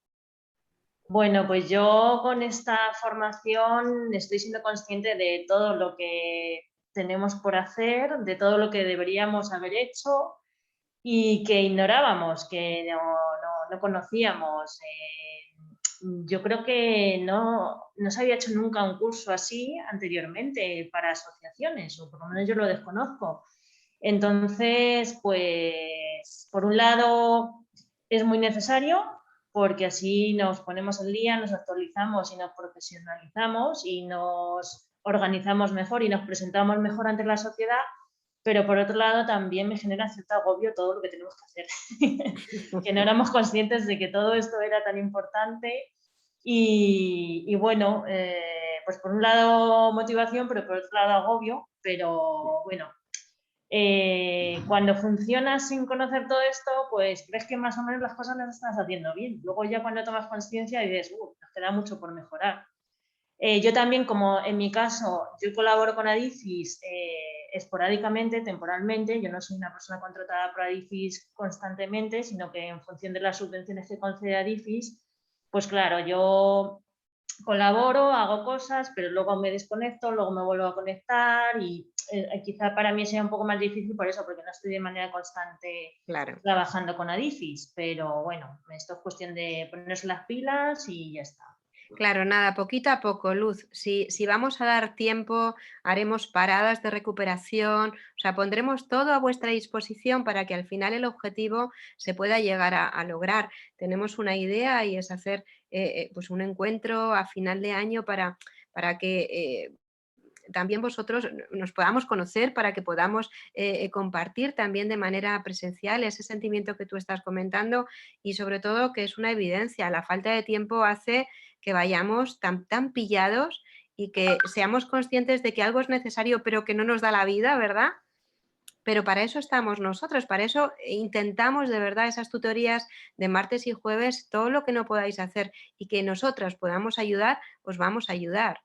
S5: Bueno, pues yo con esta formación estoy siendo consciente de todo lo que tenemos por hacer, de todo lo que deberíamos haber hecho y que ignorábamos, que no conocíamos. Yo creo que no se había hecho nunca un curso así anteriormente para asociaciones, o por lo menos yo lo desconozco. Entonces, pues, por un lado, es muy necesario porque así nos ponemos al día, nos actualizamos y nos profesionalizamos y nos organizamos mejor y nos presentamos mejor ante la sociedad, pero por otro lado también me genera cierto agobio todo lo que tenemos que hacer, que no éramos conscientes de que todo esto era tan importante y bueno, pues por un lado motivación, pero por otro lado agobio, pero bueno. Cuando funcionas sin conocer todo esto, pues crees que más o menos las cosas las estás haciendo bien. Luego ya cuando tomas conciencia dices, nos queda mucho por mejorar. Yo también, como en mi caso, yo colaboro con Adifis esporádicamente, temporalmente. Yo no soy una persona contratada por Adifis constantemente, sino que en función de las subvenciones que concede Adifis, pues claro, yo colaboro, hago cosas, pero luego me desconecto, luego me vuelvo a conectar y quizá para mí sea un poco más difícil por eso, porque no estoy de manera constante trabajando con Adifis, pero bueno, esto es cuestión de ponerse las pilas y ya está.
S2: Claro, nada, poquito a poco, Luz. Si vamos a dar tiempo, haremos paradas de recuperación, o sea, pondremos todo a vuestra disposición para que al final el objetivo se pueda llegar a lograr. Tenemos una idea y es hacer pues un encuentro a final de año para que también vosotros nos podamos conocer, para que podamos compartir también de manera presencial ese sentimiento que tú estás comentando y sobre todo que es una evidencia, la falta de tiempo hace que vayamos tan pillados y que seamos conscientes de que algo es necesario pero que no nos da la vida, ¿verdad? Pero para eso estamos nosotros, para eso intentamos de verdad esas tutorías de martes y jueves, todo lo que no podáis hacer y que nosotros podamos ayudar, os vamos a ayudar.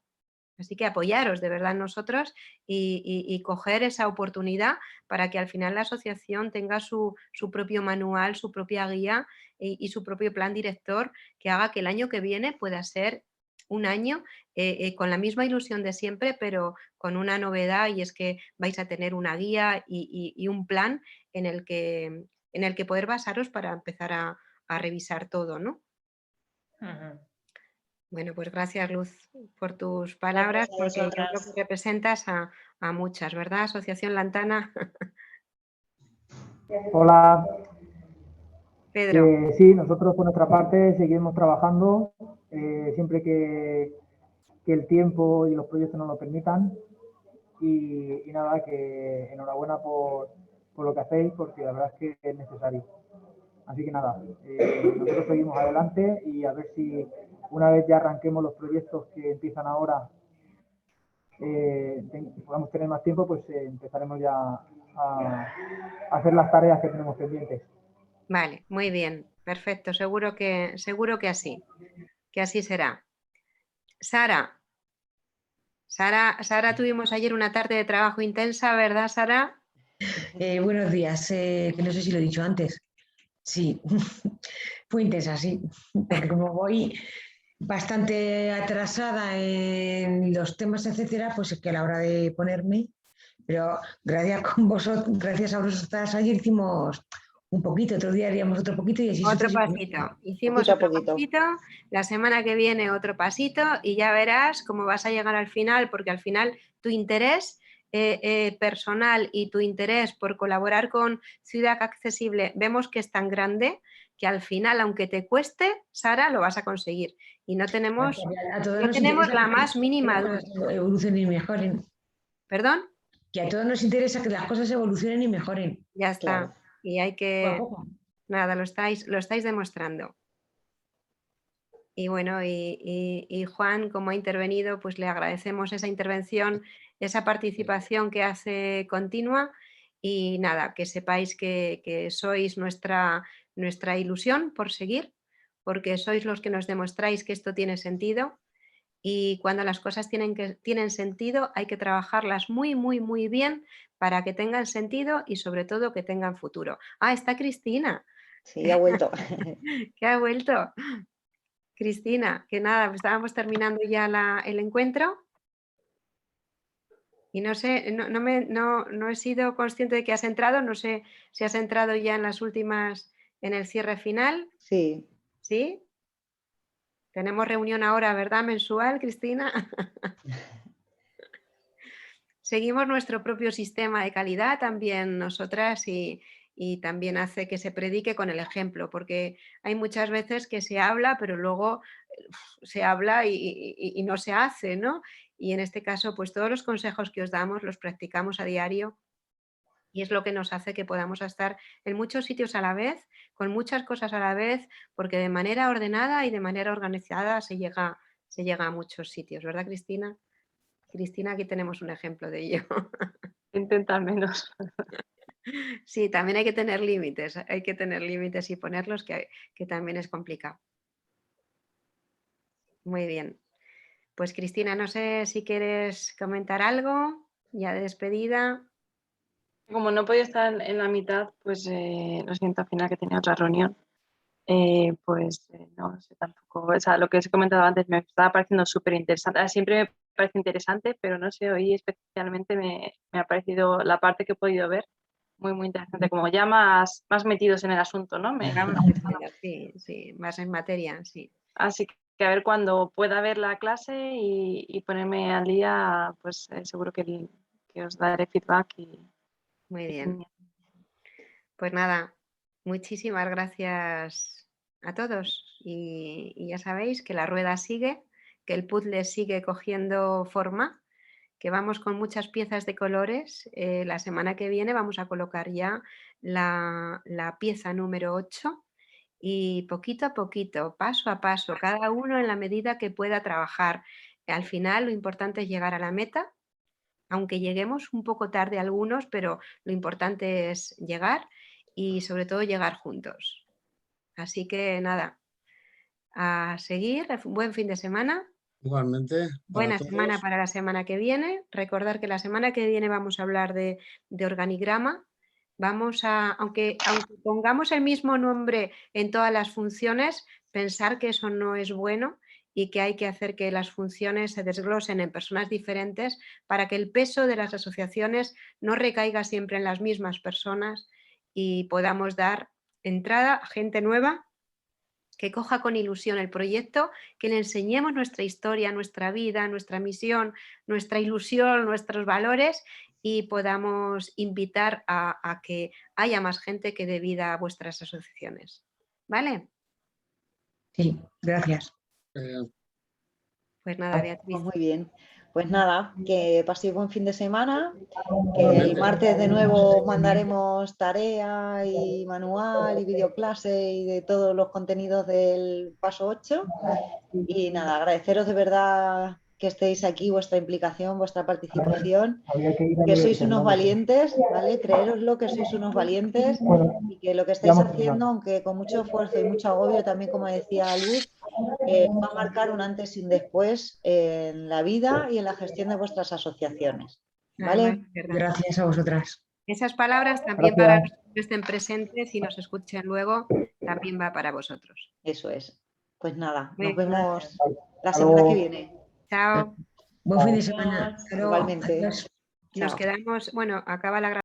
S2: Así que apoyaros de verdad en nosotros y coger esa oportunidad para que al final la asociación tenga su propio manual, su propia guía y su propio plan director que haga que el año que viene pueda ser un año con la misma ilusión de siempre, pero con una novedad y es que vais a tener una guía y un plan en el que poder basaros para empezar a revisar todo, ¿no? Bueno, pues gracias, Luz, por tus palabras, porque yo creo que representas a muchas, ¿verdad? Asociación Lantana.
S6: Hola.
S2: Pedro.
S6: Sí, nosotros por nuestra parte seguiremos trabajando siempre que el tiempo y los proyectos nos lo permitan. Y nada, que enhorabuena por lo que hacéis, porque la verdad es que es necesario. Así que nada, nosotros seguimos adelante y a ver si una vez ya arranquemos los proyectos que empiezan ahora, podamos tener más tiempo, pues empezaremos ya a hacer las tareas que tenemos pendientes.
S2: Vale, muy bien, perfecto, seguro que así será. Sara, tuvimos ayer una tarde de trabajo intensa, ¿verdad, Sara?
S7: Buenos días, que no sé si lo he dicho antes. Sí, fue intensa, sí, porque como voy bastante atrasada en los temas, etcétera, pues es que a la hora de ponerme, pero gracias a vosotras ayer hicimos un poquito, otro día haríamos otro poquito y así
S2: otro pasito. Hicimos otro pasito, la semana que viene otro pasito y ya verás cómo vas a llegar al final, porque al final tu interés personal y tu interés por colaborar con Ciudad Accesible vemos que es tan grande que al final, aunque te cueste, Sara, lo vas a conseguir. Y no tenemos, la más mínima duda.
S7: Evolucionen y mejoren.
S2: ¿Perdón?
S7: Que a todos nos interesa que las cosas evolucionen y mejoren.
S2: Ya está. Claro. Y hay que... Nada, lo estáis demostrando. Y bueno, y Juan, como ha intervenido, pues le agradecemos esa intervención, esa participación que hace continua y nada, que sepáis que sois nuestra ilusión por seguir, porque sois los que nos demostráis que esto tiene sentido y cuando las cosas tienen sentido hay que trabajarlas muy, muy, muy bien para que tengan sentido y sobre todo que tengan futuro. Ah, está Cristina.
S1: Sí, ha vuelto.
S2: Que ha vuelto. Cristina, que nada, estábamos terminando ya el encuentro y no sé, no he sido consciente de que has entrado, no sé si has entrado ya en las últimas, en el cierre final.
S1: Sí.
S2: ¿Sí? Tenemos reunión ahora, ¿verdad? Mensual, Cristina. seguimos nuestro propio sistema de calidad también nosotras y también hace que se predique con el ejemplo, porque hay muchas veces que se habla, pero luego se habla y no se hace, ¿no? Y en este caso, pues todos los consejos que os damos los practicamos a diario y es lo que nos hace que podamos estar en muchos sitios a la vez, con muchas cosas a la vez, porque de manera ordenada y de manera organizada se llega a muchos sitios, ¿verdad, Cristina? Cristina, aquí tenemos un ejemplo de ello.
S3: Intenta al menos.
S2: Sí, también hay que tener límites y ponerlos, que también es complicado. Muy bien. Pues Cristina, no sé si quieres comentar algo ya de despedida.
S3: Como no podía estar en la mitad, pues lo siento, al final que tenía otra reunión. No sé tampoco, o sea, lo que os he comentado antes me estaba pareciendo súper interesante. Siempre me parece interesante, pero no sé, hoy especialmente me ha parecido la parte que he podido ver muy, muy interesante, como ya más metidos en el asunto, ¿no?
S2: Sí, más en materia, sí.
S3: Así que a ver cuando pueda ver la clase y ponerme al día, pues seguro que os daré feedback.
S2: Muy bien. Pues nada, muchísimas gracias a todos y ya sabéis que la rueda sigue, que el puzzle sigue cogiendo forma, que vamos con muchas piezas de colores. La semana que viene vamos a colocar ya la pieza número 8 y poquito a poquito, paso a paso, cada uno en la medida que pueda trabajar. Al final lo importante es llegar a la meta, aunque lleguemos un poco tarde algunos, pero lo importante es llegar y sobre todo llegar juntos. Así que nada, a seguir, buen fin de semana.
S4: Igualmente.
S2: Buena semana para la semana que viene. Recordar que la semana que viene vamos a hablar de organigrama. Aunque pongamos el mismo nombre en todas las funciones, pensar que eso no es bueno y que hay que hacer que las funciones se desglosen en personas diferentes para que el peso de las asociaciones no recaiga siempre en las mismas personas y podamos dar entrada a gente nueva que coja con ilusión el proyecto, que le enseñemos nuestra historia, nuestra vida, nuestra misión, nuestra ilusión, nuestros valores y podamos invitar a que haya más gente que dé vida a vuestras asociaciones. ¿Vale?
S7: Sí, gracias.
S2: Pues nada, Beatriz.
S1: Pues muy bien. Pues nada, que paséis buen fin de semana, que el martes de nuevo mandaremos tarea y manual y videoclase y de todos los contenidos del paso 8. Y nada, agradeceros de verdad que estéis aquí, vuestra implicación, vuestra participación, que sois unos valientes, ¿vale? Creéroslo que sois unos valientes y que lo que estáis haciendo, aunque con mucho esfuerzo y mucho agobio, también como decía Luz, va a marcar un antes y un después en la vida y en la gestión de vuestras asociaciones, ¿vale?
S7: Gracias a vosotras.
S2: Esas palabras también para los que estén presentes y nos escuchen luego, también va para vosotros.
S1: Eso es. Pues nada, nos
S2: Muy
S1: vemos la semana que viene.
S2: Chao.
S7: Buen fin de semana.
S1: Igualmente.
S2: Nos quedamos, bueno, acaba la grabación.